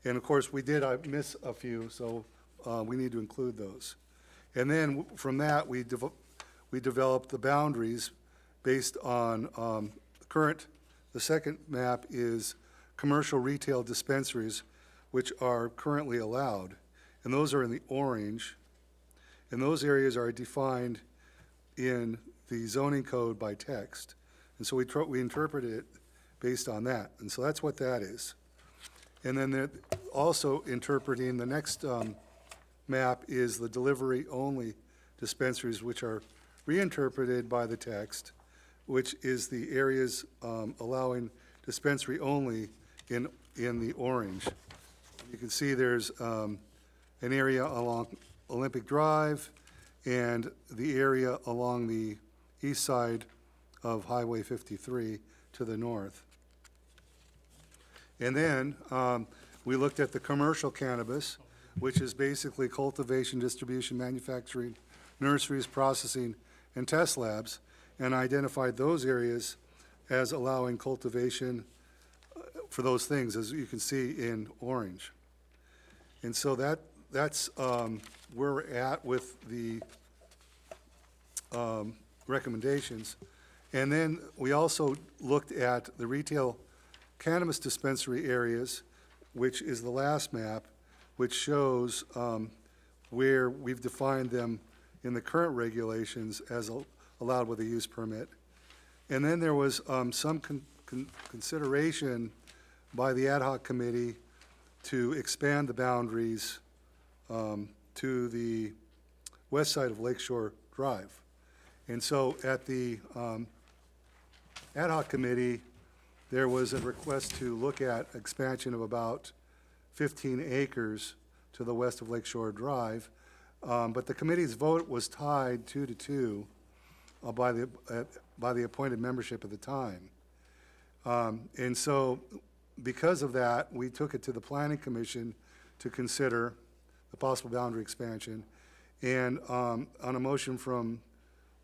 And of course, we did miss a few, so we need to include those. And then from that, we developed the boundaries based on the second map is commercial retail dispensaries, which are currently allowed. And those are in the orange. And those areas are defined in the zoning code by text. And so we interpreted it based on that. And so that's what that is. And then also interpreting the next map is the delivery-only dispensaries, which are reinterpreted by the text, which is the areas allowing dispensary only in the orange. You can see there's an area along Olympic Drive and the area along the east side of Highway 53 to the north. And then we looked at the commercial cannabis, which is basically cultivation, distribution, manufacturing, nurseries, processing, and test labs, and identified those areas as allowing cultivation for those things, as you can see in orange. And so that's where we're at with the recommendations. And then we also looked at the retail cannabis dispensary areas, which is the last map, which shows where we've defined them in the current regulations as allowed with a use permit. And then there was some consideration by the ad hoc committee to expand the boundaries to the west side of Lakeshore Drive. And so at the ad hoc committee, there was a request to look at expansion of about 15 acres to the west of Lakeshore Drive. But the committee's vote was tied 2-2 by the appointed membership at the time. And so because of that, we took it to the Planning Commission to consider the possible boundary expansion. And on a motion from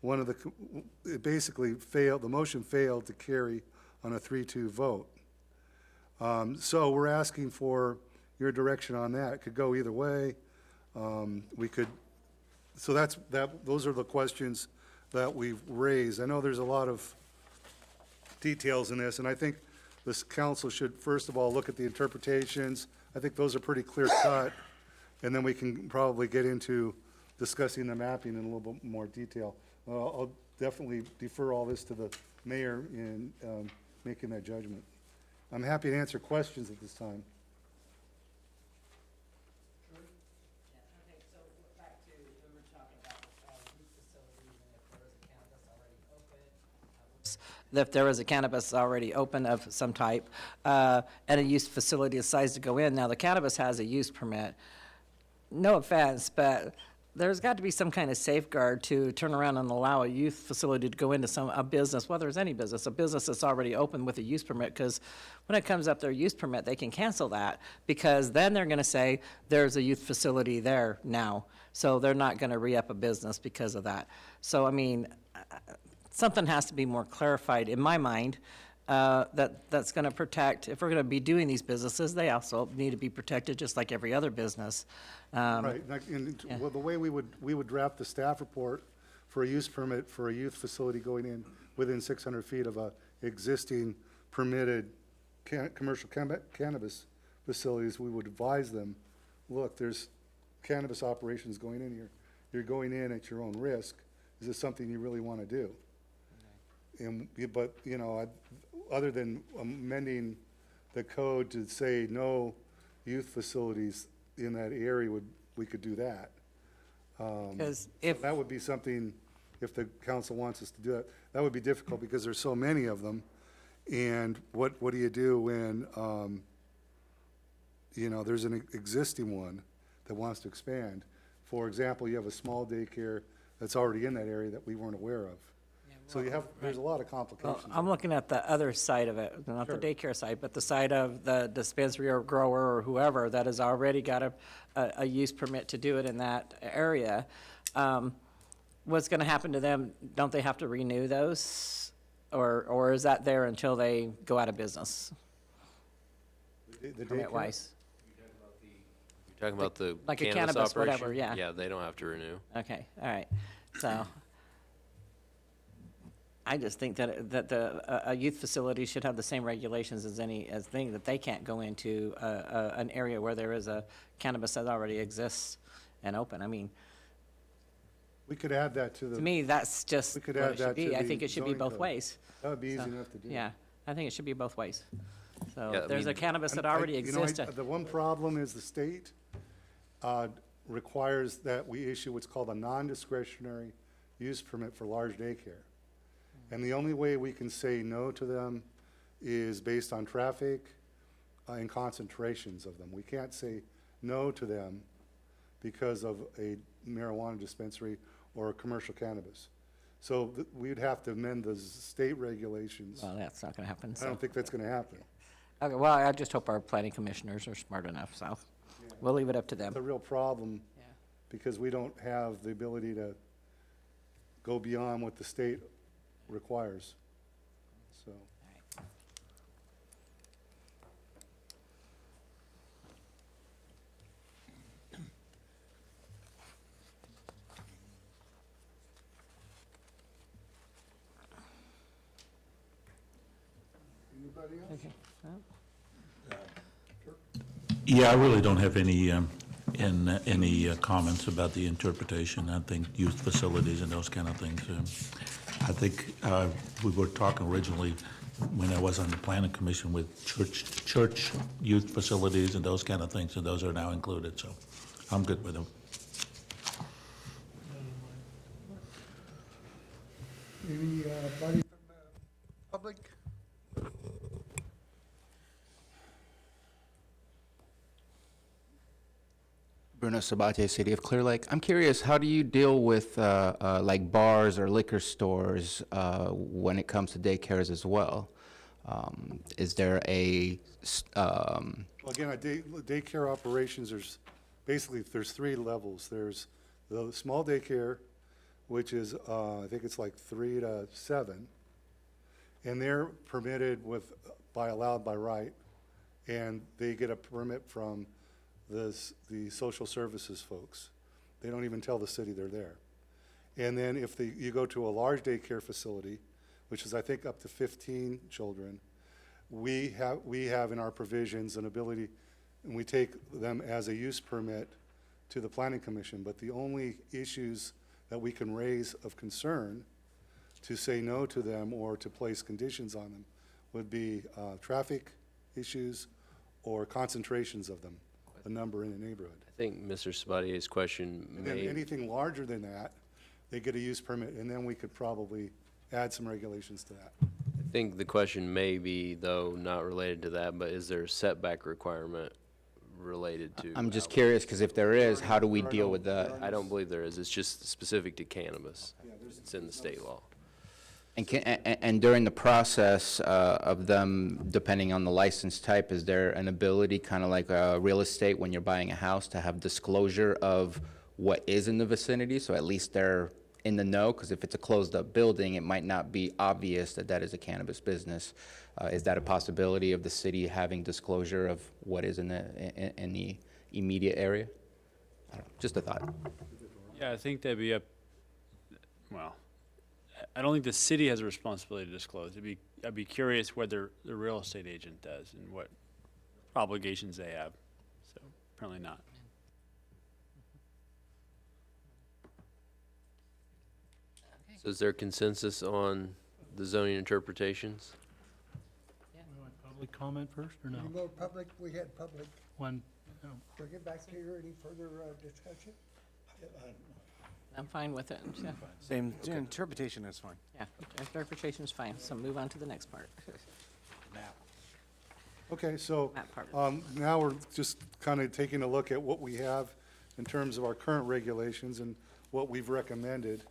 one of the, it basically failed, the motion failed to carry on a 3-2 vote. So we're asking for your direction on that. It could go either way. We could, so those are the questions that we've raised. I know there's a lot of details in this, and I think this council should first of all look at the interpretations. I think those are pretty clear cut, and then we can probably get into discussing the mapping in a little bit more detail. I'll definitely defer all this to the mayor in making that judgment. I'm happy to answer questions at this time. If there was a cannabis already open of some type, and a use facility decides to go in, now the cannabis has a use permit. No offense, but there's got to be some kind of safeguard to turn around and allow a youth facility to go into a business, whether it's any business, a business that's already open with a use permit, because when it comes up their use permit, they can cancel that, because then they're going to say there's a youth facility there now, so they're not going to re-up a business because of that. So, I mean, something has to be more clarified in my mind, that's going to protect, if we're going to be doing these businesses, they also need to be protected just like every other business. Right, well, the way we would draft the staff report for a use permit for a youth facility going in within 600 feet of a existing permitted commercial cannabis facilities, we would advise them, look, there's cannabis operations going in here. You're going in at your own risk. Is this something you really want to do? But, you know, other than amending the code to say no youth facilities in that area, we could do that. Because so that would be something, if the council wants us to do that, that would be difficult because there's so many of them. And what do you do when, you know, there's an existing one that wants to expand? For example, you have a small daycare that's already in that area that we weren't aware of. So there's a lot of complications. Well, I'm looking at the other side of it, not the daycare side, but the side of the dispensary or grower or whoever that has already got a use permit to do it in that area. What's going to happen to them? Don't they have to renew those? Or is that there until they go out of business? The permit-wise? You're talking about the like a cannabis cannabis, operation? whatever, yeah. Yeah, they don't have to renew. Okay, all right. So I just think that a youth facility should have the same regulations as thing, that they can't go into an area where there is a cannabis that already exists and open. I mean, we could add that to the. To me, that's just what it should be. I think it should be both code. ways. That would be easy enough to do. Yeah, I think it should be both ways. So Yeah, I there's a mean- cannabis that already exists. The one problem is the state requires that we issue what's called a non-discretionary use permit for large daycare. And the only way we can say no to them is based on traffic and concentrations of them. We can't say no to them because of a marijuana dispensary or a commercial cannabis. So we'd have to amend the state regulations. Well, that's not going to happen. I don't think that's going to happen. Okay, well, I just hope our planning commissioners are smart enough, so we'll leave it up to them. It's a real problem because we don't have the ability to go beyond what the state requires. So. Anybody else? Okay. Well, Yeah, I really don't have any comments about the interpretation. I think youth facilities and those kind of things. I think we were talking originally when I was on the planning commission with church youth facilities and those kind of things, and those are now included, so I'm good with them. Anybody from the public? Bruno Sabatier, City of Clearlake. I'm curious, how do you deal with like bars or liquor stores when it comes to daycares as well? Is there a Well, again, daycare operations, there's three levels. There's the small daycare, which is, I think it's like 3 to 7. And they're permitted allowed by right. And they get a permit from the social services folks. They don't even tell the city they're there. And then if you go to a large daycare facility, which is I think up to 15 children, we have in our provisions an ability, and we take them as a use permit to the planning commission, but the only issues that we can raise of concern to say no to them or to place conditions on them would be traffic issues or concentrations of them, a number in a neighborhood. I think Mr. Sabatier's question And then may, anything larger than that, they get a use permit, and then we could probably add some regulations to that. I think the question may be, though, not related to that, but is there a setback requirement related to? I'm just curious, because if there is, how do we deal with that? I don't believe there is. It's just specific to cannabis. It's in the state law. And during the process of them, depending on the license type, is there an ability, kind of like real estate, when you're buying a house, to have disclosure of what is in the vicinity, so at least they're in the know? Because if it's a closed-up building, it might not be obvious that that is a cannabis business. Is that a possibility of the city having disclosure of what is in the immediate area? I don't know, just a thought. Yeah, I think that'd be well, I don't think the city has a responsibility to disclose. I'd be curious whether the real estate agent does and what obligations they have. So apparently not. So is there consensus on the zoning interpretations? We want public comment first, or no? Any more public? We had public. One, no. Bring it back here. Any further discussion? I'm fine with it, yeah. Same, interpretation is fine. Yeah, interpretation's fine, so move on to the next part. Okay, so That part. now we're just kind of taking a look at what we have in terms of our current regulations and what we've recommended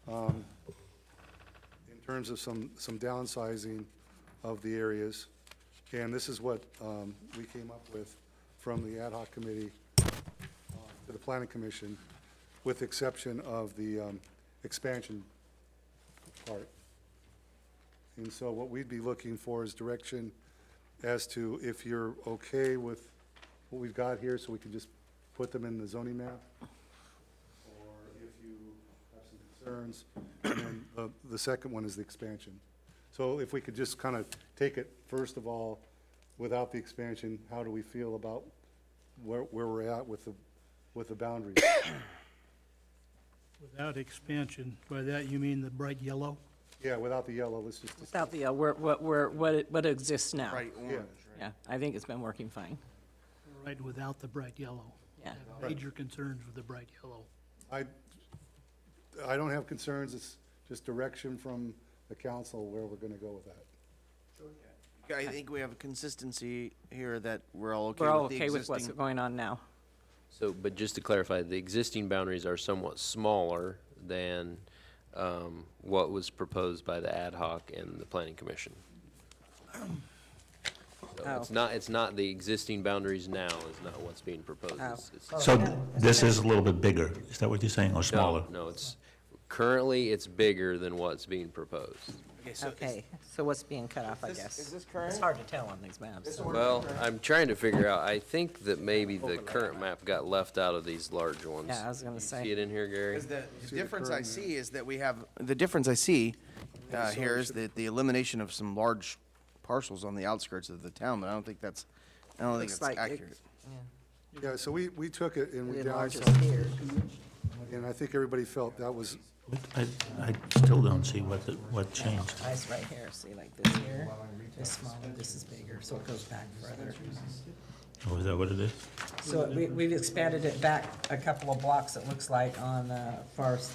in terms of some downsizing of the areas. And this is what we came up with from the ad hoc committee to the planning commission, with exception of the expansion part. And so what we'd be looking for is direction as to if you're okay with what we've got here, so we can just put them in the zoning map, or if you have some concerns. And then the second one is the expansion. So if we could just kind of take it, first of all, without the expansion, how do we feel about where we're at with the boundaries? Without expansion, by that you mean the bright yellow? Yeah, without the yellow, let's just. Without the, what exists now. Right, orange, right? Yeah, I think it's been working fine. Right, without the bright yellow. Yeah. Major concerns with the bright yellow. I don't have concerns, it's just direction from the council where we're gonna go with that. I think we have a consistency here that we're all okay We're all with the okay with what's existing. going on now. So, but just to clarify, the existing boundaries are somewhat smaller than what was proposed by the ad hoc and the planning commission. So it's not the existing boundaries now is not what's being proposed. It's- So this is a little bit bigger, is that what you're saying, or smaller? No, currently it's bigger than what's being proposed. Okay, so what's being cut off, I guess? Is this current? It's hard to tell on these maps. Well, I'm trying to figure out, I think that maybe the current map got left out of these large ones. Yeah, I was gonna say. See it in here, Gary? 'Cause the difference I see is that we have, the difference I see here is that the elimination of some large parcels on the outskirts of the town, but I don't think that's Looks like accurate. Yeah, so we took it and we It enlarges downsized. here. And I think everybody felt that was, I still don't see what changed. Eyes right here, see like this here, this smaller, this is bigger, so it goes back further. Oh, is that what it is? So we've expanded it back a couple of blocks, it looks like, on the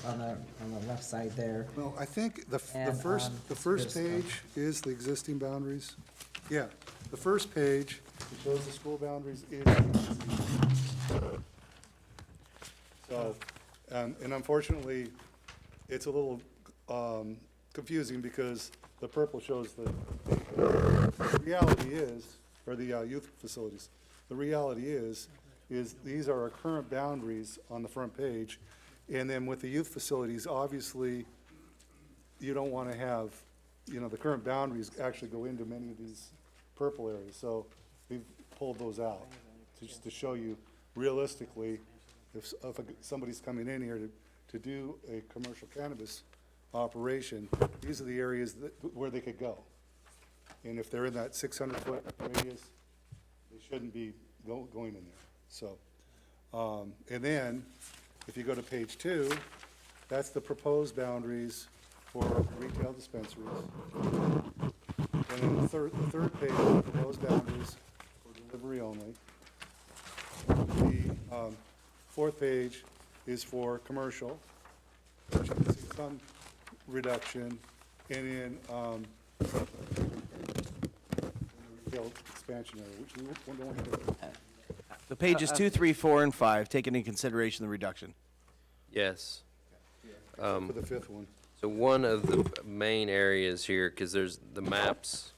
on the left side there. well, I think the And, first here's page is the existing boundaries. Yeah, the first page shows the school boundaries is. So, and unfortunately, it's a little confusing because the purple shows the reality is, or the youth facilities. The reality is these are our current boundaries on the front page. And then with the youth facilities, obviously, you don't want to have, the current boundaries actually go into many of these purple areas. So we've pulled those out, just to show you realistically, if somebody's coming in here to do a commercial cannabis operation, these are the areas where they could go. And if they're in that 600-foot radius, they shouldn't be going in there. So, and then, if you go to page 2, that's the proposed boundaries for retail dispensaries. And then the third page, the proposed boundaries for delivery only. The fourth page is for commercial, which you can see some reduction, and in retail expansion area, which we don't want to do. So pages 2, 3, 4, and 5 take into consideration the reduction. Yes. For the fifth one. So one of the main areas here, because there's the maps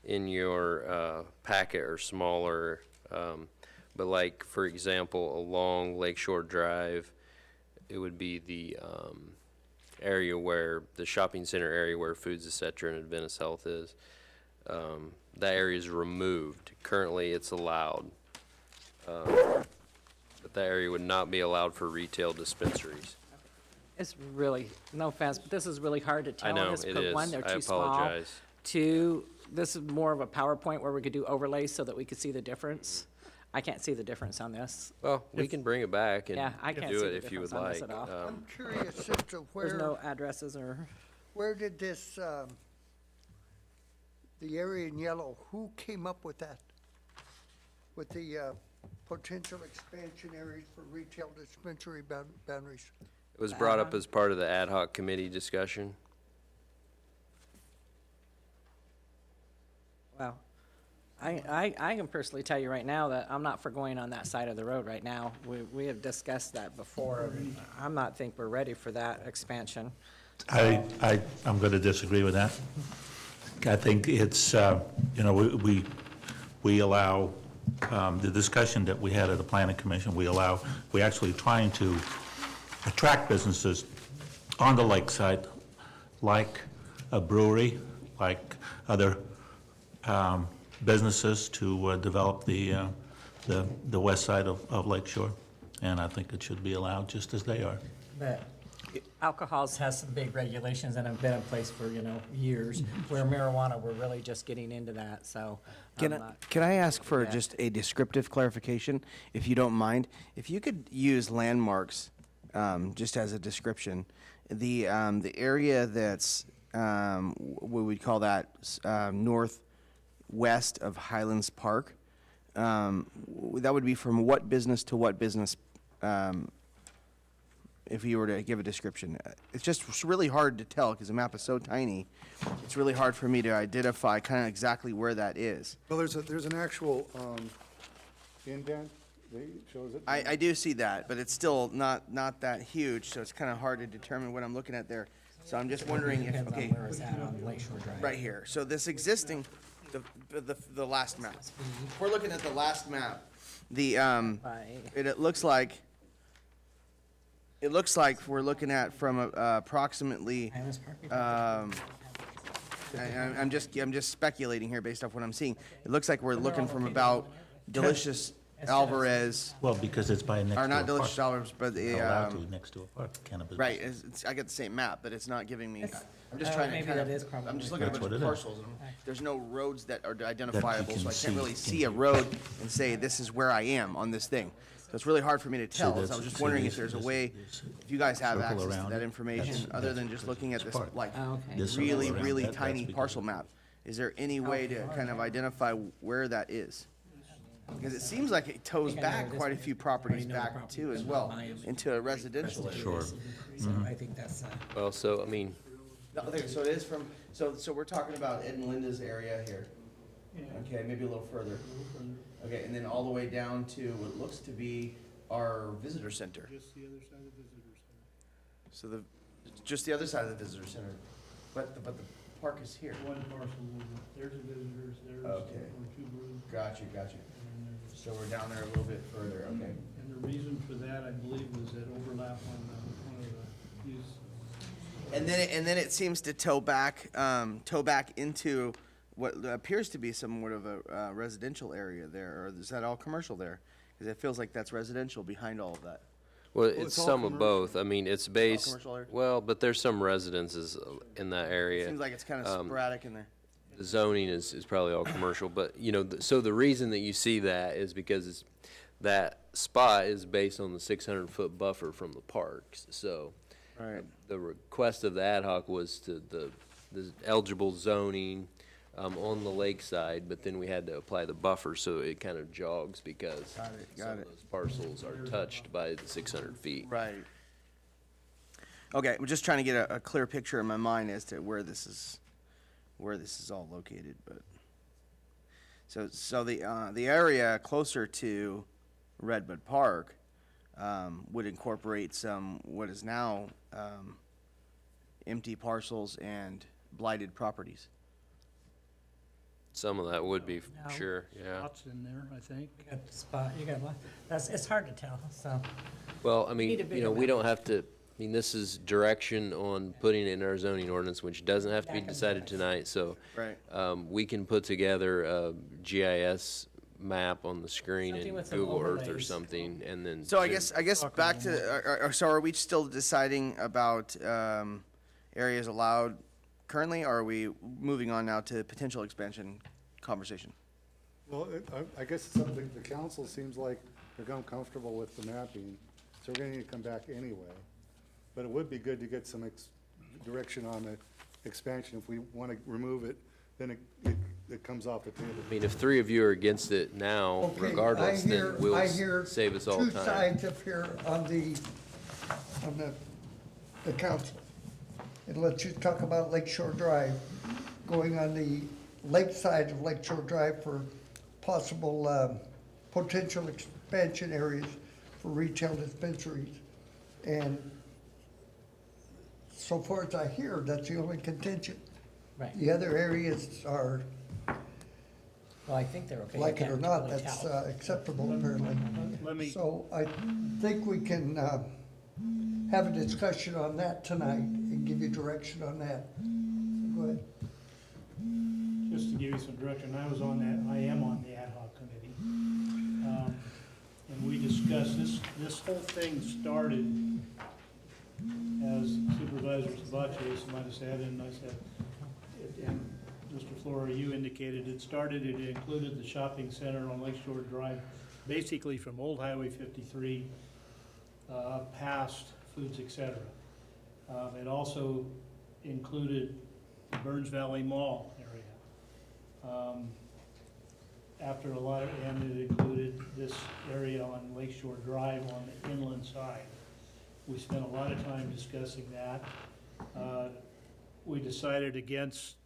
in your packet are smaller, but like, for example, along Lakeshore Drive, it would be the area where, the shopping center area where Foods, et cetera, and Adventist Health is. That area is removed. Currently, it's allowed. But that area would not be allowed for retail dispensaries. It's really, no offense, but this is really hard to tell. I know, Just it put is. One, they're I too small. apologize. Two, this is more of a PowerPoint where we could do overlays so that we could see the difference. I can't see the difference on this. Well, we can bring it back and Yeah, I can't do see it the if you would difference on like. this at all. I'm curious as to There's where, no addresses or, where did this, the area in yellow, who came up with that? With the potential expansion areas for retail dispensary boundaries? It was brought up as part of the ad hoc committee discussion. well, I can personally tell you right now that I'm not for going on that side of the road right now. We have discussed that before. I'm not think we're ready for that expansion. I'm going to disagree with that. I think it's, we allow, the discussion that we had at the planning commission, we actually trying to attract businesses on the lakeside, like a brewery, like other businesses to develop the west side of Lake Shore. And I think it should be allowed just as they are. But alcohols has some big regulations and have been in place for, years, where marijuana, we're really just getting into that, so. Can I ask for just a descriptive clarification, if you don't mind? If you could use landmarks, just as a description, the area that's, what we'd call that, northwest of Highlands Park, that would be from what business to what business, if you were to give a description? It's just really hard to tell because the map is so tiny. It's really hard for me to identify kind of exactly where that is. Well, there's an actual indent that shows it. I do see that, but it's still not that huge, so it's kind of hard to determine what I'm looking at there. So I'm just wondering if, okay, Where it's at on Lakeshore Drive. right here. So this existing, the last map. We're looking at the last map. The it looks like we're looking at from approximately. I'm just speculating here based off what I'm seeing. It looks like we're looking from about Delicious Alvarez. Well, because it's by next to a Or park. not Delicious Alvarez, but the Allowed to next to a park, cannabis. right. I get the same map, but it's not giving me. I'm just Oh, trying to maybe kind that is probably I'm just looking at a That's bunch what of it is. parcels. And there's no roads that are identifiable, can so I see can't really into. see a road and say this is where I am on this thing. So it's really hard for me to tell. So I that's- was just see wondering this- if there's a this- way, this if you guys have circle access to around that it, information, that's- other than that's- just looking at that's this, part. like, Oh, okay. This circle really, around really that, tiny that's because parcel map. Is there any way to kind of identify where that is? Because it seems like it toes back quite a few properties back too as well, into a residential area. Sure. So I think that's, Well, so, I mean, No, okay, so it is from, so we're talking about Ed and Linda's area here. Okay, maybe a little further. Okay, and then all the way down to what looks to be our visitor center. Just the other side of the visitor center. So just the other side of the visitor center, but the park is here. One parcel over, there's the visitors, there's Okay. where two rooms. Gotcha. And then there's, So we're down there a little bit further, okay. and the reason for that, I believe, was that overlap on one of the use. And then it seems to toe back into what appears to be somewhat of a residential area there, or is that all commercial there? Because it feels like that's residential behind all of that. well, Well, it's it's all some of commercial. both. I mean, it's based, commercial area? well, but there's some residences in that area. Seems like it's kind of sporadic in there. The zoning is probably all commercial, but, you know, so the reason that you see that is because that spot is based on the 600-foot buffer from the parks. So Right. the request of the ad hoc was to the eligible zoning on the lakeside, but then we had to apply the buffer, so it kind of jogs because Got it, some got of it. those parcels are touched by the 600 feet. Right. Okay, I'm just trying to get a clear picture in my mind as to where this is all located, but. So the area closer to Redbud Park, would incorporate some, what is now, empty parcels and blighted properties. Some of that would be, No. sure, yeah. Lots in there, I think. you got the spot, you got, it's hard to tell, so. Well, I need mean, a bigger you know, we map. don't have to, I mean, this is direction on putting it in our zoning ordinance, which doesn't have to be Back and decided forth. tonight, so. Right. We can put together a GIS map on the screen Something in with some Google Earth or overlays. something, and then. So I then- guess back to, so are we still deciding about, areas allowed currently, or are we moving on now to potential expansion conversation? Well, I guess it's something, the council seems like they're uncomfortable with the mapping, so we're gonna need to come back anyway. But it would be good to get some direction on the expansion. If we wanna remove it, then it comes off the table. I mean, if three of you are against it now, Okay, regardless, then I we'll hear save us all two time. sides up here on the council. And let's just talk about Lake Shore Drive, going on the lake side of Lake Shore Drive for possible, potential expansion areas for retail dispensaries. And so far as I hear, that's the only contention. Right. The other areas are, Well, I think they're okay. You like it or can't not, really that's tell. acceptable apparently. Let me, So I think we can have a discussion on that tonight and give you direction on that. Go ahead. just to give you some direction, I was on that, I am on the ad hoc committee. And we discussed, this whole thing started, as Supervisor Sabache might have said, and I said, and Mr. Flora, you indicated, it included the shopping center on Lake Shore Drive, basically from Old Highway 53 past Foods, etc. It also included the Burns Valley Mall area. After a lot of, and it included this area on Lake Shore Drive on the inland side. We spent a lot of time discussing that. We decided against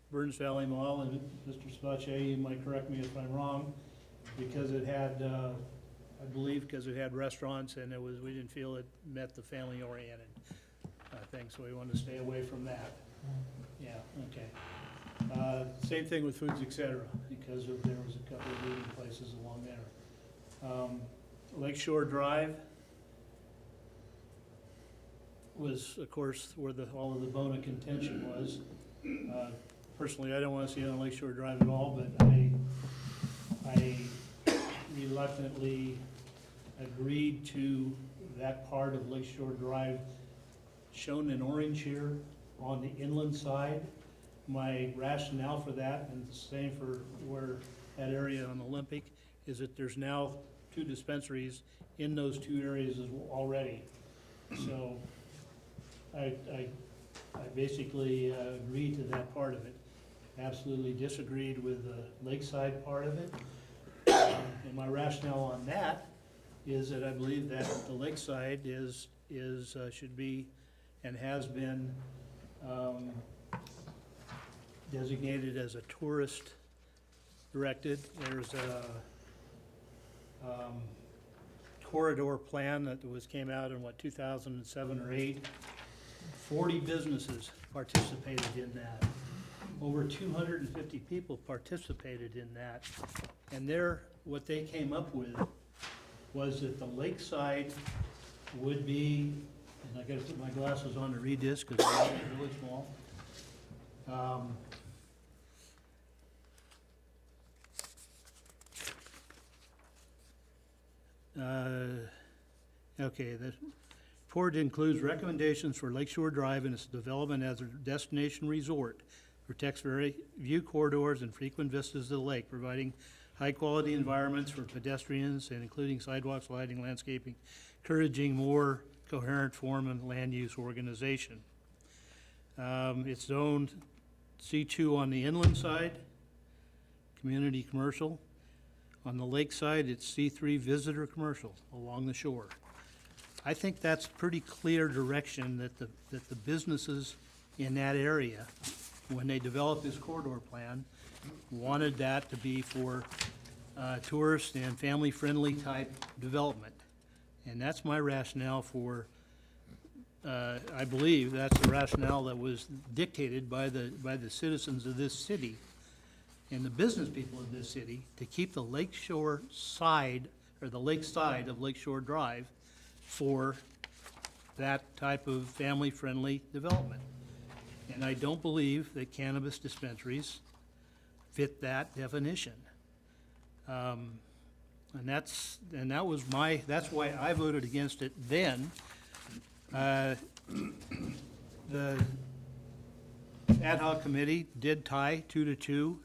Burns Valley Mall, and Mr. Spache, you might correct me if I'm wrong, because it had, I believe because it had restaurants and we didn't feel it met the family-oriented thing, so we wanted to stay away from that. Yeah, okay. Same thing with Foods, etc., because there was a couple of meeting places along there. Lake Shore Drive was, of course, where all of the bone of contention was. Personally, I don't want to see it on Lake Shore Drive at all, but I reluctantly agreed to that part of Lake Shore Drive shown in orange here on the inland side. My rationale for that, and the same for where that area on Olympic, is that there's now two dispensaries in those two areas already. So I basically agreed to that part of it. Absolutely disagreed with the lakeside part of it. And my rationale on that is that I believe that the lakeside should be and has been designated as a tourist directed. There's a corridor plan that came out in 2007 or 8. 40 businesses participated in that. Over 250 people participated in that. And what they came up with was that the lakeside would be, and I gotta put my glasses on to read this because it's really small. Okay, the report includes recommendations for Lakeshore Drive and its development as a destination resort. Protects very view corridors and frequent vistas to the lake, providing high-quality environments for pedestrians and including sidewalks, lighting, landscaping, encouraging more coherent form and land use organization. It's zoned C2 on the inland side, community commercial. On the lake side, it's C3 visitor commercial along the shore. I think that's pretty clear direction that the businesses in that area, when they developed this corridor plan, wanted that to be for tourist and family-friendly type development. And that's my rationale for, I believe that's the rationale that was dictated by the citizens of this city and the business people of this city to keep the lakeshore side, or the lake side of Lakeshore Drive for that type of family-friendly development. And I don't believe that cannabis dispensaries fit that definition. And that's why I voted against it then. The ad hoc committee did tie 2-2.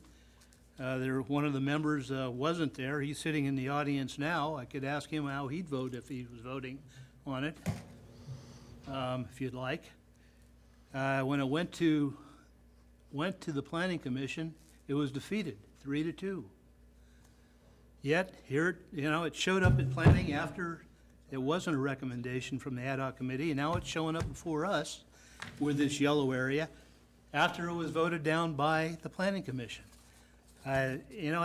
One of the members wasn't there. He's sitting in the audience now. I could ask him how he'd vote if he was voting on it, if you'd like. When it went to the Planning Commission, it was defeated, 3-2. Yet, here, it showed up at planning after it wasn't a recommendation from the ad hoc committee, and now it's showing up before us with this yellow area after it was voted down by the Planning Commission. I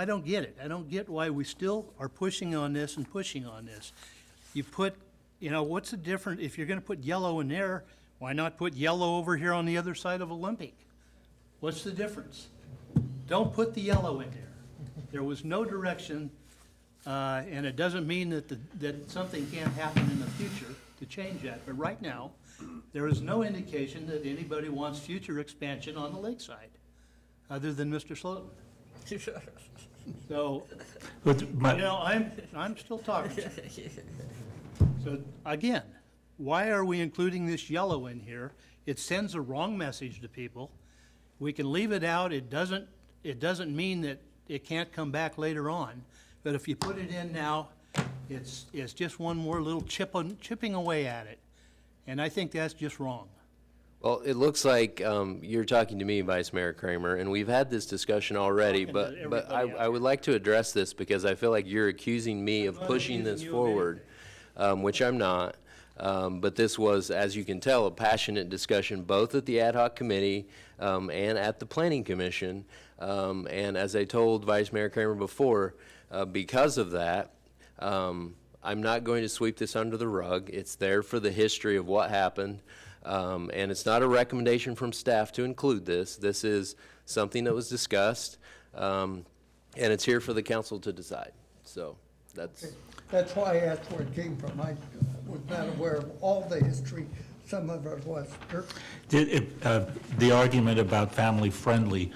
don't get it. I don't get why we still are pushing on this and pushing on this. You put, what's the difference? If you're gonna put yellow in there, why not put yellow over here on the other side of Olympic? What's the difference? Don't put the yellow in there. There was no direction, and it doesn't mean that something can't happen in the future to change that. But right now, there is no indication that anybody wants future expansion on the lakeside, other than Mr. Slotin. So, I'm still talking. So, again, why are we including this yellow in here? It sends a wrong message to people. We can leave it out. It doesn't mean that it can't come back later on. But if you put it in now, it's just one more little chipping away at it. And I think that's just wrong. Well, it looks like you're talking to me, Vice Mayor Kramer, and we've had this discussion already, but I would like to address this because I feel like you're accusing me of pushing this forward, which I'm not. But this was, as you can tell, a passionate discussion both at the ad hoc committee and at the Planning Commission. And as I told Vice Mayor Kramer before, because of that, I'm not going to sweep this under the rug. It's there for the history of what happened. And it's not a recommendation from staff to include this. This is something that was discussed, and it's here for the council to decide. So that's... Okay. That's why I asked where it came from. I was not aware of all the history. Some of it was. The argument about family-friendly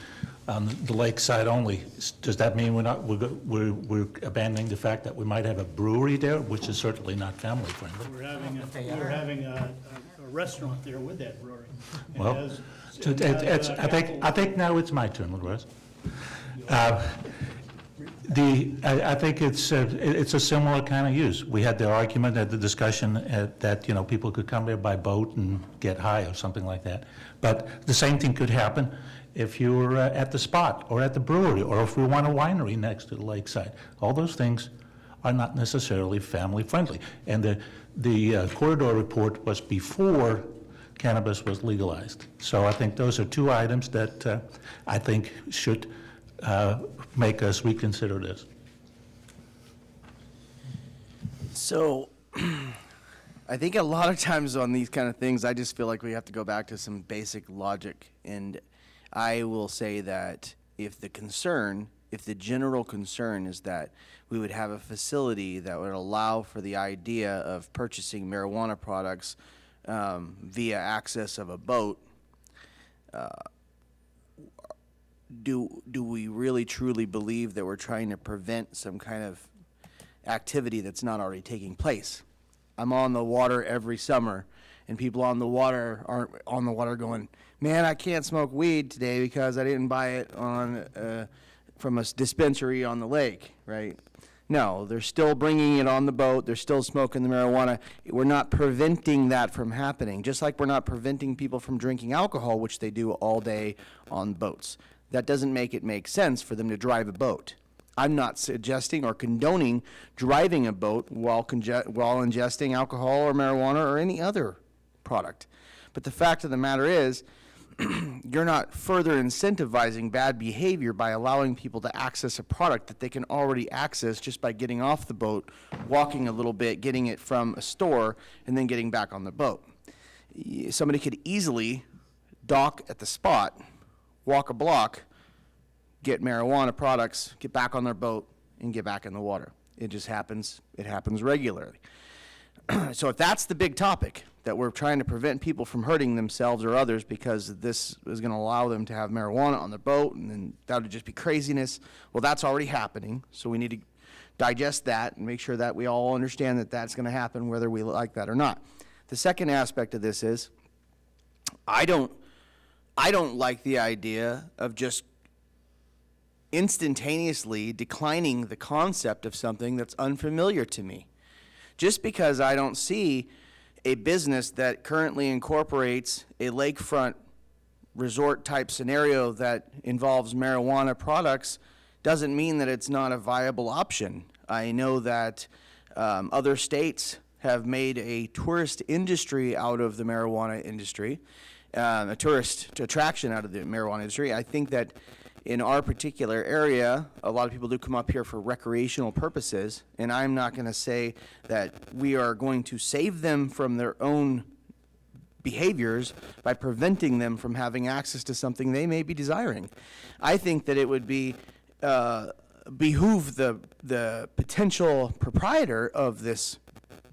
on the lakeside only, does that mean we're abandoning the fact that we might have a brewery there, which is certainly not family-friendly? We're having a restaurant there with that brewery. Well, I think now it's my turn, Russ. I think it's a similar kind of use. We had the argument at the discussion that, you know, people could come there by boat and get high or something like that. But the same thing could happen if you were at the spot or at the brewery, or if we want a winery next to the lakeside. All those things are not necessarily family friendly. And the corridor report was before cannabis was legalized. So I think those are two items that I think should make us reconsider this. So, I think a lot of times on these kind of things, I just feel like we have to go back to some basic logic. And I will say that if the general concern is that we would have a facility that would allow for the idea of purchasing marijuana products via access of a boat, do we really truly believe that we're trying to prevent some kind of activity that's not already taking place? I'm on the water every summer, and people on the water aren't on the water going, man, I can't smoke weed today because I didn't buy it from a dispensary on the lake, right? No, they're still bringing it on the boat. They're still smoking the marijuana. We're not preventing that from happening, just like we're not preventing people from drinking alcohol, which they do all day on boats. That doesn't make it make sense for them to drive a boat. I'm not suggesting or condoning driving a boat while ingesting alcohol or marijuana or any other product. But the fact of the matter is, you're not further incentivizing bad behavior by allowing people to access a product that they can already access just by getting off the boat, walking a little bit, getting it from a store, and then getting back on the boat. Somebody could easily dock at the spot, walk a block, get marijuana products, get back on their boat, and get back in the water. It just happens. It happens regularly. So if that's the big topic, that we're trying to prevent people from hurting themselves or others because this is going to allow them to have marijuana on their boat, and then that would just be craziness. Well, that's already happening, so we need to digest that and make sure that we all understand that that's going to happen whether we like that or not. The second aspect of this is I don't like the idea of just instantaneously declining the concept of something that's unfamiliar to me. Just because I don't see a business that currently incorporates a lakefront resort type scenario that involves marijuana products doesn't mean that it's not a viable option. I know that other states have made a tourist industry out of the marijuana industry, a tourist attraction out of the marijuana industry. I think that in our particular area, a lot of people do come up here for recreational purposes, and I'm not going to say that we are going to save them from their own behaviors by preventing them from having access to something they may be desiring. I think that it would be behoove the potential proprietor of this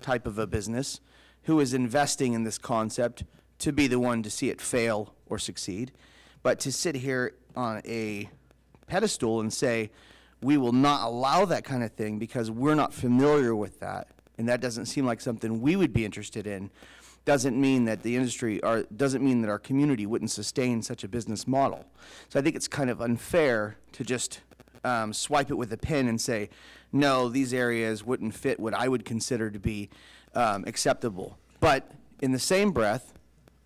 type of a business who is investing in this concept to be the one to see it fail or succeed. But to sit here on a pedestal and say, we will not allow that kind of thing because we're not familiar with that, and that doesn't seem like something we would be interested in, doesn't mean that the industry, or doesn't mean that our community wouldn't sustain such a business model. So I think it's kind of unfair to just swipe it with a pen and say, no, these areas wouldn't fit what I would consider to be acceptable. But in the same breath,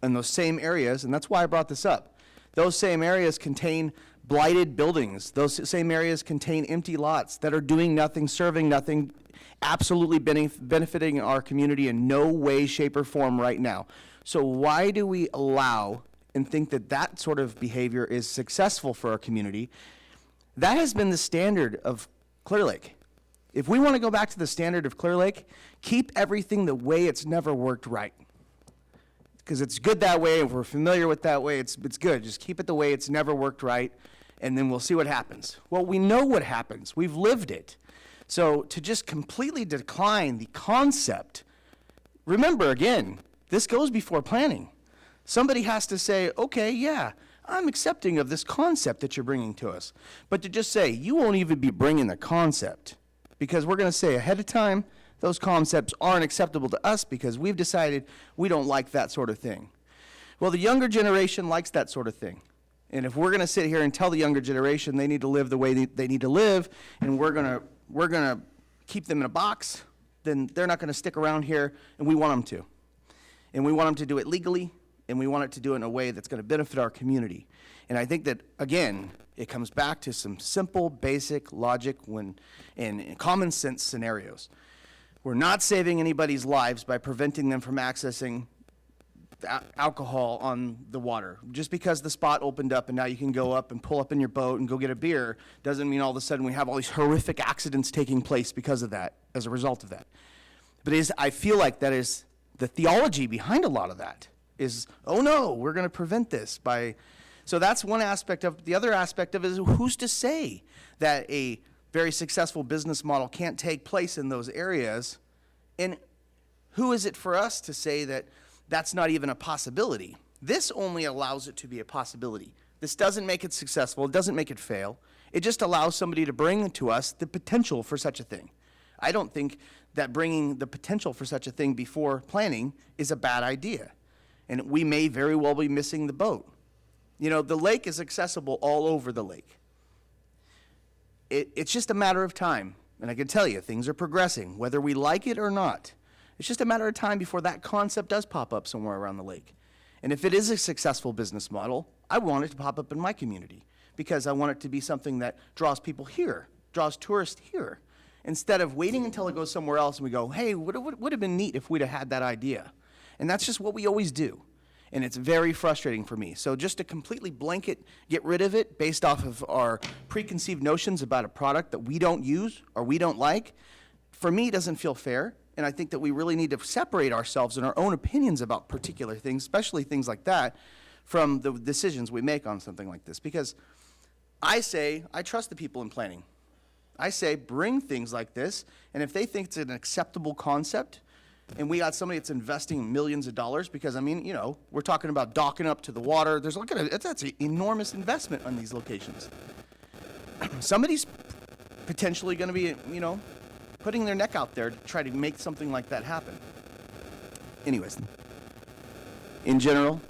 in those same areas, and that's why I brought this up, those same areas contain blighted buildings. Those same areas contain empty lots that are doing nothing, serving nothing, absolutely benefiting our community in no way, shape, or form right now. So why do we allow and think that that sort of behavior is successful for our community? That has been the standard of Clearlake. If we want to go back to the standard of Clearlake, keep everything the way it's never worked right. Because it's good that way, if we're familiar with that way, it's good. Just keep it the way it's never worked right, and then we'll see what happens. Well, we know what happens. We've lived it. So to just completely decline the concept, remember, again, this goes before planning. Somebody has to say, okay, yeah, I'm accepting of this concept that you're bringing to us. But to just say, you won't even be bringing the concept, because we're going to say ahead of time, those concepts aren't acceptable to us because we've decided we don't like that sort of thing. Well, the younger generation likes that sort of thing. And if we're going to sit here and tell the younger generation they need to live the way they need to live, and we're going to keep them in a box, then they're not going to stick around here, and we want them to. And we want them to do it legally, and we want it to do it in a way that's going to benefit our community. And I think that, again, it comes back to some simple, basic logic and common sense scenarios. We're not saving anybody's lives by preventing them from accessing alcohol on the water. Just because the spot opened up and now you can go up and pull up in your boat and go get a beer doesn't mean all of a sudden we have all these horrific accidents taking place because of that, as a result of that. But I feel like that is the theology behind a lot of that is, oh no, we're going to prevent this by... So that's one aspect of the other aspect of it is who's to say that a very successful business model can't take place in those areas? And who is it for us to say that that's not even a possibility? This only allows it to be a possibility. This doesn't make it successful. It doesn't make it fail. It just allows somebody to bring to us the potential for such a thing. I don't think that bringing the potential for such a thing before planning is a bad idea. And we may very well be missing the boat. You know, the lake is accessible all over the lake. It's just a matter of time. And I can tell you, things are progressing, whether we like it or not. It's just a matter of time before that concept does pop up somewhere around the lake. And if it is a successful business model, I want it to pop up in my community because I want it to be something that draws people here, draws tourists here, instead of waiting until it goes somewhere else and we go, hey, would have been neat if we'd have had that idea. And that's just what we always do. And it's very frustrating for me. So just to completely blanket, get rid of it based off of our preconceived notions about a product that we don't use or we don't like, for me, doesn't feel fair. And I think that we really need to separate ourselves in our own opinions about particular things, especially things like that, from the decisions we make on something like this. Because I say, I trust the people in planning. I say, bring things like this, and if they think it's an acceptable concept, and we got somebody that's investing millions of dollars, because, I mean, you know, we're talking about docking up to the water. That's an enormous investment on these locations. Somebody's potentially going to be, you know, putting their neck out there to try to make something like that happen. Anyways, in general,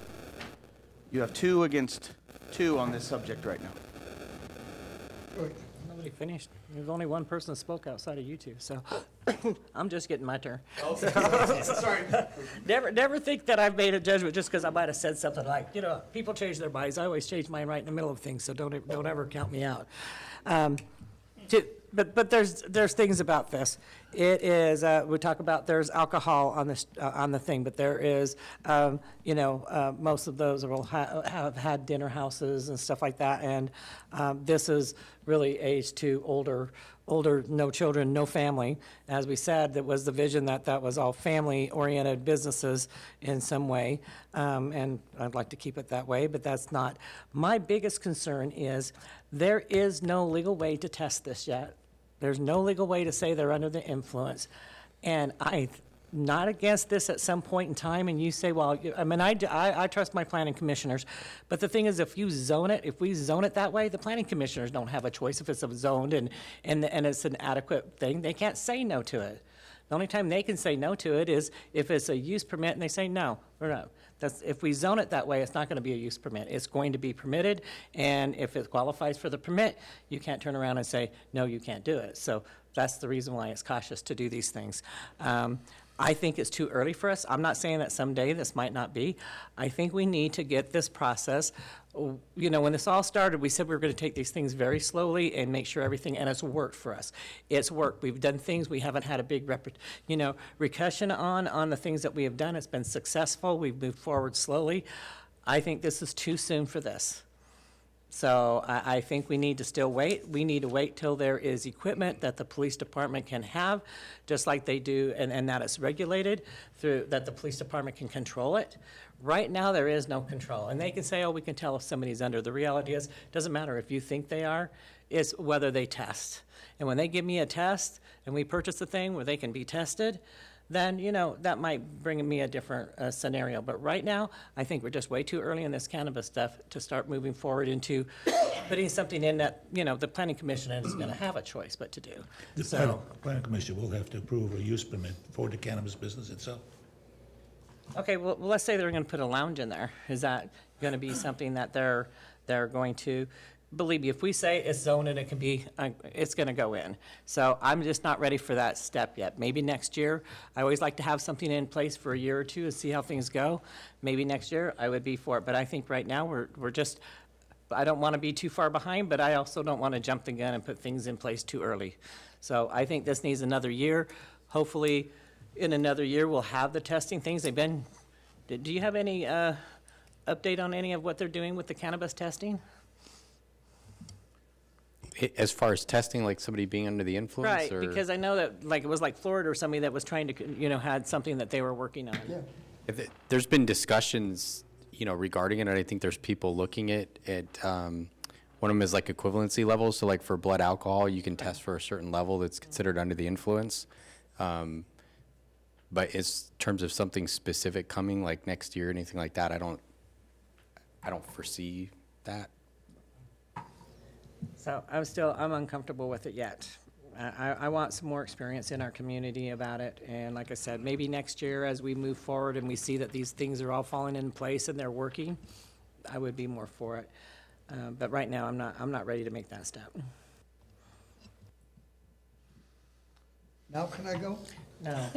you have 2 against 2 on this subject right now. Nobody finished. There's only one person that spoke outside of you two, so I'm just getting my turn. Okay. Sorry. Never think that I've made a judgment just because I might have said something like, you know, people change their minds. I always change mine right in the middle of things, so don't ever count me out. But there's things about this. It is we talk about there's alcohol on this on the thing, but there is most of those will have had dinner houses and stuff like that, and this is really aged to older, no children, no family. As we said, that was the vision that was all family-oriented businesses in some way, and I'd like to keep it that way, but that's not. My biggest concern is there is no legal way to test this yet. There's no legal way to say they're under the influence. And I'm not against this at some point in time, and you say, well, I mean, I trust my planning commissioners, but the thing is, if we zone it that way, the planning commissioners don't have a choice if it's zoned and it's an adequate thing. They can't say no to it. The only time they can say no to it is if it's a use permit and they say no or no. If we zone it that way, it's not going to be a use permit. It's going to be permitted, and if it qualifies for the permit, you can't turn around and say, no, you can't do it. So that's the reason why it's cautious to do these things. I think it's too early for us. I'm not saying that someday this might not be. I think we need to get this process. You know, when this all started, we said we were going to take these things very slowly and make sure everything, and it's worked for us. It's worked. We've done things we haven't had a big repercussion on the things that we have done. It's been successful. We've moved forward slowly. I think this is too soon for this. So I think we need to still wait. We need to wait till there is equipment that the police department can have, just like they do, and that it's regulated, through that the police department can control it. Right now, there is no control. And they can say, oh, we can tell if somebody's under. The reality is, it doesn't matter if you think they are, it's whether they test. And when they give me a test, and we purchase a thing where they can be tested, then, you know, that might bring me a different scenario. But right now, I think we're just way too early in this cannabis stuff to start moving forward into putting something in that, you know, the planning commission is going to have a choice but to do. The planning commission will have to approve a use permit for the cannabis business itself. Okay, well, let's say they're going to put a lounge in there. Is that going to be something that they're They're going to, believe me, if we say it's zoned and it can be, it's going to go in. So I'm just not ready for that step yet. Maybe next year. I always like to have something in place for a year or two and see how things go. Maybe next year I would be for it. But I think right now we're just, I don't want to be too far behind, but I also don't want to jump the gun and put things in place too early. So I think this needs another year. Hopefully, in another year, we'll have the testing things. They've been, do you have any update on any of what they're doing with the cannabis testing? As far as testing, like somebody being under the influence? Right, or? because I know that, like, it was like Florida or somebody that was trying to, had something that they were working on. There's been discussions, regarding it, and I think there's people looking at one of them is like equivalency levels. So like for blood alcohol, you can test for a certain level that's considered under the influence. But in terms of something specific coming like next year, anything like that, I don't foresee that. So I'm uncomfortable with it yet. I want some more experience in our community about it. And like I said, maybe next year as we move forward and we see that these things are all falling in place and they're working, I would be more for it. But right now, I'm not ready to make that step. Now can I go? No.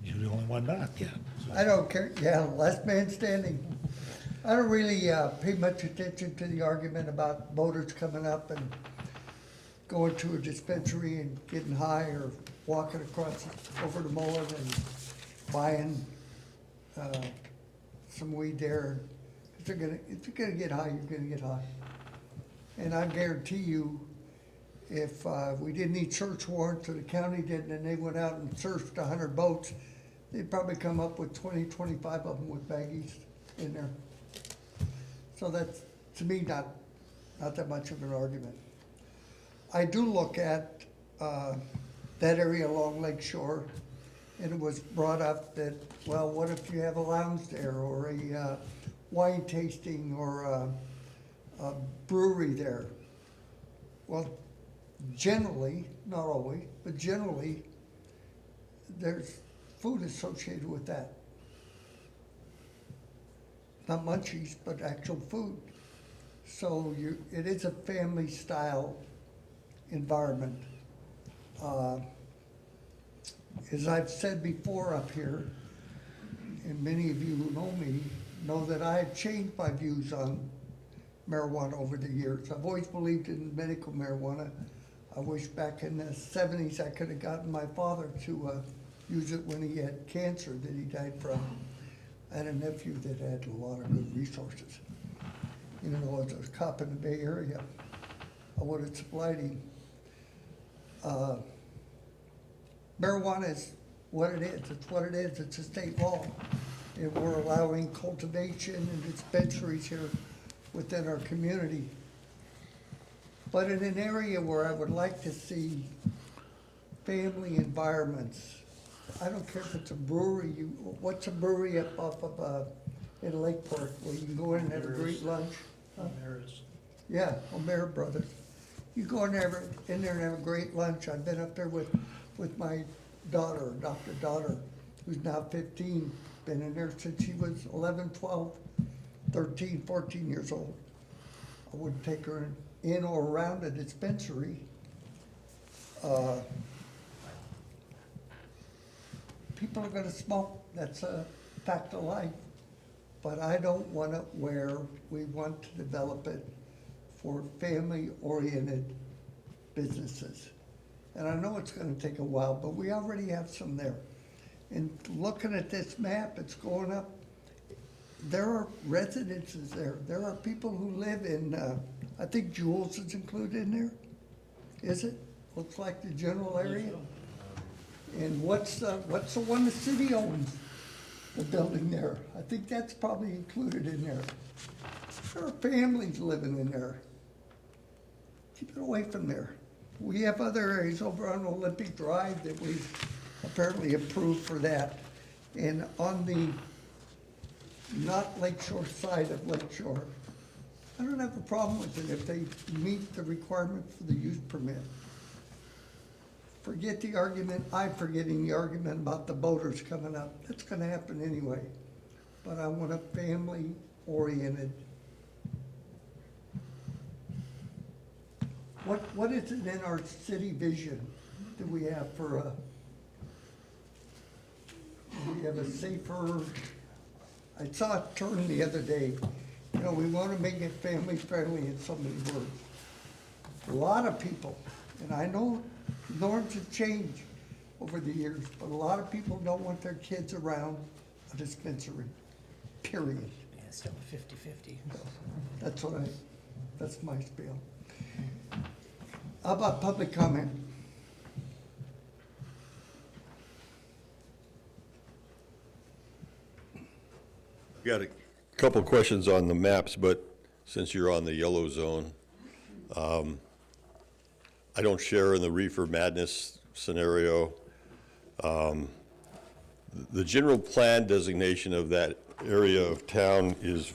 You're the only one not yet. I don't care, yeah, last man standing. I don't really pay much attention to the argument about voters coming up and going to a dispensary and getting high or walking across over to Mullen and buying some weed there. If you're gonna get high, you're gonna get high. And I guarantee you, if we didn't need search warrants or the county didn't and they went out and searched 100 boats, they'd probably come up with 20, 25 of them with baggies in there. So that's, to me, not that much of an argument. I do look at that area along Lake Shore, and it was brought up that, well, what if you have a lounge there or a wine tasting or a brewery there? Well, generally, not always, but generally, there's food associated with that. Not munchies, but actual food. So it is a family style environment. As I've said before up here, and many of you who know me know that I have changed my views on marijuana over the years. I've always believed in medical marijuana. I wish back in the 70s I could have gotten my father to use it when he had cancer that he died from. I had a nephew that had a lot of good resources. Even though I was a cop in the Bay Area, I would have supplied him. Marijuana is what it is. It's what it is. It's a state law. And we're allowing cultivation and dispensaries here within our community. But in an area where I would like to see family environments, I don't care if it's a brewery. What's a brewery up off of in Lakeport where you can go in and have a great lunch? Yeah, O'Mara Brothers. You go in there and have a great lunch. I've been up there with my daughter, Dr. Daughter, who's now 15. Been in there since she was 11, 12, 13, 14 years old. I wouldn't take her in or around a dispensary. People are gonna smoke, that's a fact of life. But I don't want it where we want to develop it for family-oriented businesses. And I know it's gonna take a while, but we already have some there. And looking at this map, it's going up. There are residences there. There are people who live in, I think Jules is included in there. Is it? Looks like the general area. And what's the one the city owns? The building there. I think that's probably included in there. There are families living in there. Keep it away from there. We have other areas over on Olympic Drive that we apparently approved for that. And on the not Lakeshore side of Lakeshore, I don't have a problem with it if they meet the requirement for the use permit. Forget the argument, I'm forgetting the argument about the boaters coming up. That's gonna happen anyway. But I want a family oriented. What is it in our city vision that we have for we have a safer, I saw a term the other day, you know, we want to make it family friendly in so many words. A lot of people, and I know norms have changed over the years, but a lot of people don't want their kids around a dispensary, period. Yeah, it's still 50-50. That's my spiel. How about public comment? Got a couple questions on the maps, but since you're on the yellow zone, I don't share in the reefer madness scenario. The general plan designation of that area of town is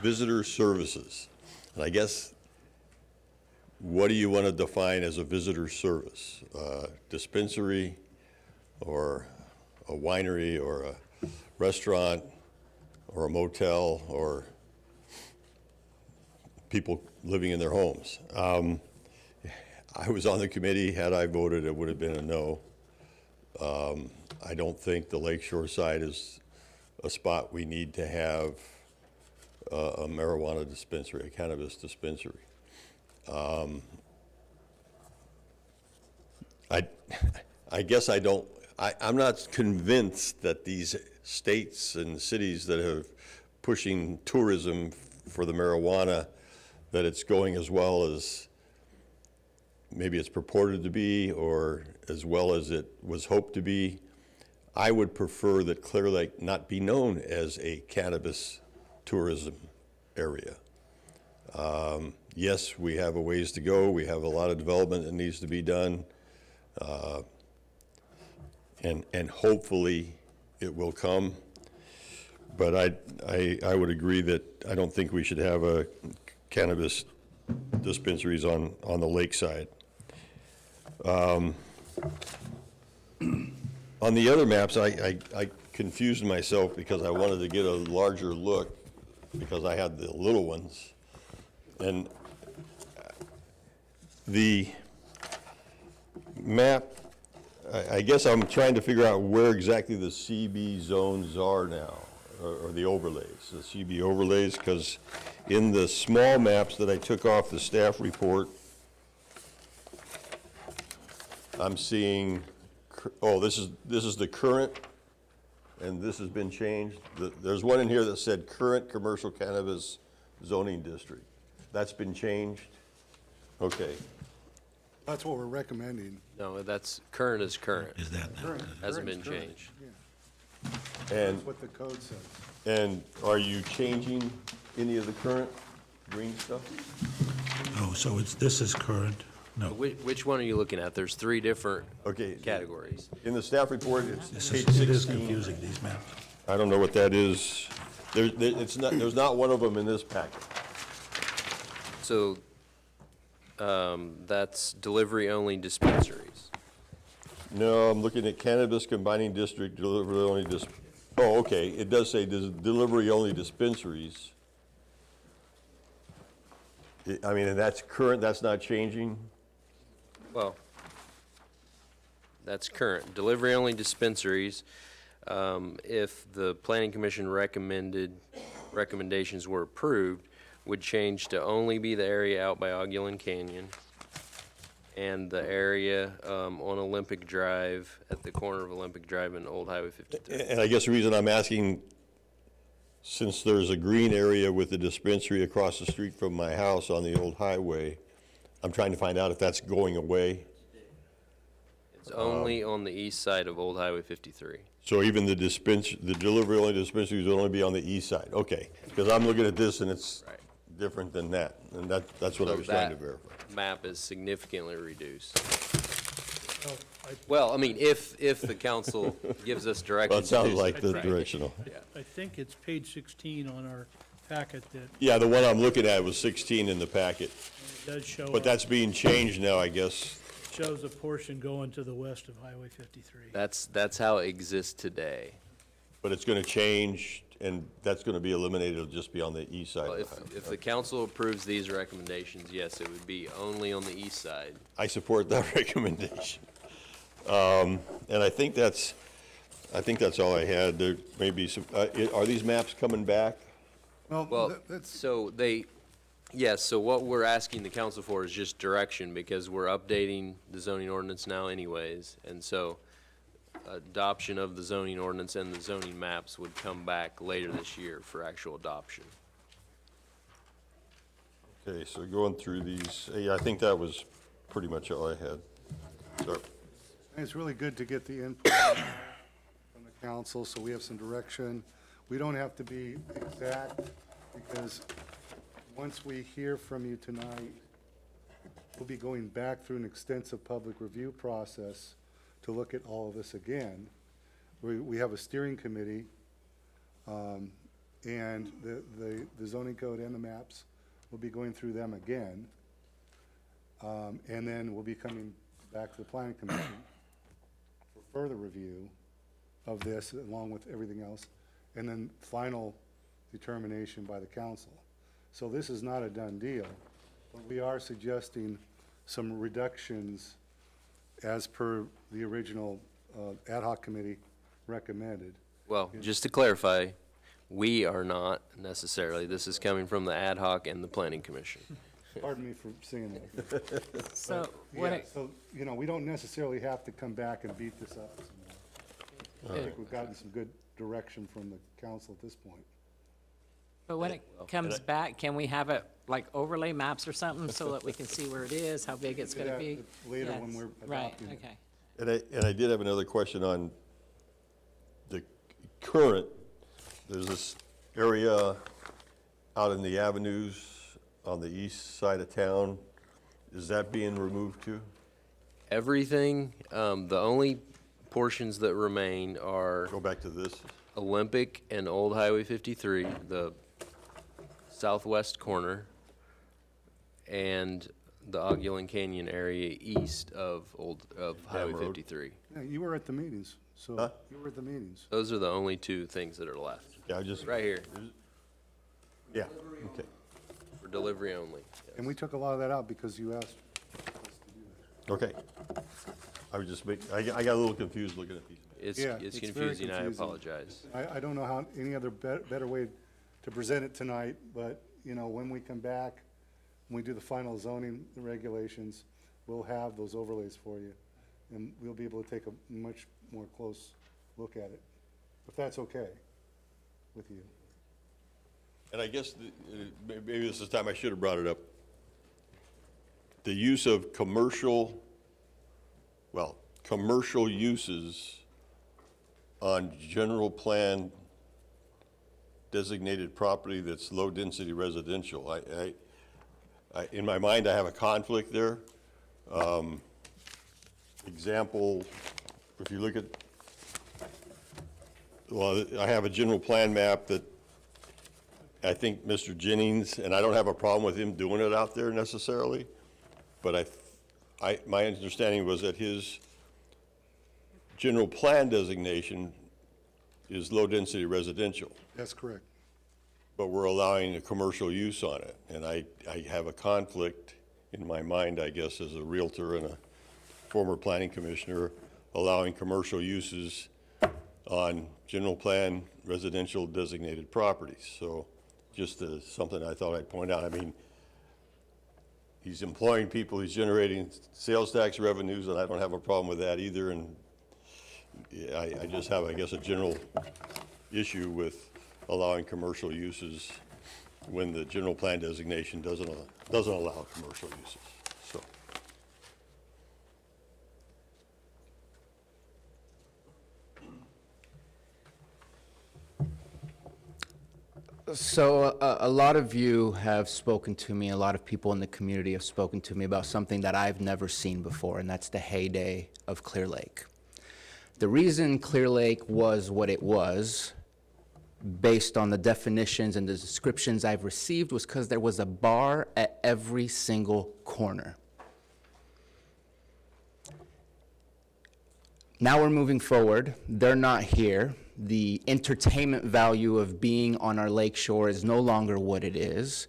visitor services. And I guess, what do you want to define as a visitor service? Dispensary, or a winery, or a restaurant, or a motel, or people living in their homes? I was on the committee. Had I voted, it would have been a no. I don't think the lakeshore side is a spot we need to have a marijuana dispensary, a cannabis dispensary. I guess I'm not convinced that these states and cities that have pushing tourism for the marijuana, that it's going as well as maybe it's purported to be, or as well as it was hoped to be. I would prefer that Clearlake not be known as a cannabis tourism area. Yes, we have a ways to go. We have a lot of development that needs to be done. And hopefully it will come. But I would agree that I don't think we should have a cannabis dispensaries on the lakeside. On the other maps, I confused myself because I wanted to get a larger look because I had the little ones. And the map, I guess I'm trying to figure out where exactly the CB zones are now, or the overlays, the CB overlays, because in the small maps that I took off the staff report, I'm seeing, oh, this is the current, and this has been changed. There's one in here that said current commercial cannabis zoning district. That's been changed? Okay. That's what we're recommending. No, that's, current is current. Is that now? Hasn't been Current, changed. yeah. And, That's what the code says. and are you changing any of the current green stuff? Oh, so this is current? No. Which one are you looking at? There's three different Okay. categories. In the staff report, it's page It is 16. confusing, these maps. I don't know what that is. There's not one of them in this packet. So, that's delivery-only dispensaries. No, I'm looking at cannabis combining district, delivery only oh, okay, it does say delivery only dispensaries. I mean, and that's current, that's not changing? Well, that's current. Delivery-only dispensaries, if the planning commission recommendations were approved, would change to only be the area out by Ogulin Canyon and the area on Olympic Drive, at the corner of Olympic Drive and Old Highway 53. And I guess the reason I'm asking, since there's a green area with the dispensary across the street from my house on the old highway, I'm trying to find out if that's going away. It's only on the east side of Old Highway 53. So even the delivery only dispensaries will only be on the east side, okay. Because I'm looking at this and it's different than that, and that's what I So was trying to that verify. map is significantly reduced. Well, I mean, if the council gives us direction. Well, it sounds to do like so. the directional. I think it's page 16 on our packet that Yeah, the one I'm looking at was 16 in the packet, does show, but that's being changed now, I guess. shows a portion going to the west of Highway 53. That's how it exists today. But it's gonna change and that's gonna be eliminated, it'll just be on the east side Well, of the highway. if the council approves these recommendations, yes, it would be only on the east side. I support that recommendation. And I think that's all I had. There may be some, are these maps coming back? Well, so yes, so what we're asking the council for is just direction, because we're updating the zoning ordinance now anyways, and so adoption of the zoning ordinance and the zoning maps would come back later this year for actual adoption. Okay, so going through these, I think that was pretty much all I had. So, It's really good to get the input from the council, so we have some direction. We don't have to be exact, because once we hear from you tonight, we'll be going back through an extensive public review process to look at all of this again. We have a steering committee, and the zoning code and the maps, we'll be going through them again. And then we'll be coming back to the planning commission for further review of this, along with everything else, and then final determination by the council. So this is not a done deal, but we are suggesting some reductions as per the original ad hoc committee recommended. Well, just to clarify, we are not necessarily, this is coming from the ad hoc and the planning commission. Pardon me for saying that. So, But, so, you know, we don't necessarily have to come back and beat this up some more. I think we've gotten some good direction from the council at this point. But when it comes back, can we have it like overlay maps or something so that we can see where it is, how big it's Do gonna that be? later when Yes, we're right, adopting it. okay. and I did have another question on the current, there's this area out in the avenues on the east side of town. Is that being removed too? Everything, the only portions that remain are Go back to this. Olympic and Old Highway 53, the southwest corner, and the Ogulin Canyon area east of Highway Road. 53. Yeah, you were at the meetings, so Huh? you were at the meetings. Those are the only two things that are left. Yeah, I just. Right here, Yeah, okay. for delivery only. And we took a lot of that out because you asked us to do that. Okay. I was just I got a little confused looking at these. It's Yeah, it's very confusing, I confusing. apologize. I don't know how, any other better way to present it tonight, but, you know, when we come back, when we do the final zoning regulations, we'll have those overlays for you, and we'll be able to take a much more close look at it, if that's okay with you. And I guess, maybe this is the time I should have brought it up. The use of commercial uses on general plan designated property that's low-density residential. In my mind, I have a conflict there. Example, if you look at, well, I have a general plan map that I think Mr. Jennings, and I don't have a problem with him doing it out there necessarily, but my understanding was that his general plan designation is low-density residential, That's correct. but we're allowing a commercial use on it. And I have a conflict in my mind, I guess, as a Realtor and a former planning commissioner, allowing commercial uses on general plan residential designated properties. So just something I thought I'd point out. I mean, he's employing people, he's generating sales tax revenues, and I don't have a problem with that either. And I just have, I guess, a general issue with allowing commercial uses when the general plan designation doesn't allow commercial uses. So. So a lot of you have spoken to me, a lot of people in the community have spoken to me about something that I've never seen before, and that's the heyday of Clearlake. The reason Clearlake was what it was, based on the definitions and the descriptions I've received, was because there was a bar at every single corner. Now we're moving forward. They're not here. The entertainment value of being on our lake shore is no longer what it is.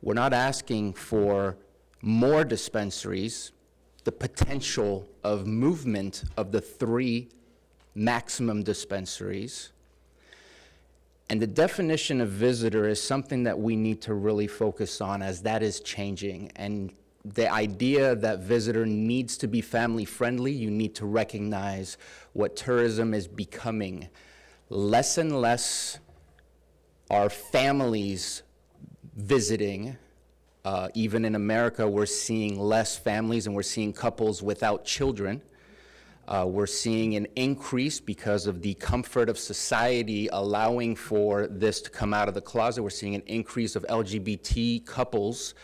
We're not asking for more dispensaries. The potential of movement of the 3 maximum dispensaries. And the definition of visitor is something that we need to really focus on, as that is changing. And the idea that visitor needs to be family friendly, you need to recognize what tourism is becoming. Less and less are families visiting. Even in America, we're seeing less families and we're seeing couples without children. We're seeing an increase because of the comfort of society allowing for this to come out of the closet. We're seeing an increase of LGBT couples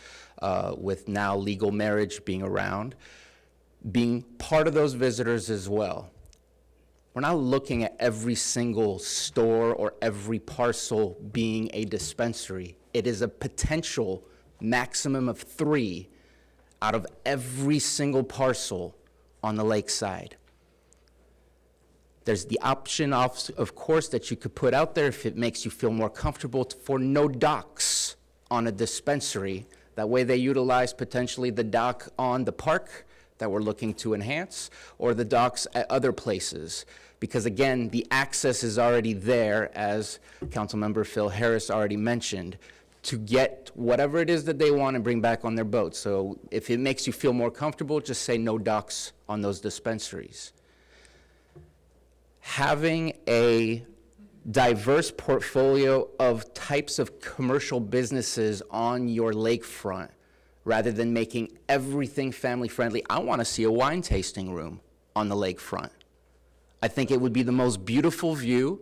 with now legal marriage being around, being part of those visitors as well. We're not looking at every single store or every parcel being a dispensary. It is a potential maximum of 3 out of every single parcel on the lakeside. There's the option, of course, that you could put out there if it makes you feel more comfortable for no docks on a dispensary. That way they utilize potentially the dock on the park that we're looking to enhance, or the docks at other places. Because again, the access is already there, as Councilmember Phil Harris already mentioned, to get whatever it is that they want and bring back on their boat. So if it makes you feel more comfortable, just say no docks on those dispensaries. Having a diverse portfolio of types of commercial businesses on your lakefront, rather than making everything family friendly. I want to see a wine tasting room on the lakefront. I think it would be the most beautiful view,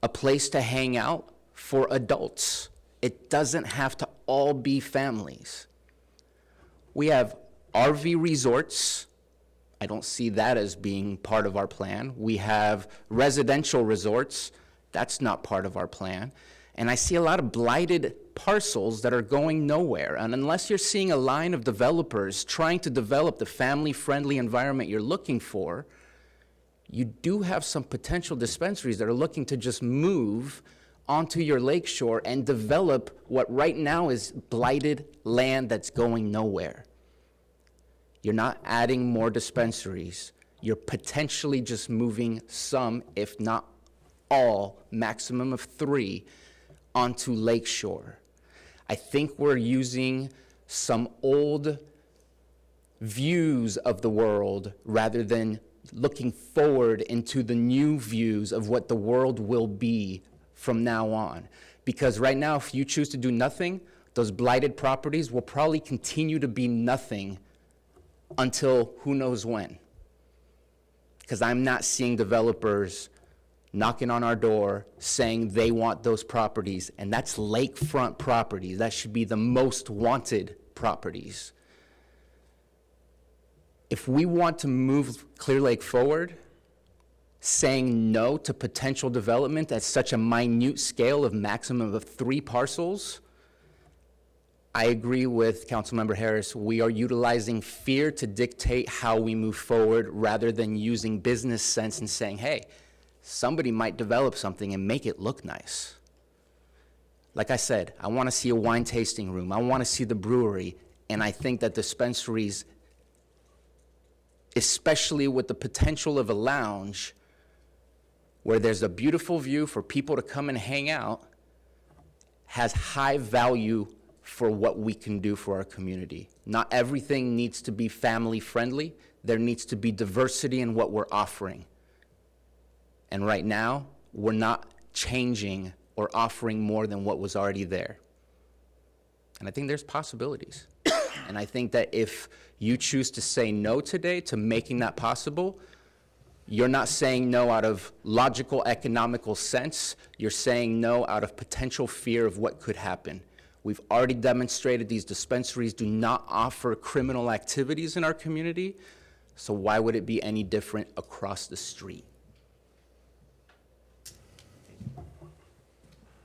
a place to hang out for adults. It doesn't have to all be families. We have RV resorts. I don't see that as being part of our plan. We have residential resorts. That's not part of our plan. And I see a lot of blighted parcels that are going nowhere. And unless you're seeing a line of developers trying to develop the family-friendly environment you're looking for, you do have some potential dispensaries that are looking to just move onto your lakeshore and develop what right now is blighted land that's going nowhere. You're not adding more dispensaries. You're potentially just moving some, if not all, maximum of 3, onto lakeshore. I think we're using some old views of the world rather than looking forward into the new views of what the world will be from now on. Because right now, if you choose to do nothing, those blighted properties will probably continue to be nothing until who knows when. Because I'm not seeing developers knocking on our door saying they want those properties, and that's lakefront properties. That should be the most wanted properties. If we want to move Clearlake forward, saying no to potential development at such a minute scale of maximum of 3 parcels, I agree with Councilmember Harris. We are utilizing fear to dictate how we move forward rather than using business sense and saying, hey, somebody might develop something and make it look nice. Like I said, I want to see a wine tasting room. I want to see the brewery. And I think that dispensaries, especially with the potential of a lounge, where there's a beautiful view for people to come and hang out, has high value for what we can do for our community. Not everything needs to be family friendly. There needs to be diversity in what we're offering. And right now, we're not changing or offering more than what was already there. And I think there's possibilities. And I think that if you choose to say no today to making that possible, you're not saying no out of logical, economical sense. You're saying no out of potential fear of what could happen. We've already demonstrated these dispensaries do not offer criminal activities in our community, so why would it be any different across the street?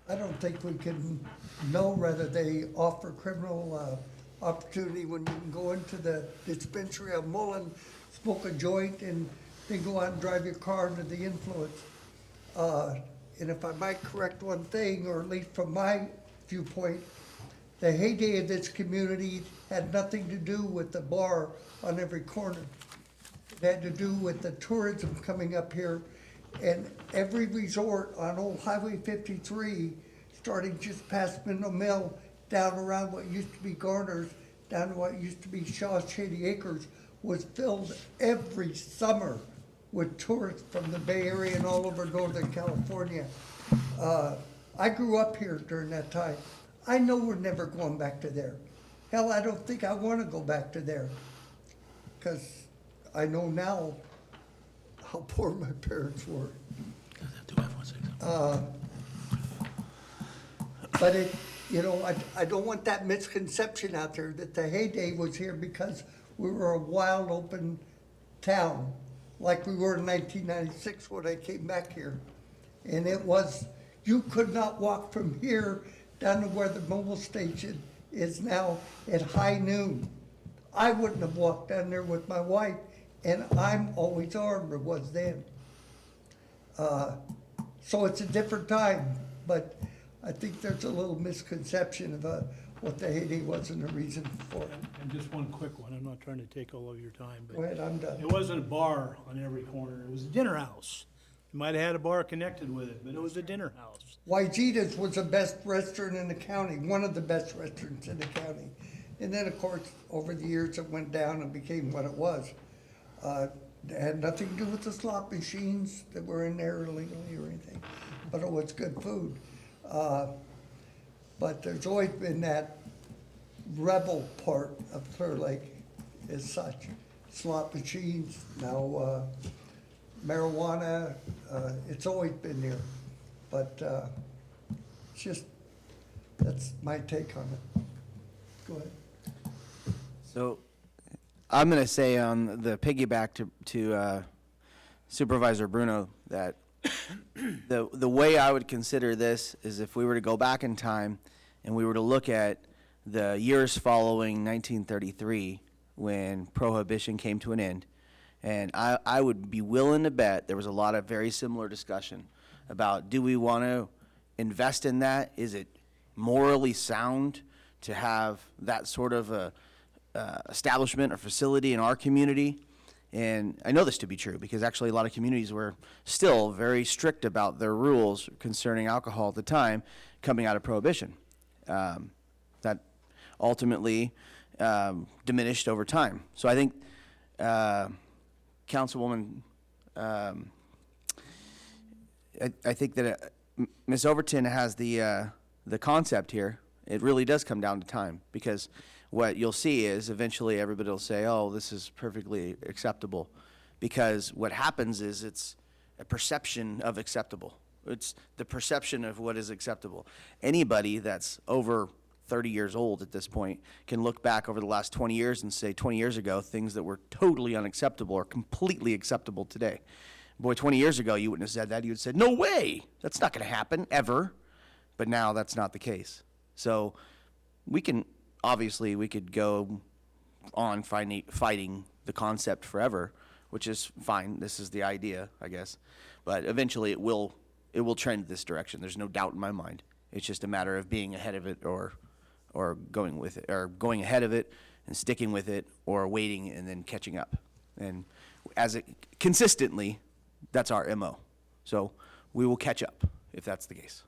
I don't think we can know whether they offer criminal opportunity when you can go into the dispensary of Mullen, smoke a joint, and then go out and drive your car under the influence. And if I might correct one thing, or at least from my viewpoint, the heyday of this community had nothing to do with the bar on every corner. It had to do with the tourism coming up here, and every resort on Old Highway 53, starting just past Middle Mill, down around what used to be Garner's, down to what used to be Shaw's Shady Acres, was filled every summer with tourists from the Bay Area and all over Northern California. I grew up here during that time. I know we're never going back to there. Hell, I don't think I want to go back to there, because I know now how poor my parents were. But it, you know, I don't want that misconception out there that the heyday was here because we were a wild open town, like we were in 1996 when I came back here. And it was, you could not walk from here down to where the mobile station is now at high noon. I wouldn't have walked down there with my wife, and I'm always armed, or was then. So it's a different time, but I think there's a little misconception of what the heyday was and the reason for it. And just one quick one, I'm not trying to take all of your time, but Go ahead, I'm done. it wasn't a bar on every corner, it was a dinner house. You might have had a bar connected with it, but it was a dinner house. Wajita's was the best restaurant in the county, one of the best restaurants in the county. And then, of course, over the years, it went down and became what it was. It had nothing to do with the slot machines that were in there illegally or anything, but it was good food. But there's always been that rebel part of Clearlake as such. Slot machines, now marijuana, it's always been there. But it's just, that's my take on it. Go ahead. So I'm going to say on the piggyback to Supervisor Bruno that the way I would consider this is if we were to go back in time and we were to look at the years following 1933 when Prohibition came to an end, and I would be willing to bet there was a lot of very similar discussion about, do we want to invest in that? Is it morally sound to have that sort of a establishment or facility in our community? And I know this to be true because actually a lot of communities were still very strict about their rules concerning alcohol at the time coming out of Prohibition. That ultimately diminished over time. So I think Councilwoman, I think that Ms. Overton has the concept here. It really does come down to time, because what you'll see is eventually everybody will say, oh, this is perfectly acceptable, because what happens is it's a perception of acceptable. It's the perception of what is acceptable. Anybody that's over 30 years old at this point can look back over the last 20 years and say 20 years ago, things that were totally unacceptable are completely acceptable today. Boy, 20 years ago, you wouldn't have said that. You would have said, no way, that's not going to happen, ever. But now that's not the case. So we can, obviously, we could go on fighting the concept forever, which is fine. This is the idea, I guess. But eventually it will trend this direction. There's no doubt in my mind. It's just a matter of being ahead of it or going with it, or going ahead of it and sticking with it, or waiting and then catching up. And consistently, that's our MO. So we will catch up if that's the case.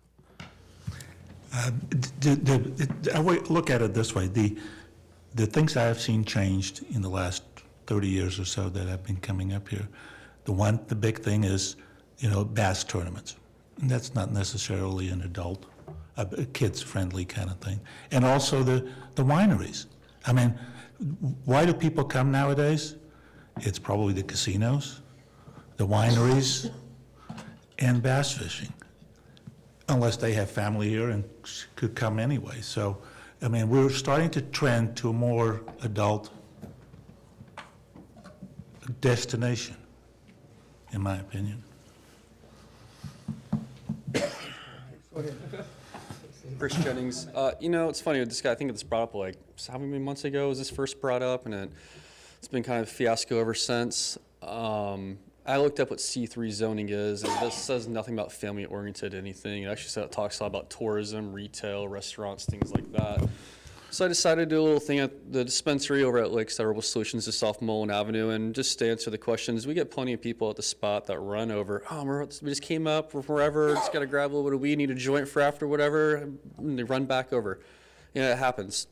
I would look at it this way. The things I have seen changed in the last 30 years or so that I've been coming up here, the big thing is, bass tournaments. And that's not necessarily an adult, a kids-friendly kind of thing. And also the wineries. I mean, why do people come nowadays? It's probably the casinos, the wineries, and bass fishing. Unless they have family here and could come anyway. So, I mean, we're starting to trend to a more adult destination, in my opinion. Chris Jennings. It's funny with this guy. I think it was brought up like how many months ago was this first brought up, and it's been kind of a fiasco ever since. I looked up what C3 zoning is, and this says nothing about family-oriented anything. It actually it talks a lot about tourism, retail, restaurants, things like that. So I decided to do a little thing at the dispensary over at Lakeside Herbal Solutions just off Mullen Avenue, and just to answer the questions. We get plenty of people at the spot that run over, we just came up from wherever, just got to grab a little bit of weed, need a joint for after whatever, and they run back over. Yeah, it happens.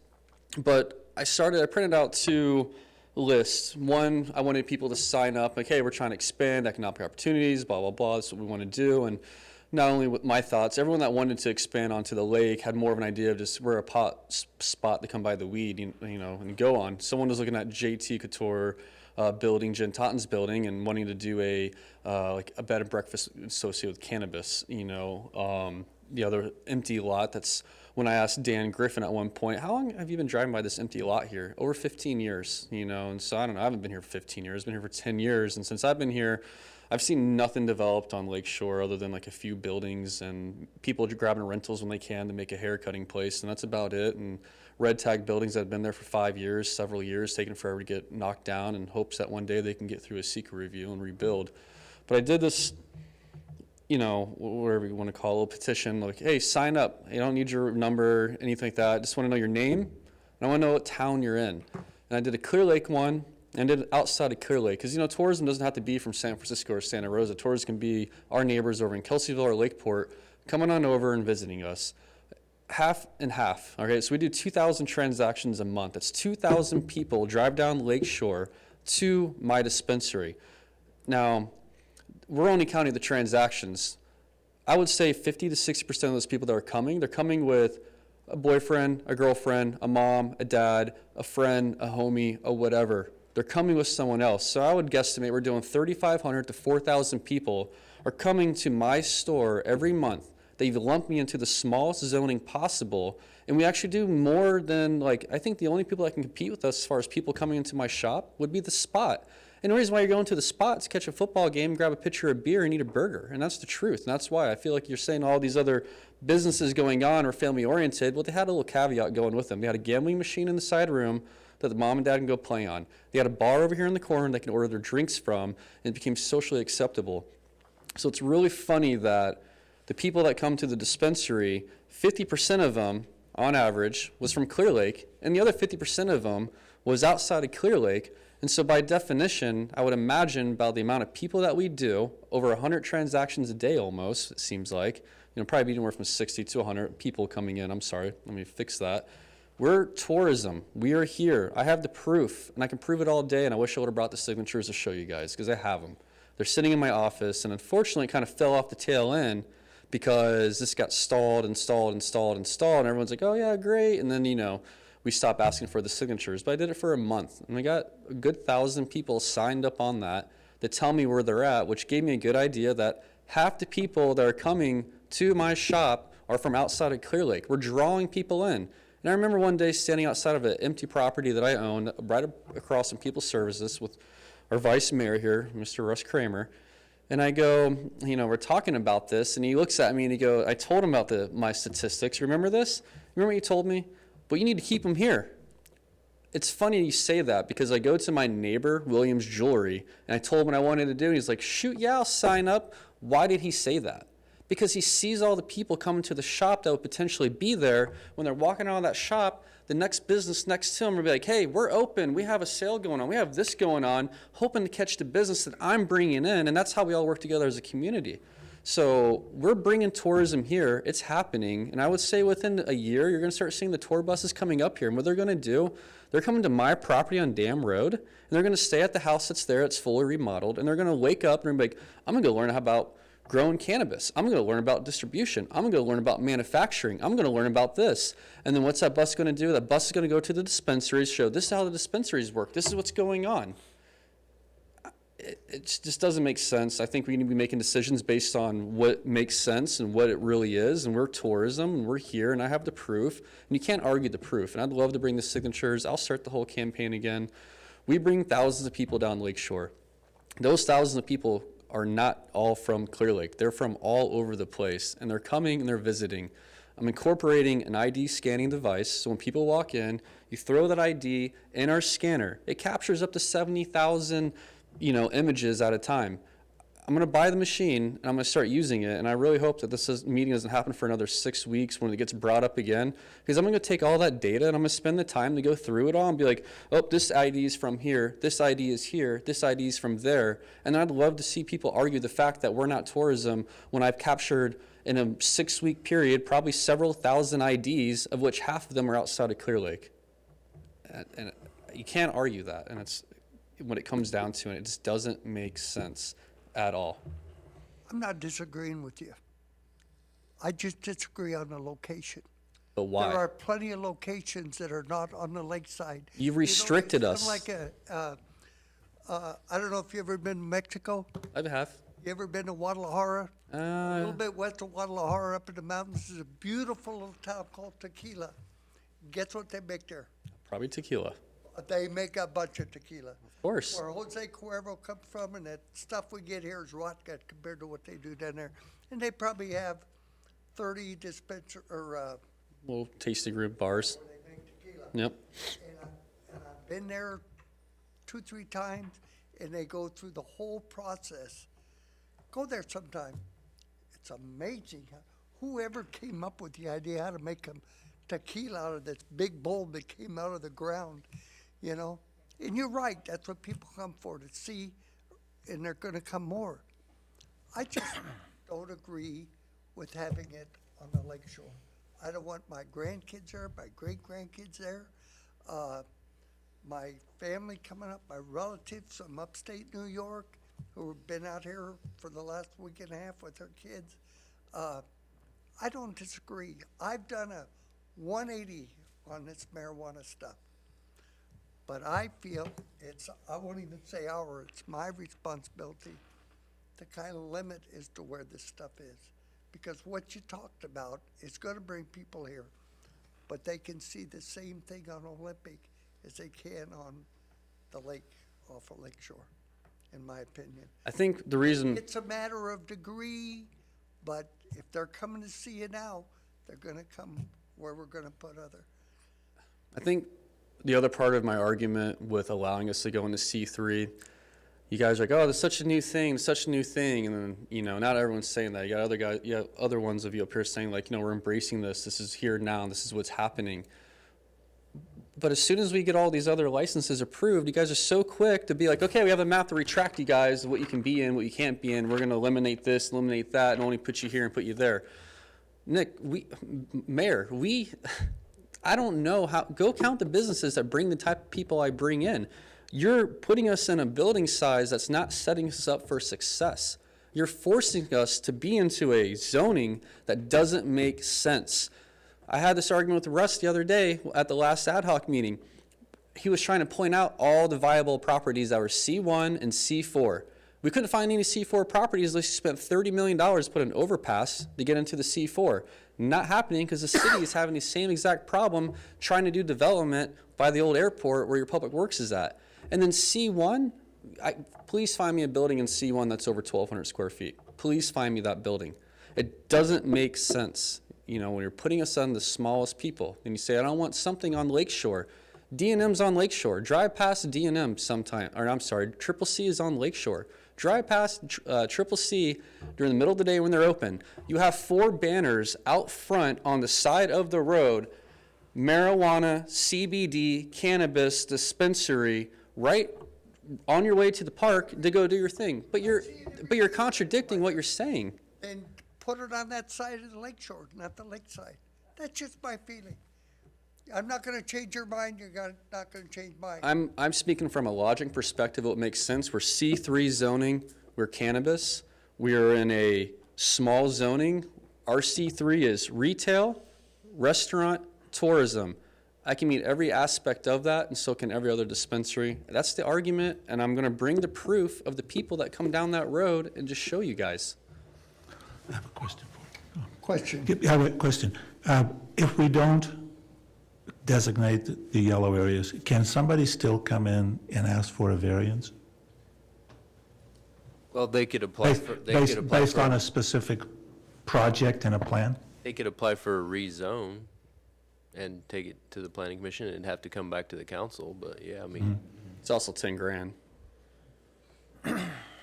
But I printed out 2 lists. One, I wanted people to sign up, like, hey, we're trying to expand economic opportunities, blah, blah, blah, that's what we want to do. And not only with my thoughts, everyone that wanted to expand onto the lake had more of an idea of just where a spot to come buy the weed, you know, and go on. Someone was looking at JT Couture building, Jen Totten's building, and wanting to do a bed and breakfast associated with cannabis, you know. The other empty lot, that's when I asked Dan Griffin at one point, how long have you been driving by this empty lot here? Over 15 years, you know. And so I don't know, I haven't been here for 15 years, I've been here for 10 years. And since I've been here, I've seen nothing developed on Lake Shore other than like a few buildings and people grabbing rentals when they can to make a hair cutting place, and that's about it. And red tag buildings that have been there for 5 years, several years, taking forever to get knocked down in hopes that one day they can get through a secret review and rebuild. But I did this, you know, whatever you want to call it, a petition, like, hey, sign up. You don't need your number, anything like that. I just want to know your name, and I want to know what town you're in. And I did a Clearlake one, and did it outside of Clearlake, because, you know, tourism doesn't have to be from San Francisco or Santa Rosa. Tourism can be our neighbors over in Kelseyville or Lakeport coming on over and visiting us. Half and half, okay? So we do 2,000 transactions a month. That's 2,000 people drive down Lake Shore to my dispensary. Now, we're only counting the transactions. I would say 50 to 60% of those people that are coming, they're coming with a boyfriend, a girlfriend, a mom, a dad, a friend, a homie, a whatever. They're coming with someone else. So I would guesstimate we're doing 3,500 to 4,000 people are coming to my store every month. They've lumped me into the smallest zoning possible. And we actually do more than, like, I think the only people that can compete with us as far as people coming into my shop would be the Spot. And the reason why you're going to the Spot is to catch a football game, grab a pitcher of beer, and eat a burger. And that's the truth. And that's why I feel like you're saying all these other businesses going on are family-oriented. Well, they had a little caveat going with them. They had a gambling machine in the side room that the mom and dad can go play on. They had a bar over here in the corner they can order their drinks from, and it became socially acceptable. So it's really funny that the people that come to the dispensary, 50% of them, on average, was from Clearlake, and the other 50% of them was outside of Clearlake. And so by definition, I would imagine about the amount of people that we do, over 100 transactions a day almost, it seems like, you know, probably anywhere from 60 to 100 people coming in. I'm sorry, let me fix that. We're tourism. We are here. I have the proof, and I can prove it all day, and I wish I would have brought the signatures to show you guys, because I have them. They're sitting in my office, and unfortunately it kind of fell off the tail end because this got stalled, and everyone's like, oh yeah, great, and then, you know, we stopped asking for the signatures. But I did it for a month, and we got a good 1,000 people signed up on that tell me where they're at, which gave me a good idea that half the people that are coming to my shop are from outside of Clearlake. We're drawing people in. And I remember one day standing outside of an empty property that I owned right across from People's Services with our vice mayor here, Mr. Russ Kramer. And I go, you know, we're talking about this, and he looks at me and he goes, I told him about my statistics. Remember this? Remember what you told me? But you need to keep them here. It's funny you say that because I go to my neighbor, Williams Jewelry, and I told him what I wanted to do. And he's like, shoot, yeah, I'll sign up. Why did he say that? Because he sees all the people coming to the shop that would potentially be there. When they're walking out of that shop, the next business next to him will be like, hey, we're open. We have a sale going on. We have this going on, hoping to catch the business that I'm bringing in. And that's how we all work together as a community. So we're bringing tourism here. It's happening. And I would say within a year, you're going to start seeing the tour buses coming up here. And what they're going to do, they're coming to my property on Dam Road, and they're going to stay at the house that's there. It's fully remodeled. And they're going to wake up and be like, I'm going to go learn about growing cannabis. I'm going to learn about distribution. I'm going to learn about manufacturing. I'm going to learn about this. And then what's that bus going to do? That bus is going to go to the dispensaries, show this is how the dispensaries work. This is what's going on. It just doesn't make sense. I think we need to be making decisions based on what makes sense and what it really is. And we're tourism, and we're here, and I have the proof. And you can't argue the proof. And I'd love to bring the signatures. I'll start the whole campaign again. We bring thousands of people down Lake Shore. Those thousands of people are not all from Clearlake. They're from all over the place, and they're coming and they're visiting. I'm incorporating an ID scanning device, so when people walk in, you throw that ID in our scanner. It captures up to 70,000 images at a time. I'm going to buy the machine and I'm going to start using it. And I really hope that meeting doesn't happen for another 6 weeks when it gets brought up again, because I'm going to take all that data and I'm going to spend the time to go through it all and be like, oh, this ID is from here, this ID is here, this ID is from there. And I'd love to see people argue the fact that we're not tourism when I've captured in a 6-week period probably several thousand IDs, of which half of them are outside of Clearlake. And you can't argue that. And it's when it comes down to it, it just doesn't make sense at all. I'm not disagreeing with you. I just disagree on the location. But why? There are plenty of locations that are not on the lakeside. You've restricted us. Like I don't know if you've ever been to Mexico. I have. You ever been to Guadalajara? A little bit west of Guadalajara, up in the mountains, is a beautiful little town called Tequila. Guess what they make there? Probably tequila. They make a bunch of tequila. Of course. Where Jose Cuervo comes from, and that stuff we get here is vodka compared to what they do down there. And they probably have 30 dispenser or Little tasting room bars. where they make tequila. Yep. And I've been there 2-3 times, and they go through the whole process. Go there sometime. It's amazing. Whoever came up with the idea how to make them tequila out of this big bowl that came out of the ground, you know? And you're right, that's what people come for, to see, and they're gonna come more. I just don't agree with having it on the lake shore. I don't want my grandkids there, my great-grandkids there, my family coming up, my relatives from upstate New York who have been out here for the last week and a half with their kids. I don't disagree. I've done a 180 on this marijuana stuff. But I feel I won't even say it's my responsibility to kind of limit as to where this stuff is. Because what you talked about is going to bring people here, but they can see the same thing on Olympic as they can on the lake, off of Lake Shore, in my opinion. I think the reason... It's a matter of degree, but if they're coming to see you now, they're going to come where we're going to put other. I think the other part of my argument with allowing us to go into C3, you guys are like, oh, that's such a new thing, such a new thing. And then, you know, not everyone's saying that. You got other guys, you have other ones of you up here saying, like, you know, we're embracing this. This is here now. This is what's happening. But as soon as we get all these other licenses approved, you guys are so quick to be like, okay, we have a map to retract you guys, what you can be in, what you can't be in. We're going to eliminate this, eliminate that, and only put you here and put you there. Nick, Mayor, I don't know how, go count the businesses that bring the type of people I bring in. You're putting us in a building size that's not setting us up for success. You're forcing us to be into a zoning that doesn't make sense. I had this argument with Russ the other day at the last ad hoc meeting. He was trying to point out all the viable properties that were C1 and C4. We couldn't find any C4 properties unless you spent $30 million to put an overpass to get into the C4. Not happening because the city is having the same exact problem trying to do development by the old airport where your public works is at. And then C1, please find me a building in C1 that's over 1,200 square feet. Please find me that building. It doesn't make sense. You know, when you're putting us on the smallest people, and you say, I don't want something on Lakeshore. D&M's on Lakeshore. Drive past D&M sometime, or I'm sorry, Triple C is on Lakeshore. Drive past Triple C during the middle of the day when they're open. You have 4 banners out front on the side of the road, marijuana, CBD, cannabis, dispensary, right on your way to the park to go do your thing. But you're contradicting what you're saying. Then put it on that side of the lakeshore, not the lakeside. That's just my feeling. I'm not going to change your mind. You're not going to change mine. I'm speaking from a logic perspective. It makes sense. We're C3 zoning. We're cannabis. We are in a small zoning. Our C3 is retail, restaurant, tourism. I can meet every aspect of that, and so can every other dispensary. That's the argument, and I'm going to bring the proof of the people that come down that road and just show you guys. I have a question for you. Question. I have a question. If we don't designate the yellow areas, can somebody still come in and ask for a variance? Well, they could apply for. Based on a specific project and a plan? They could apply for a rezone and take it to the planning commission and have to come back to the council, but yeah, I mean. It's also 10 grand.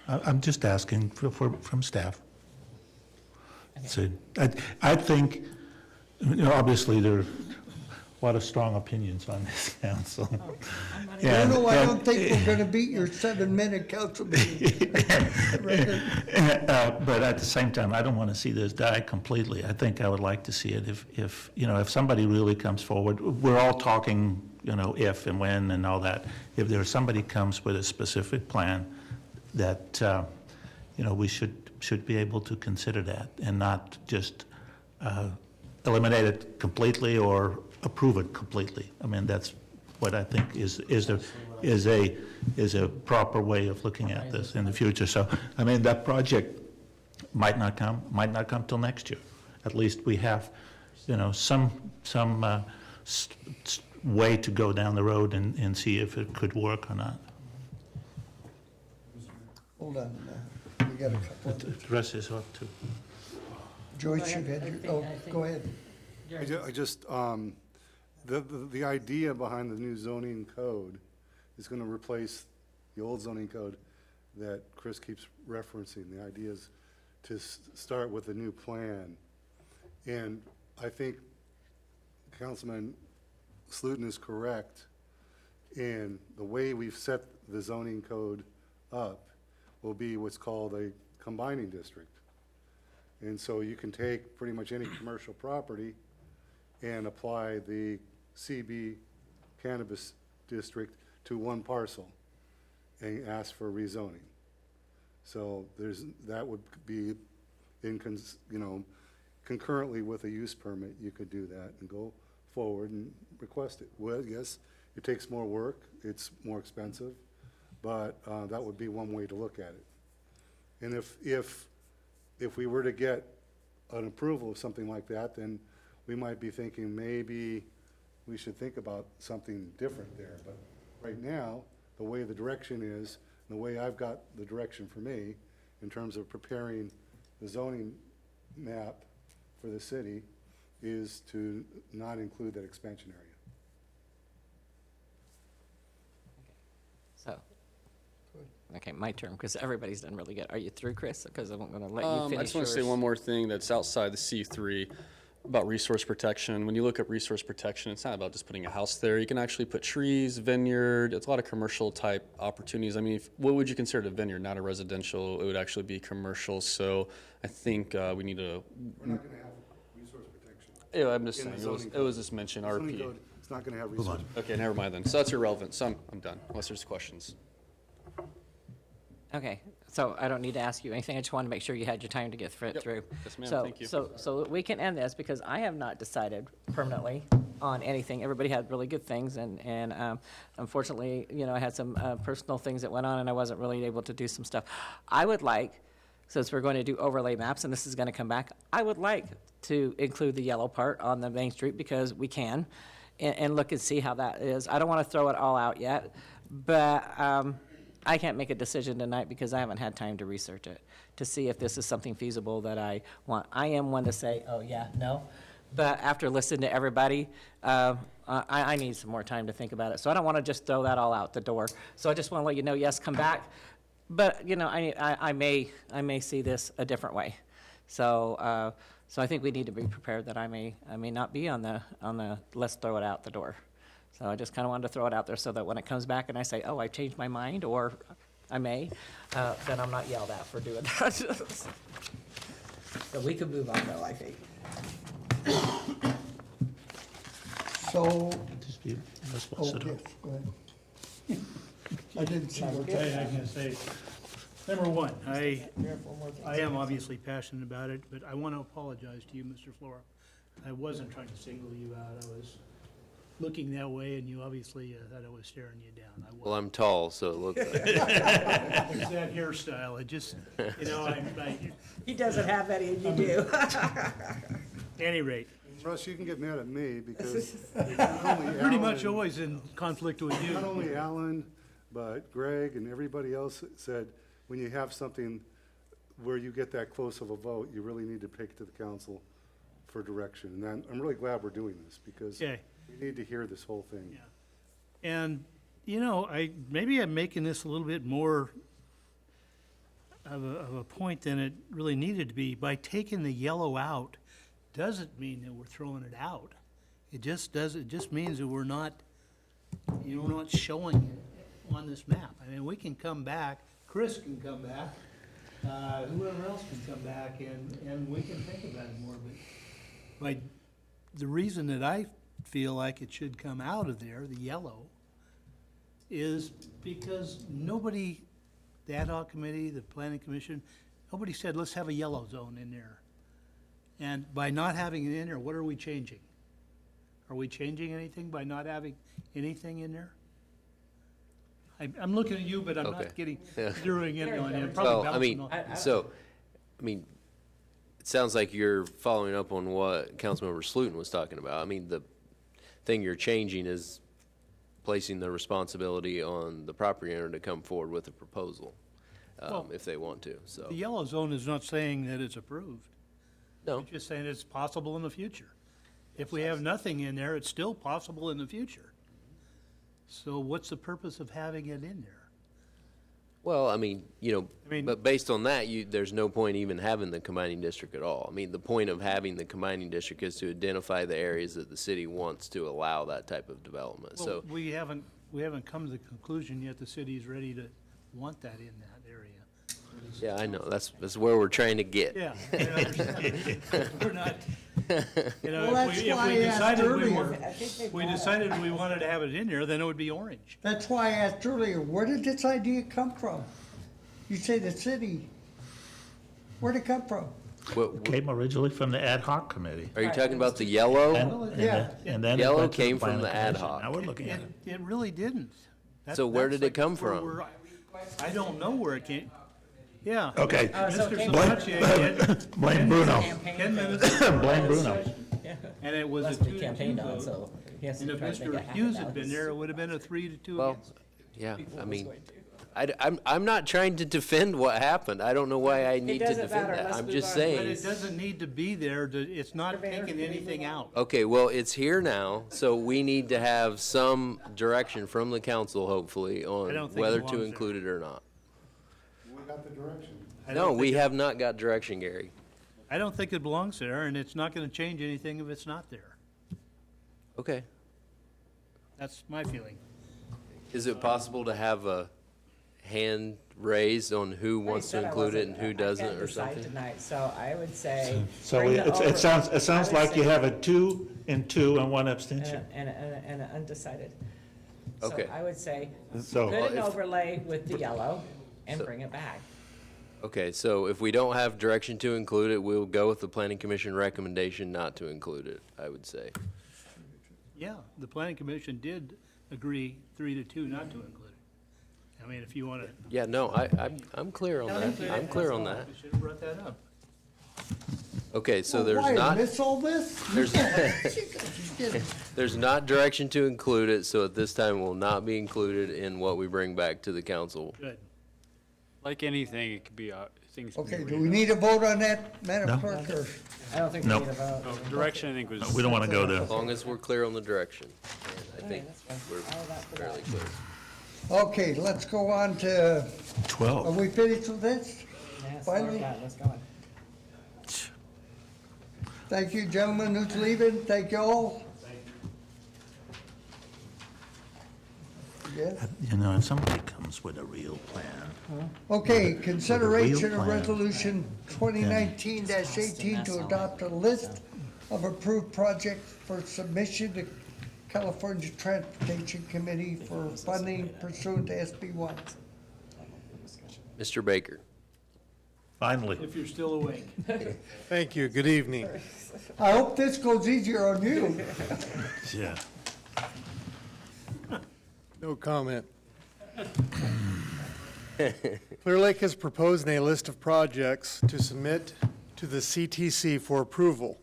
I'm just asking from staff. So, I think, obviously, there are a lot of strong opinions on this council. No, I don't think we're gonna beat your 7-minute council meeting. But at the same time, I don't want to see this die completely. I think I would like to see it if somebody really comes forward. We're all talking, if and when and all that. If there's somebody comes with a specific plan that, we should be able to consider that and not just eliminate it completely or approve it completely. I mean, that's what I think is a proper way of looking at this in the future. So, I mean, that project might not come till next year. At least we have, some way to go down the road and see if it could work or not. Hold on, we got a couple. The rest is up to. Joyce, you had go ahead. The idea behind the new zoning code is going to replace the old zoning code that Chris keeps referencing. The idea is to start with a new plan. And I think Councilman Slutin is correct in the way we've set the zoning code up will be what's called a combining district. And so you can take pretty much any commercial property and apply the CB cannabis district to one parcel and ask for rezoning. So that would be concurrently with a use permit, you could do that and go forward and request it. Well, yes, it takes more work, it's more expensive, but that would be one way to look at it. And if we were to get an approval of something like that, then we might be thinking maybe we should think about something different there. But right now, the way the direction is, and the way I've got the direction for me, in terms of preparing the zoning map for the city, is to not include that expansion area. So, okay, my turn, because everybody's done really good. Are you through, Chris? Because I'm going to let you finish I just want to say yours. one more thing that's outside the C3 about resource protection. When you look at resource protection, it's not about just putting a house there. You can actually put trees, vineyard. It's a lot of commercial type opportunities. I mean, what would you consider a vineyard? Not a residential. It would actually be commercial. So I think we need to. We're not going to have resource protection. Yeah, I'm just saying. It was just mentioned RP. Code, it's not going to have resource protection. Okay, never mind then. So that's irrelevant. So I'm done, unless there's questions. Okay, so I don't need to ask you anything. I just wanted to make sure you had your time to get through. Yes, ma'am. So, Thank you. So we can end this because I have not decided permanently on anything. Everybody had really good things, and unfortunately, I had some personal things that went on, and I wasn't really able to do some stuff. I would like, since we're going to do overlay maps, and this is going to come back, I would like to include the yellow part on the Main Street because we can, and look and see how that is. I don't want to throw it all out yet, but I can't make a decision tonight because I haven't had time to research it, to see if this is something feasible that I want. I am one to say, oh, yeah, no. But after listening to everybody, I need some more time to think about it. So I don't want to just throw that all out the door. So I just want to let you know, yes, come back. But, I may see this a different way. So I think we need to be prepared that I may not be on the let's throw it out the door. So I just kind of wanted to throw it out there so that when it comes back and I say, oh, I changed my mind, or I may, then I'm not yelled at for doing that. So we can move on though, I think. So, Just be, let's oh, sit yes, up. go ahead. I didn't see what you Okay, I'm had. gonna say, number one, I am obviously passionate about it, but I want to apologize to you, Mr. Flora. I wasn't trying to single you out. I was looking that way, and you obviously thought I was staring you down. I Well, I'm tall, so it looks like. It's that hairstyle. It just, He doesn't have any, and you do. Any rate, Russ, you can get mad at me because pretty much always in conflict with you. Not only Alan, but Greg and everybody else said, when you have something where you get that close of a vote, you really need to take it to the council for direction. And I'm really glad we're doing this because Okay. we need to hear this whole thing. And, maybe I'm making this a little bit more of a point than it really needed to be. By taking the yellow out, doesn't mean that we're throwing it out. It just means that we're not, not showing it on this map. I mean, we can come back, Chris can come back, whoever else can come back, and we can think about it more, but the reason that I feel like it should come out of there, the yellow, is because nobody, the ad hoc committee, the planning commission, nobody said, let's have a yellow zone in there. And by not having it in there, what are we changing? Are we changing anything by not having anything in there? I'm looking at you, but I'm not getting, zeroing in on you. Well, I mean, it sounds like you're following up on what Councilmember Slutin was talking about. I mean, the thing you're changing is placing the responsibility on the property owner to come forward with a proposal, if they want to, so. The yellow zone is not saying that it's approved. No. It's just saying it's possible in the future. If we have nothing in there, it's still possible in the future. So what's the purpose of having it in there? Well, I mean, but based on that, there's no point even having the combining district at all. I mean, the point of having the combining district is to identify the areas that the city wants to allow that type of development, Well, so. we haven't come to the conclusion yet the city's ready to want that in that area. Yeah, I know, that's where we're trying to get. Yeah, I understand. We're not, Well, that's why I asked earlier. we decided we wanted to have it in there, then it would be orange. That's why I asked earlier, where did this idea come from? You say the city. Where'd it come from? It came originally from the ad hoc committee. Are you talking about the yellow? And then it Yellow went to the came from planning the ad commission. hoc. Now we're looking at it. It really didn't. So where did it come from? I don't know where it came. Yeah. Okay. so it Mr. came Sabatier, Blame Bruno. 10 minutes. Blame Bruno. And it was a Must be 2-2 campaigned on, vote. so he has And to if try to make Mr. it happen Hughes now. had been there, it would have been a 3-2 Well, against. yeah, I mean, I'm not trying to defend what happened. I don't know why I need to doesn't defend matter. that. Let's I'm move just on. But saying. it doesn't need to be there, it's not taking anything out. Okay, well, it's here now, so we need to have some direction from the council, hopefully, on don't think it whether belongs to there. include it or not. We got the direction. No, we have not got direction, Gary. I don't think it belongs there, and it's not gonna change anything if it's not there. Okay. That's my feeling. Is it possible to have a hand raised on who wants to include it and who doesn't or something? Tonight, so I would say. So bring the it sounds I would like you say- have a 2 and 2 and 1 abstention. And an undecided. Okay. So I would say, So- put an overlay with the yellow and bring it back. Okay, so if we don't have direction to include it, we'll go with the planning commission recommendation not to include it, I would say. Yeah, the planning commission did agree 3-2 not to include it. I mean, if you wanna. Yeah, no, I'm clear on that. I'm clear on that. We should have brought that up. Okay, so Well, there's why, not, miss all this? there's not direction to include it, so at this time will not be included in what we bring back to the council. Good. Like anything, it could be, things. can be Okay, do we need a vote on that, Madam No. Clerk, or? I don't think we No. need a vote. No, direction, I think, was. We don't want to go there. As long as we're clear on the direction. And I think that's fine. we're All that for fairly that. clear. Okay, let's go on to, are 12. we finished with this? Yes, Finally? let's go on. Thank you, gentlemen, who's leaving, thank you all. Yes? You know, if somebody comes with a real plan. Okay, consideration of plan. resolution 2019-18 to adopt a list of approved projects for submission to California Transportation Committee for funding pursuant to SB 1. Mr. Baker. Finally. If you're still awake. Thank you. Good evening. I hope this goes easier on you. Yeah. No comment. Clearlake has proposed a list of projects to submit to the CTC for approval.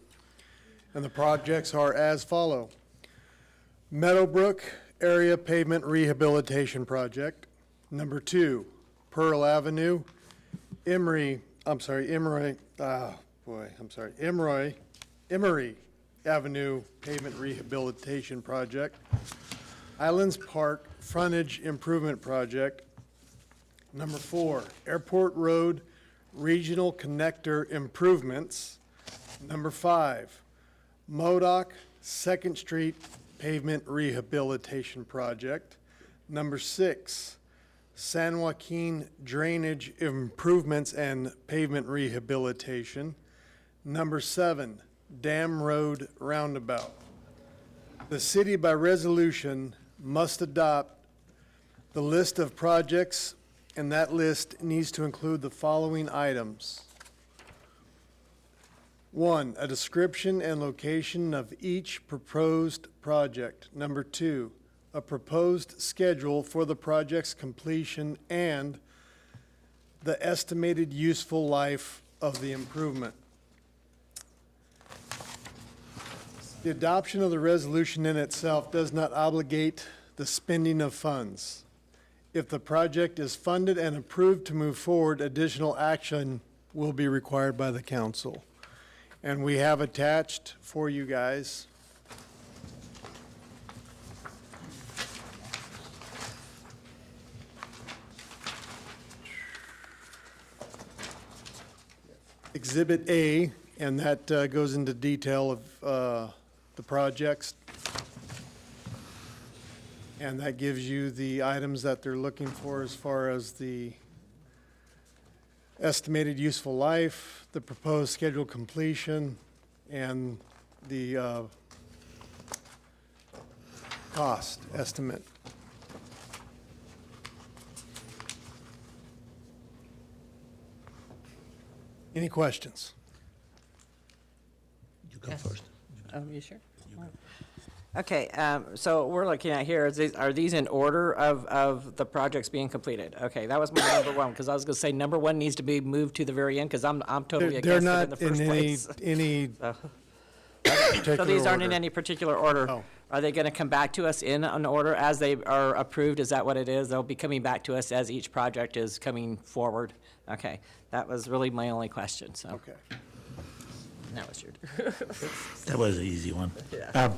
And the projects are as follow. Meadowbrook Area Pavement Rehabilitation Project. Number 2, Pearl Avenue, Emory Avenue Pavement Rehabilitation Project. Islands Park Frontage Improvement Project. Number 4, Airport Road regional connector improvements. Number 5, MODOC 2nd Street pavement rehabilitation project. Number 6, San Joaquin drainage improvements and pavement rehabilitation. Number 7, Dam Road roundabout. The city by resolution must adopt the list of projects, and that list needs to include the following items. 1, a description and location of each proposed project. Number 2, a proposed schedule for the project's completion and the estimated useful life of the improvement. The adoption of the resolution in itself does not obligate the spending of funds. If the project is funded and approved to move forward, additional action will be required by the council. And we have attached for you guys Exhibit A, and that goes into detail of the projects. And that gives you the items that they're looking for as far as the estimated useful life, the proposed scheduled completion, and the cost estimate. Any questions? You go first. You sure? Okay, so we're looking at here, are these in order of the projects being completed? Okay, that was my number one, because I was gonna say number one needs to be moved to the very end, because I'm totally They're against it in not the first in place. any So particular these aren't in order. any particular order? No. Are they gonna come back to us in an order as they are approved? Is that what it is? They'll be coming back to us as each project is coming forward? Okay, that was really my only question, so. Okay. That was your turn. That was an easy one. Yeah.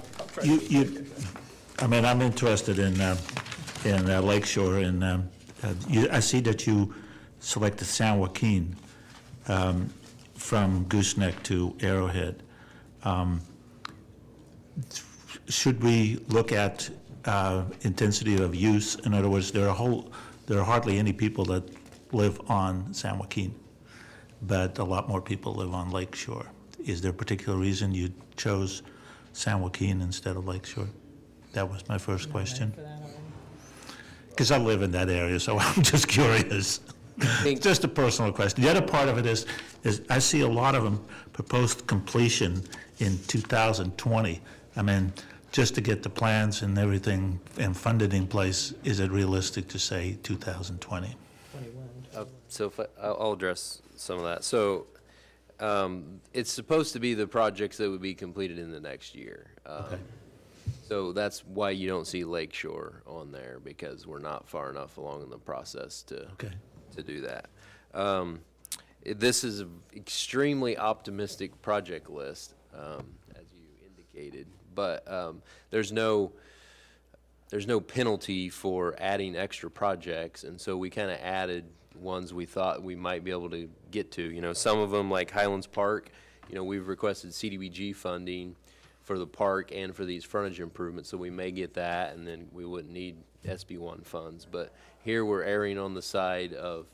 I mean, I'm interested in Lakeshore, and I see that you selected San Joaquin from Gooseneck to Arrowhead. Should we look at intensity of use? In other words, there are hardly any people that live on San Joaquin, but a lot more people live on Lakeshore. Is there a particular reason you chose San Joaquin instead of Lakeshore? That was my first question. Because I live in that area, so I'm just curious. It's just a personal question. The other part of it is I see a lot of them proposed completion in 2020. I mean, just to get the plans and everything and funded in place, is it realistic to say 2020? So if I'll address some of that. So it's supposed to be the projects that would be completed in the next year. Okay. So that's why you don't see Lakeshore on there, because we're not far enough along in the process to do that. This is an extremely optimistic project list, as you indicated, but there's no penalty for adding extra projects, and so we kind of added ones we thought we might be able to get to. You know, some of them, like Highlands Park, you know, we've requested CDBG funding for the park and for these frontage improvements, so we may get that, and then we wouldn't need SB1 funds. But here we're erring on the side of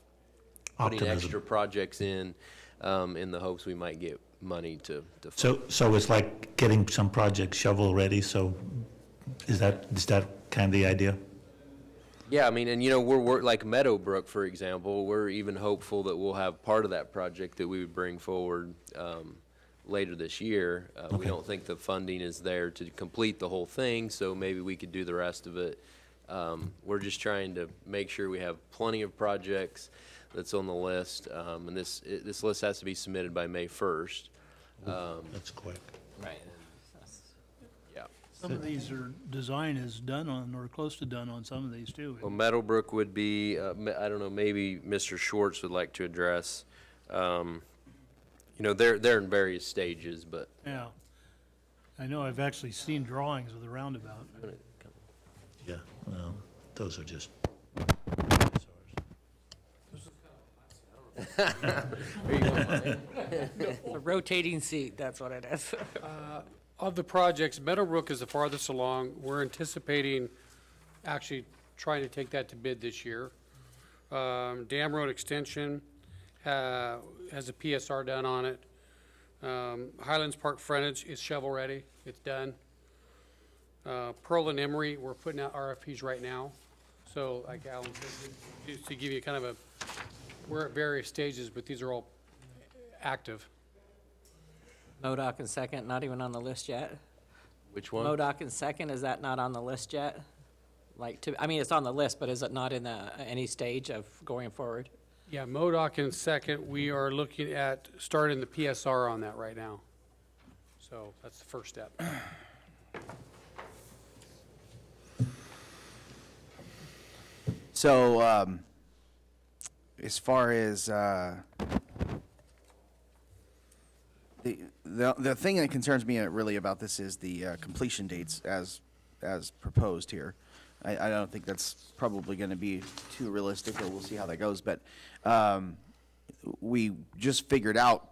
putting Optimism. extra projects in the hopes we might get money to fund. So it's like getting some projects shovel-ready, so is that kind of the idea? Yeah, I mean, and you know, we're like Meadowbrook, for example, we're even hopeful that we'll have part of that project that we would bring forward later this year. We don't think the funding is there to complete the whole thing, so maybe we could do the rest of it. We're just trying to make sure we have plenty of projects that's on the list, and this list has to be submitted by May 1st. That's quick. Right. Yeah. Some of these are, design is done on, or close to done on some of these too. Well, Meadowbrook would be, I don't know, maybe Mr. Schwartz would like to address. You know, they're in various stages, but. Yeah. I know I've actually seen drawings of the roundabout. Yeah, well, those are just. There you go. A rotating seat, that's what it is. Of the projects, Meadowbrook is the farthest along. We're anticipating actually trying to take that to bid this year. Dam Road Extension has a PSR done on it. Highlands Park frontage is shovel-ready. It's done. Pearl and Emery, we're putting out RFPs right now. So like Alan said, just to give you kind of a, we're at various stages, but these are all active. MODOC and second, not even on the list yet? Which one? MODOC and second, is that not on the list yet? Like, I mean, it's on the list, but is it not in any stage of going forward? Yeah, MODOC in second, we are looking at starting the PSR on that right now. So that's the first step. So, as far as the thing that concerns me really about this is the completion dates as proposed here. I don't think that's probably going to be too realistic, or we'll see how that goes. But we just figured out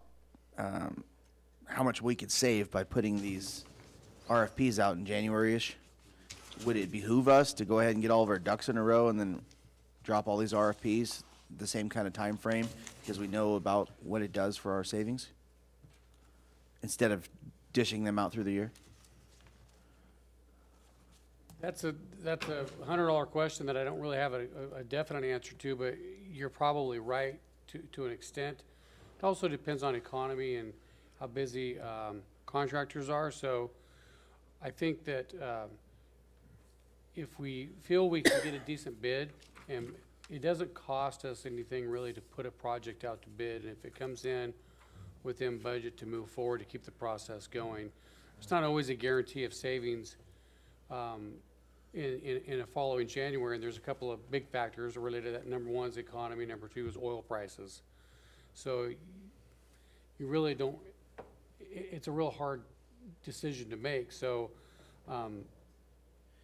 how much we could save by putting these RFPs out in January-ish. Would it behoove us to go ahead and get all of our ducks in a row and then drop all these RFPs the same kind of time frame because we know about what it does for our savings instead of dishing them out through the year? That's a $100 question that I don't really have a definite answer to, but you're probably right to an extent. It also depends on economy and how busy contractors are. So I think that if we feel we can get a decent bid, and it doesn't cost us anything really to put a project out to bid, and if it comes in within budget to move forward to keep the process going, it's not always a guarantee of savings in a following January, and there's a couple of big factors related to that. Number one is economy, number two is oil prices. So you really don't, it's a real hard decision to make. So,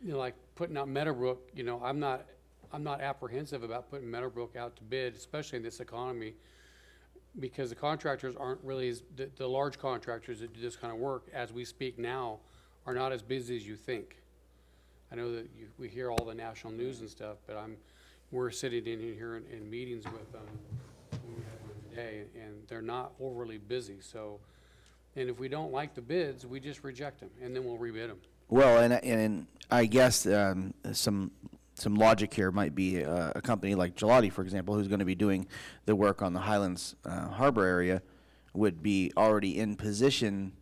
like putting out Meadowbrook, I'm not apprehensive about putting Meadowbrook out to bid, especially in this economy, because the contractors aren't really, the large contractors that do this kind of work, as we speak now, are not as busy as you think. I know that we hear all the national news and stuff, but we're sitting in here in meetings with them today, and they're not overly busy. So, and if we don't like the bids, we just reject them, and then we'll rebid them. Well, and I guess some logic here might be a company like Gelati, for example, who's going to be doing the work on the Highlands Harbor area, would be already in position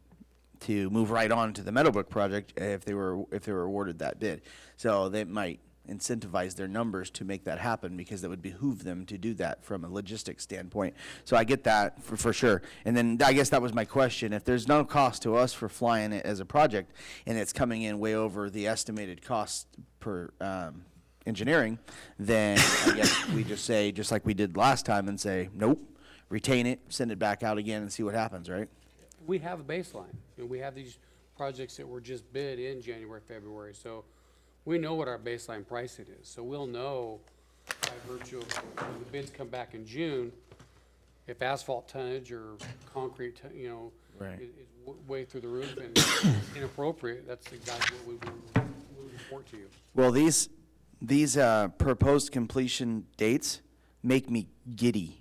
to move right on to the Meadowbrook project if they were awarded that bid. So they might incentivize their numbers to make that happen because that would behoove them to do that from a logistics standpoint. So I get that for sure. And then I guess that was my question. If there's no cost to us for flying it as a project and it's coming in way over the estimated cost per engineering, then I guess we just say, just like we did last time, and say, nope, retain it, send it back out again and see what happens, right? We have a baseline. We have these projects that were just bid in January, February. So we know what our baseline pricing is. So we'll know by virtue of when the bids come back in June, if asphalt tonnage or concrete, Right. is way through the roof and inappropriate, that's exactly what we would report to you. Well, these proposed completion dates make me giddy.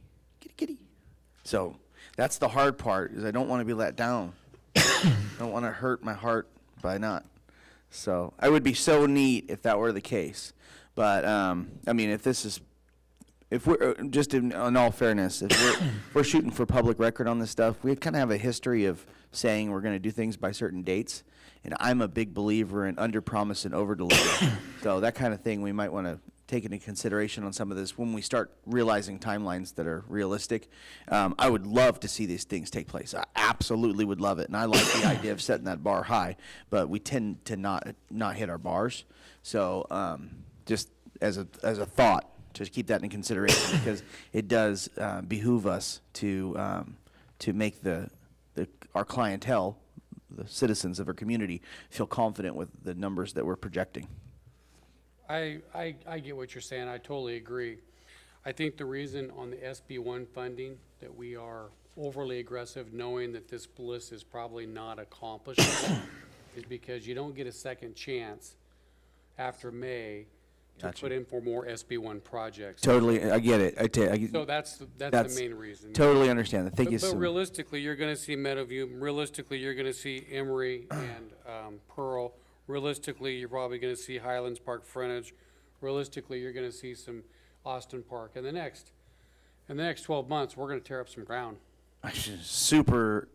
So that's the hard part, is I don't want to be let down. I don't want to hurt my heart by not. So I would be so neat if that were the case. But, I mean, if we're, just in all fairness, if we're shooting for public record on this stuff, we kind of have a history of saying we're going to do things by certain dates. And I'm a big believer in under-promise and over-deliver. So that kind of thing we might want to take into consideration on some of this when we start realizing timelines that are realistic. I would love to see these things take place. I absolutely would love it. And I like the idea of setting that bar high, but we tend to not hit our bars. So just as a thought, just keep that in consideration because it does behoove us to make our clientele, the citizens of our community, feel confident with the numbers that we're projecting. I get what you're saying. I totally agree. I think the reason on the SB1 funding that we are overly aggressive, knowing that this list is probably not accomplishable, is because you don't get a second chance after May to Gotcha. put in for more SB1 projects. Totally, I get it. So that's the main reason. Totally understand that. Thank you But so much. realistically, you're gonna see Meadowview, realistically, you're gonna see Emory and Pearl. Realistically, you're probably gonna see Highlands Park frontage. Realistically, you're gonna see some Austin Park. In the next 12 months, we're gonna tear up some ground. I'm super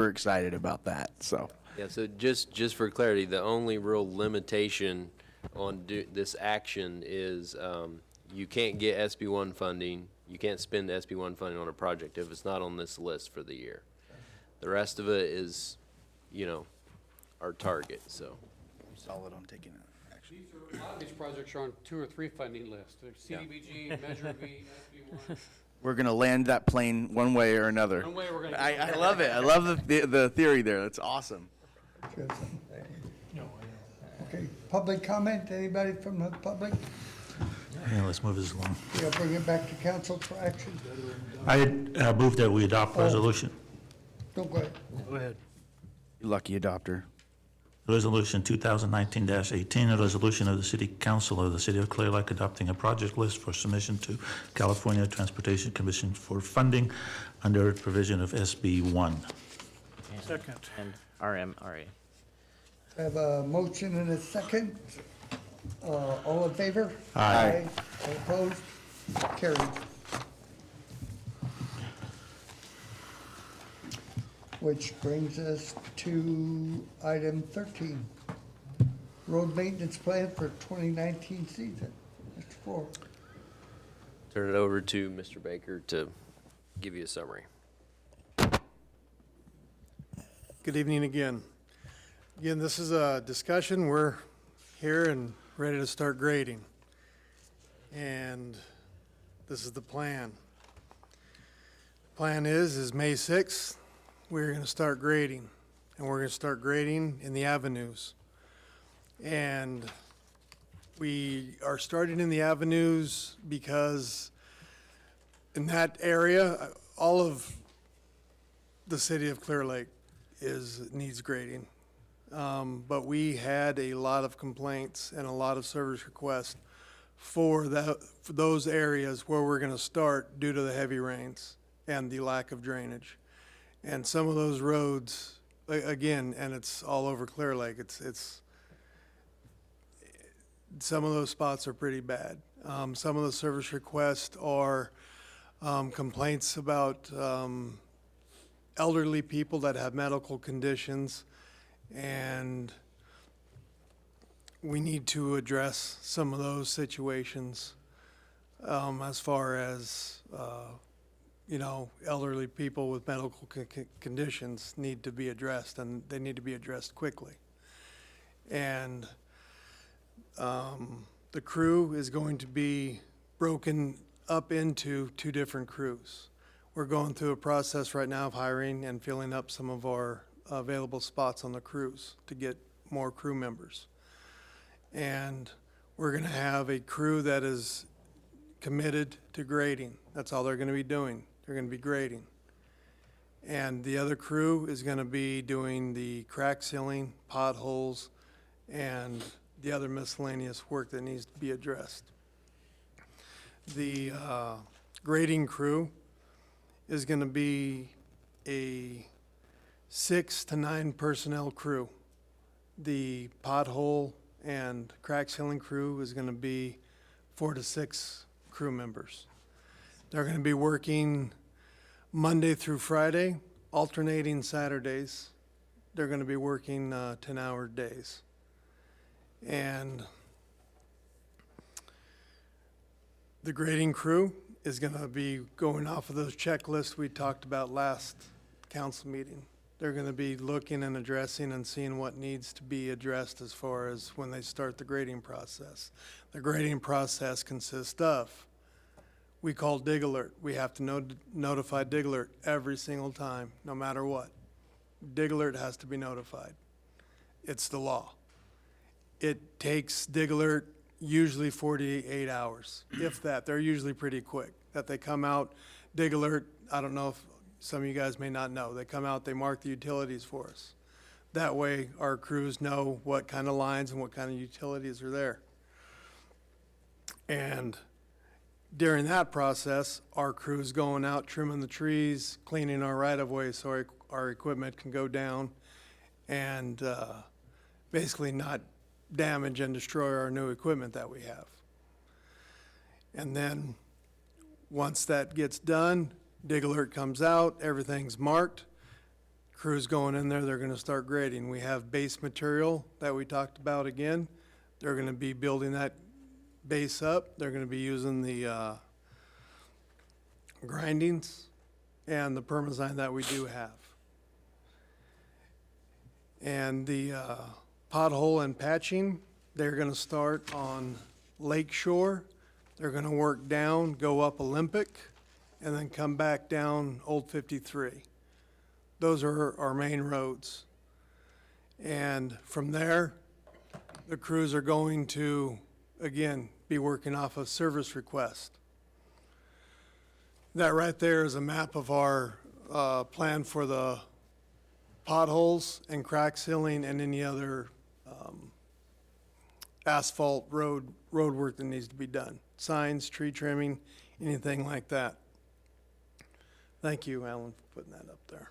excited about that, so. Yeah, so just for clarity, the only real limitation on this action is you can't get SB1 funding, you can't spend SB1 funding on a project if it's not on this list for the year. The rest of it is, our target, so. Solid on taking it. A lot of these projects are on 2 or 3 funding lists. There's CDBG, Measure V, SB1. We're gonna land that plane one way or another. One way we're gonna I get it. love it. I love the theory there. That's awesome. Okay, public comment, anybody from the public? Yeah, let's move this along. We'll bring it back to council for action. I move that we adopt resolution. Don't go ahead. Go ahead. You lucky adopter. Resolution 2019-18, a resolution of the City Council of the City of Clearlake adopting a project list for submission to California Transportation Commission for funding under provision of SB 1. Second. And RMRA. I have a motion and a second. All in favor? Aye. All opposed? Carried. Which brings us to item 13. Road maintenance plan for 2019 season. Mr. Ford. Turn it over to Mr. Baker to give you a summary. Good evening again. Again, this is a discussion. We're here and ready to start grading. And this is the plan. Plan is May 6th, we're going to start grading. And we're going to start grading in the avenues. And we are starting in the avenues because in that area, all of the city of Clearlake needs grading. But we had a lot of complaints and a lot of service requests for those areas where we're going to start due to the heavy rains and the lack of drainage. And some of those roads, again, and it's all over Clearlake, it's some of those spots are pretty bad. Some of the service requests are complaints about elderly people that have medical conditions, and we need to address some of those situations as far as, elderly people with medical conditions need to be addressed, and they need to be addressed quickly. And the crew is going to be broken up into 2 different crews. We're going through a process right now of hiring and filling up some of our available spots on the crews to get more crew members. And we're going to have a crew that is committed to grading. That's all they're going to be doing. They're going to be grading. And the other crew is going to be doing the crack sealing, potholes, and the other miscellaneous work that needs to be addressed. The grading crew is going to be a 6 to 9 personnel crew. The pothole and crack sealing crew is going to be 4 to 6 crew members. They're going to be working Monday through Friday, alternating Saturdays. They're going to be working 10-hour days. And the grading crew is going to be going off of those checklists we talked about last council meeting. They're going to be looking and addressing and seeing what needs to be addressed as far as when they start the grading process. The grading process consists of, we call Dig Alert. We have to notify Dig Alert every single time, no matter what. Dig Alert has to be notified. It's the law. It takes Dig Alert usually 48 hours, if that. They're usually pretty quick, that they come out, dig alert. I don't know if some of you guys may not know. They come out, they mark the utilities for us. That way, our crews know what kind of lines and what kind of utilities are there. And during that process, our crew's going out, trimming the trees, cleaning our right-of-way so our equipment can go down and basically not damage and destroy our new equipment that we have. And then, once that gets done, dig alert comes out, everything's marked, crew's going in there, they're gonna start grading. We have base material that we talked about again. They're gonna be building that base up. They're gonna be using the grindings and the permazyme that we do have. And the pothole and patching, they're gonna start on Lake Shore. They're gonna work down, go up Olympic, and then come back down Old 53. Those are our main roads. And from there, the crews are going to, again, be working off a service request. That right there is a map of our plan for the potholes and crack sealing and any other asphalt road work that needs to be done. Signs, tree trimming, anything like that. Thank you, Alan, for putting that up there.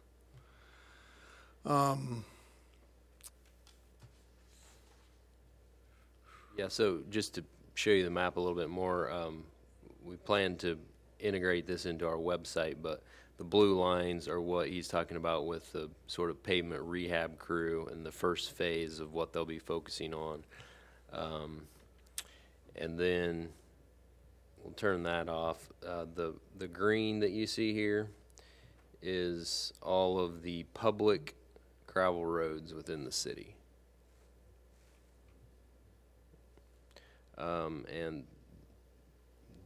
Yeah, so just to show you the map a little bit more, we plan to integrate this into our website, but the blue lines are what he's talking about with the sort of pavement rehab crew and the first phase of what they'll be focusing on. And then we'll turn that off. The green that you see here is all of the public gravel roads within the city. And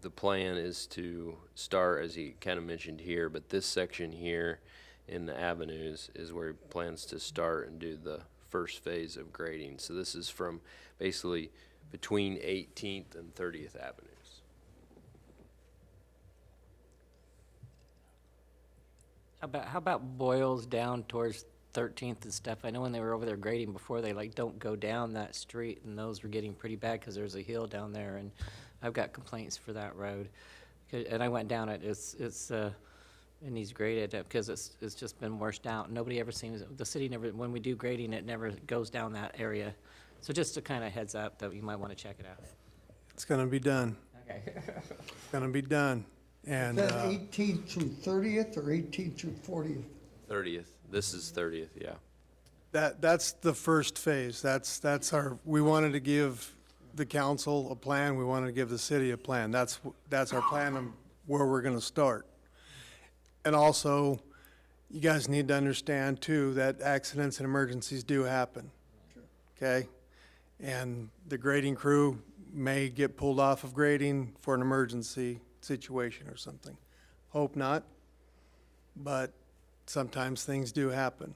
the plan is to start, as he kind of mentioned here, but this section here in the avenues is where he plans to start and do the first phase of grading. So this is from basically between 18th and 30th Avenues. How about Boyles down towards 13th and stuff? I know when they were over there grading before, they like don't go down that street, and those were getting pretty bad because there's a hill down there, and I've got complaints for that road. And I went down it. It needs graded because it's just been washed out. Nobody ever seems, the city never, when we do grading, it never goes down that area. So just a kind of heads up that you might want to check it out. It's gonna be done. Okay. It's gonna be done. And Is that 18th through 30th or 18th through 40th? 30th. This is 30th, yeah. that's the first phase. That's our, we wanted to give the council a plan. We wanted to give the city a plan. That's our plan of where we're gonna start. And also, you guys need to understand too, that accidents and emergencies do happen. Okay? And the grading crew may get pulled off of grading for an emergency situation or something. Hope not, but sometimes things do happen.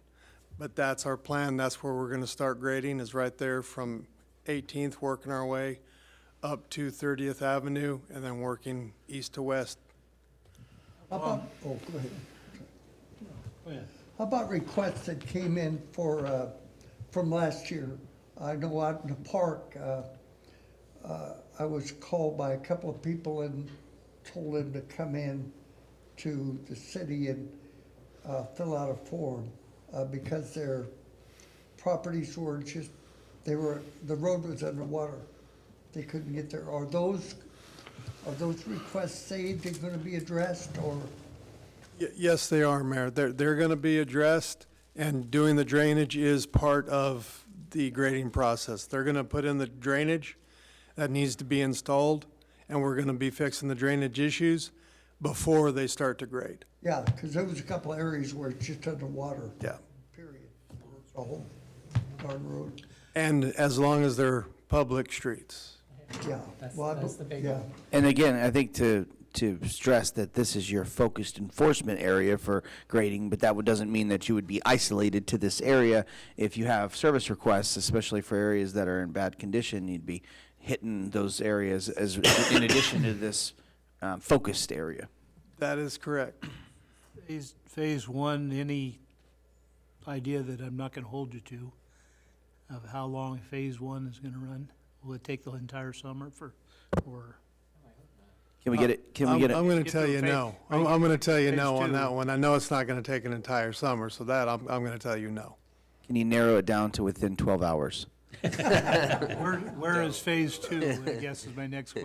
But that's our plan. That's where we're gonna start grading, is right there from 18th, working our way up to 30th Avenue, and then working east to west. How about, oh, go ahead. Go ahead. How about requests that came in for, from last year? I know out in the park, I was called by a couple of people and told them to come in to the city and fill out a form because their properties were just, the road was underwater. They couldn't get there. Are those requests saved and gonna be addressed, or? Yes, they are, Mayor. They're gonna be addressed, and doing the drainage is part of the grading process. They're gonna put in the drainage that needs to be installed, and we're gonna be fixing the drainage issues before they start to grade. Yeah, because there was a couple areas where it's just underwater. Yeah. Period. The whole darn road. And as long as they're public streets. Yeah. That's Well, the big yeah. one. And again, I think to to stress that this is your focused enforcement area for grading, but that doesn't mean that you would be isolated to this area. If you have service requests, especially for areas that are in bad condition, you'd be hitting those areas as in addition to this focused area. That is correct. Phase one, any idea that I'm not gonna hold you to, of how long phase one is gonna run? Will it take the entire summer or? Can we get it? Can we get it? I'm going to Get tell to you phase- no. I'm going to tell you phase no on two. that one. I know it's not going to take an entire summer, so that I'm going to tell you no. Can you narrow it down to within 12 hours? Where is phase two, I guess is my next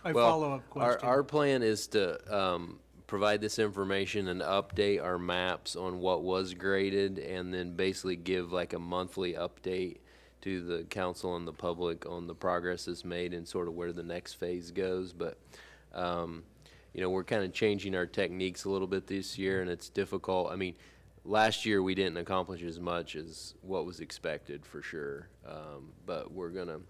my follow-up question. Our plan is to provide this information and update our maps on what was graded, and then basically give like a monthly update to the council and the public on the progress that's made and sort of where the next phase goes. But you know, we're kind of changing our techniques a little bit this year, and it's difficult. I mean, last year we didn't accomplish as much as what was expected for sure, but we're gonna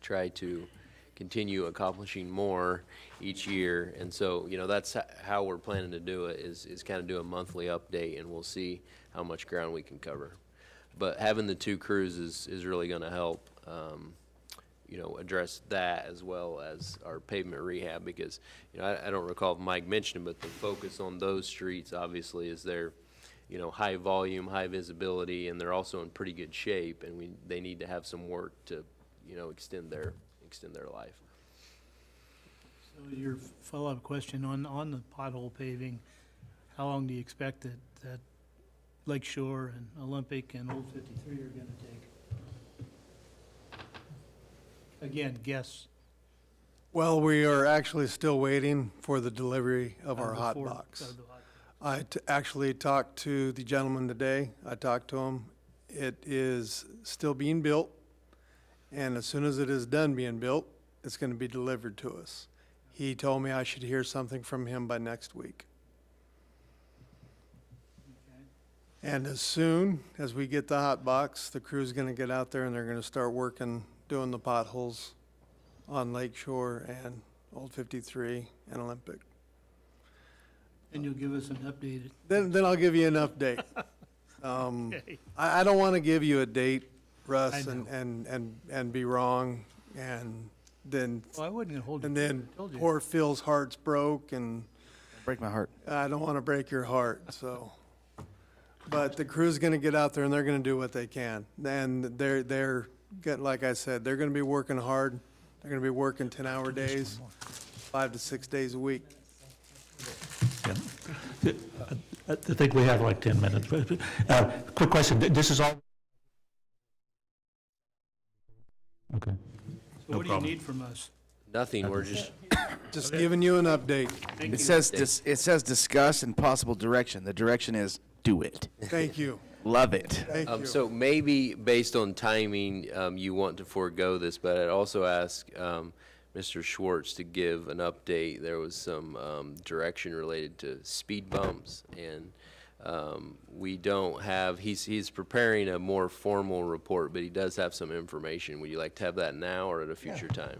try to continue accomplishing more each year. And so, you know, that's how we're planning to do it, is kind of do a monthly update, and we'll see how much ground we can cover. But having the two crews is really gonna help, you know, address that as well as our pavement rehab, because, you know, I don't recall if Mike mentioned it, but the focus on those streets obviously is they're, you know, high volume, high visibility, and they're also in pretty good shape, and they need to have some work to, you know, extend their life. So your follow-up question on the pothole paving, how long do you expect that Lake Shore and Olympic and Old 53 are gonna take? Again, guess. Well, we are actually still waiting for the delivery of our the hot four- box. of the hot- I actually talked to the gentleman today. I talked to him. It is still being built, and as soon as it is done being built, it's going to be delivered to us. He told me I should hear something from him by next week. And as soon as we get the hot box, the crew's going to get out there and they're going to start working, doing the potholes on Lake Shore and Old 53 and Olympic. And you'll give us an updated. Then I'll give you an update. Okay. I don't want to give you a date, Russ, I know. and be wrong, and then, Well, I wasn't gonna hold you. and then Told you. poor Phil's heart's broke, and Break my heart. I don't want to break your heart, so. But the crew's going to get out there and they're going to do what they can. And they're getting, like I said, they're going to be working hard. They're going to be working 10-hour days, 5 to 6 days a week. Yeah. I think we have like 10 minutes. Quick question, this is all? Okay. So what do you need from us? Nothing, we're Just giving you an update. Thank It you. says it says discuss and possible direction. The direction is do it. Thank you. Love it. Thank you. So maybe based on timing, you want to forego this, but I'd also ask Mr. Schwartz to give an update. There was some direction related to speed bumps, and we don't have, he's preparing a more formal report, but he does have some information. Would you like to have that now or at a future time?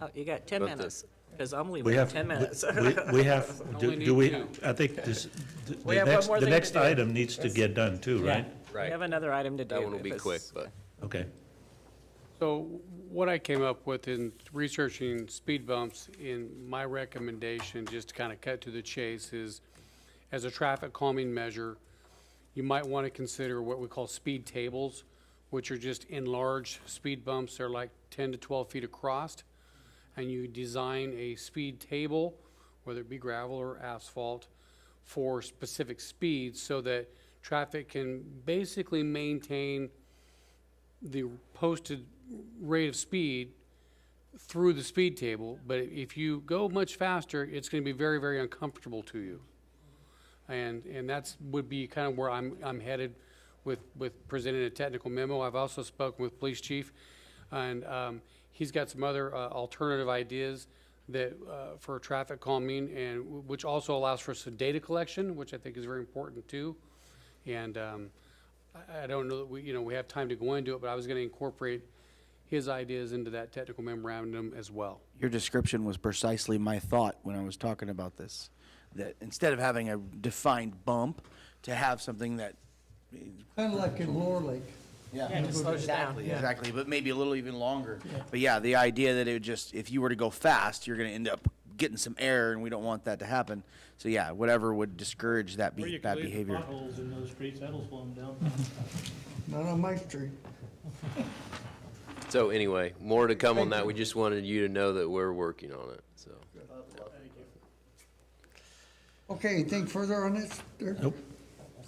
Oh, you got 10 But the- minutes, because I'm We leaving in have, 10 minutes. we have, Only do we, need I think this, We have one more the thing to next do. item needs to get done too, right? We have another item to do. That one will if be it's- quick, but. Okay. So what I came up with in researching speed bumps, in my recommendation, just to kind of cut to the chase, is as a traffic calming measure, you might want to consider what we call speed tables, which are just enlarged speed bumps. They're like 10 to 12 feet across. And you design a speed table, whether it be gravel or asphalt, for specific speeds so that traffic can basically maintain the posted rate of speed through the speed table. But if you go much faster, it's going to be very, very uncomfortable to you. And that's would be kind of where I'm headed with presenting a technical memo. I've also spoken with police chief, and he's got some other alternative ideas that for traffic calming, and which also allows for some data collection, which I think is very important too. And I don't know that we have time to go into it, but I was going to incorporate his ideas into that technical memorandum as well. Your description was precisely my thought when I was talking about this. That instead of having a defined bump, to have something that. Kind of like in Lower Lake. Yeah, Yeah, just slows you down. exactly, exactly, but maybe a little even longer. But yeah, the idea that it would just, if you were to go fast, you're gonna end up getting some air, and we don't want that to happen. So yeah, whatever would discourage that Where you that can leave the behavior. potholes in those streets, that'll slow them down. Not on my street. So anyway, more to come on that. We just wanted you to know that we're working on it, so. Okay, anything further on this? Dirk? Nope.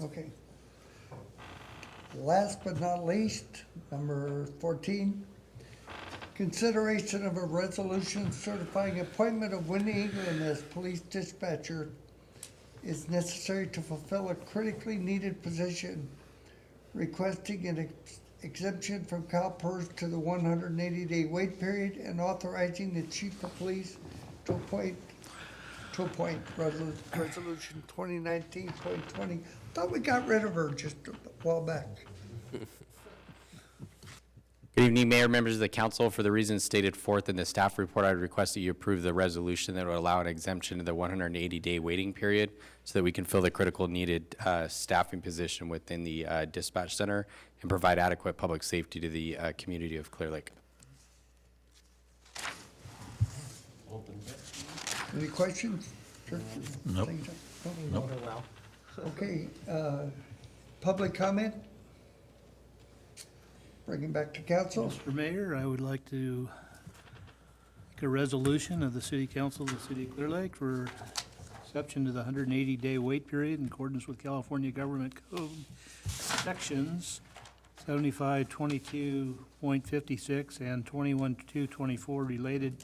Okay. Last but not least, number 14, consideration of a resolution certifying appointment of Wendy England as police dispatcher is necessary to fulfill a critically needed position, requesting an exemption from CalPERS to the 180-day wait period and authorizing the chief of police to appoint resolution 2019.20. Thought we got rid of her just a while back. Good evening, Mayor, members of the council. For the reasons stated forth in the staff report, I would request that you approve the resolution that would allow an exemption to the 180-day waiting period so that we can fill the critical needed staffing position within the dispatch center and provide adequate public safety to the community of Clearlake. Any questions? Nope. Nope. Okay, public comment? Bring it back to council. Mr. Mayor, I would like to make a resolution of the City Council of the City of Clear Lake for exception to the 180-day wait period in accordance with California Government Code Sections 7522.56 and 21.224 related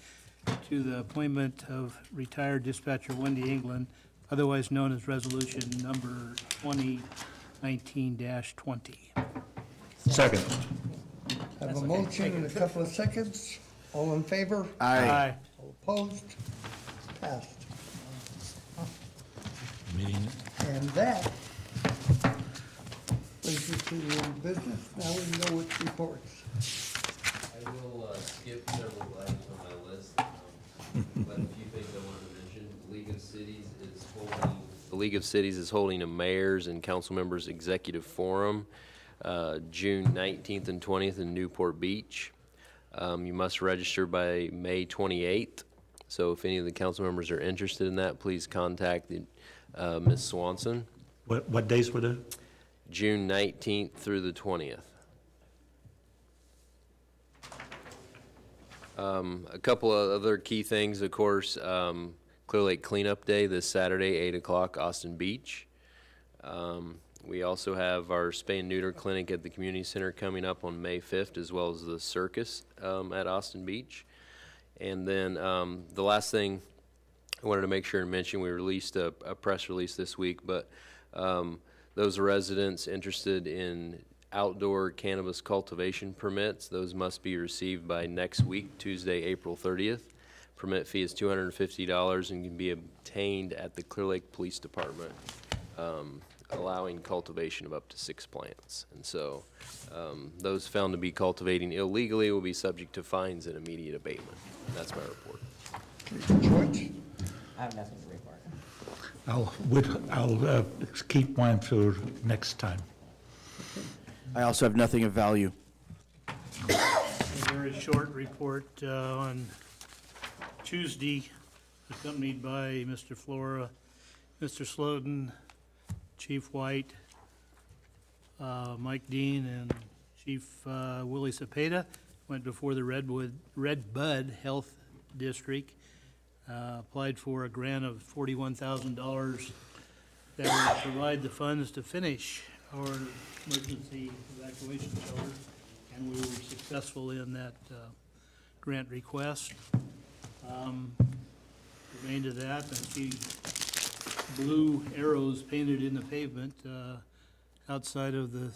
to the appointment of retired dispatcher Wendy England, otherwise known as Resolution Number 2019-20. Second. Have a motion in a couple of seconds. All in favor? Aye. All opposed? Passed. Meeting. And that brings us to the end of business. Now we can go with reports. I will skip several items on my list, but a few things I wanted to mention. The League of Cities is holding a mayor's and council members executive forum June 19th and 20th in Newport Beach. You must register by May 28th. So if any of the council members are interested in that, please contact Ms. Swanson. What days were there? June 19th through the 20th. A couple of other key things, of course, Clear Lake Cleanup Day this Saturday, 8 o'clock, Austin Beach. We also have our spay and neuter clinic at the community center coming up on May 5th, as well as the circus at Austin Beach. And then the last thing I wanted to make sure and mention, we released a press release this week, but those residents interested in outdoor cannabis cultivation permits, those must be received by next week, Tuesday, April 30th. Permit fee is $250 and can be obtained at the Clear Lake Police Department, allowing cultivation of up to 6 plants. And so those found to be cultivating illegally will be subject to fines and immediate abatement. That's my report. George? I have nothing to report. I'll keep mine for next time. I also have nothing of value. A very short report on Tuesday, accompanied by Mr. Flora, Mr. Slotin, Chief White, Mike Dean, and Chief Willie Cepeda, went before the Red Bud Health District, applied for a grant of $41,000 that would provide the funds to finish our emergency evacuation shelter, and we were successful in that grant request. Remained of that, I see blue arrows painted in the pavement outside of the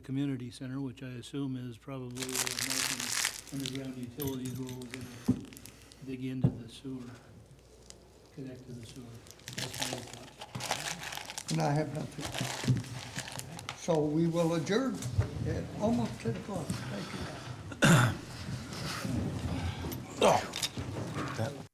community center, which I assume is probably marking underground utilities where we're going to dig into the sewer, connect to the sewer. That's my report. And I have nothing. So we will adjourn at almost 10 o'clock. Thank you. That-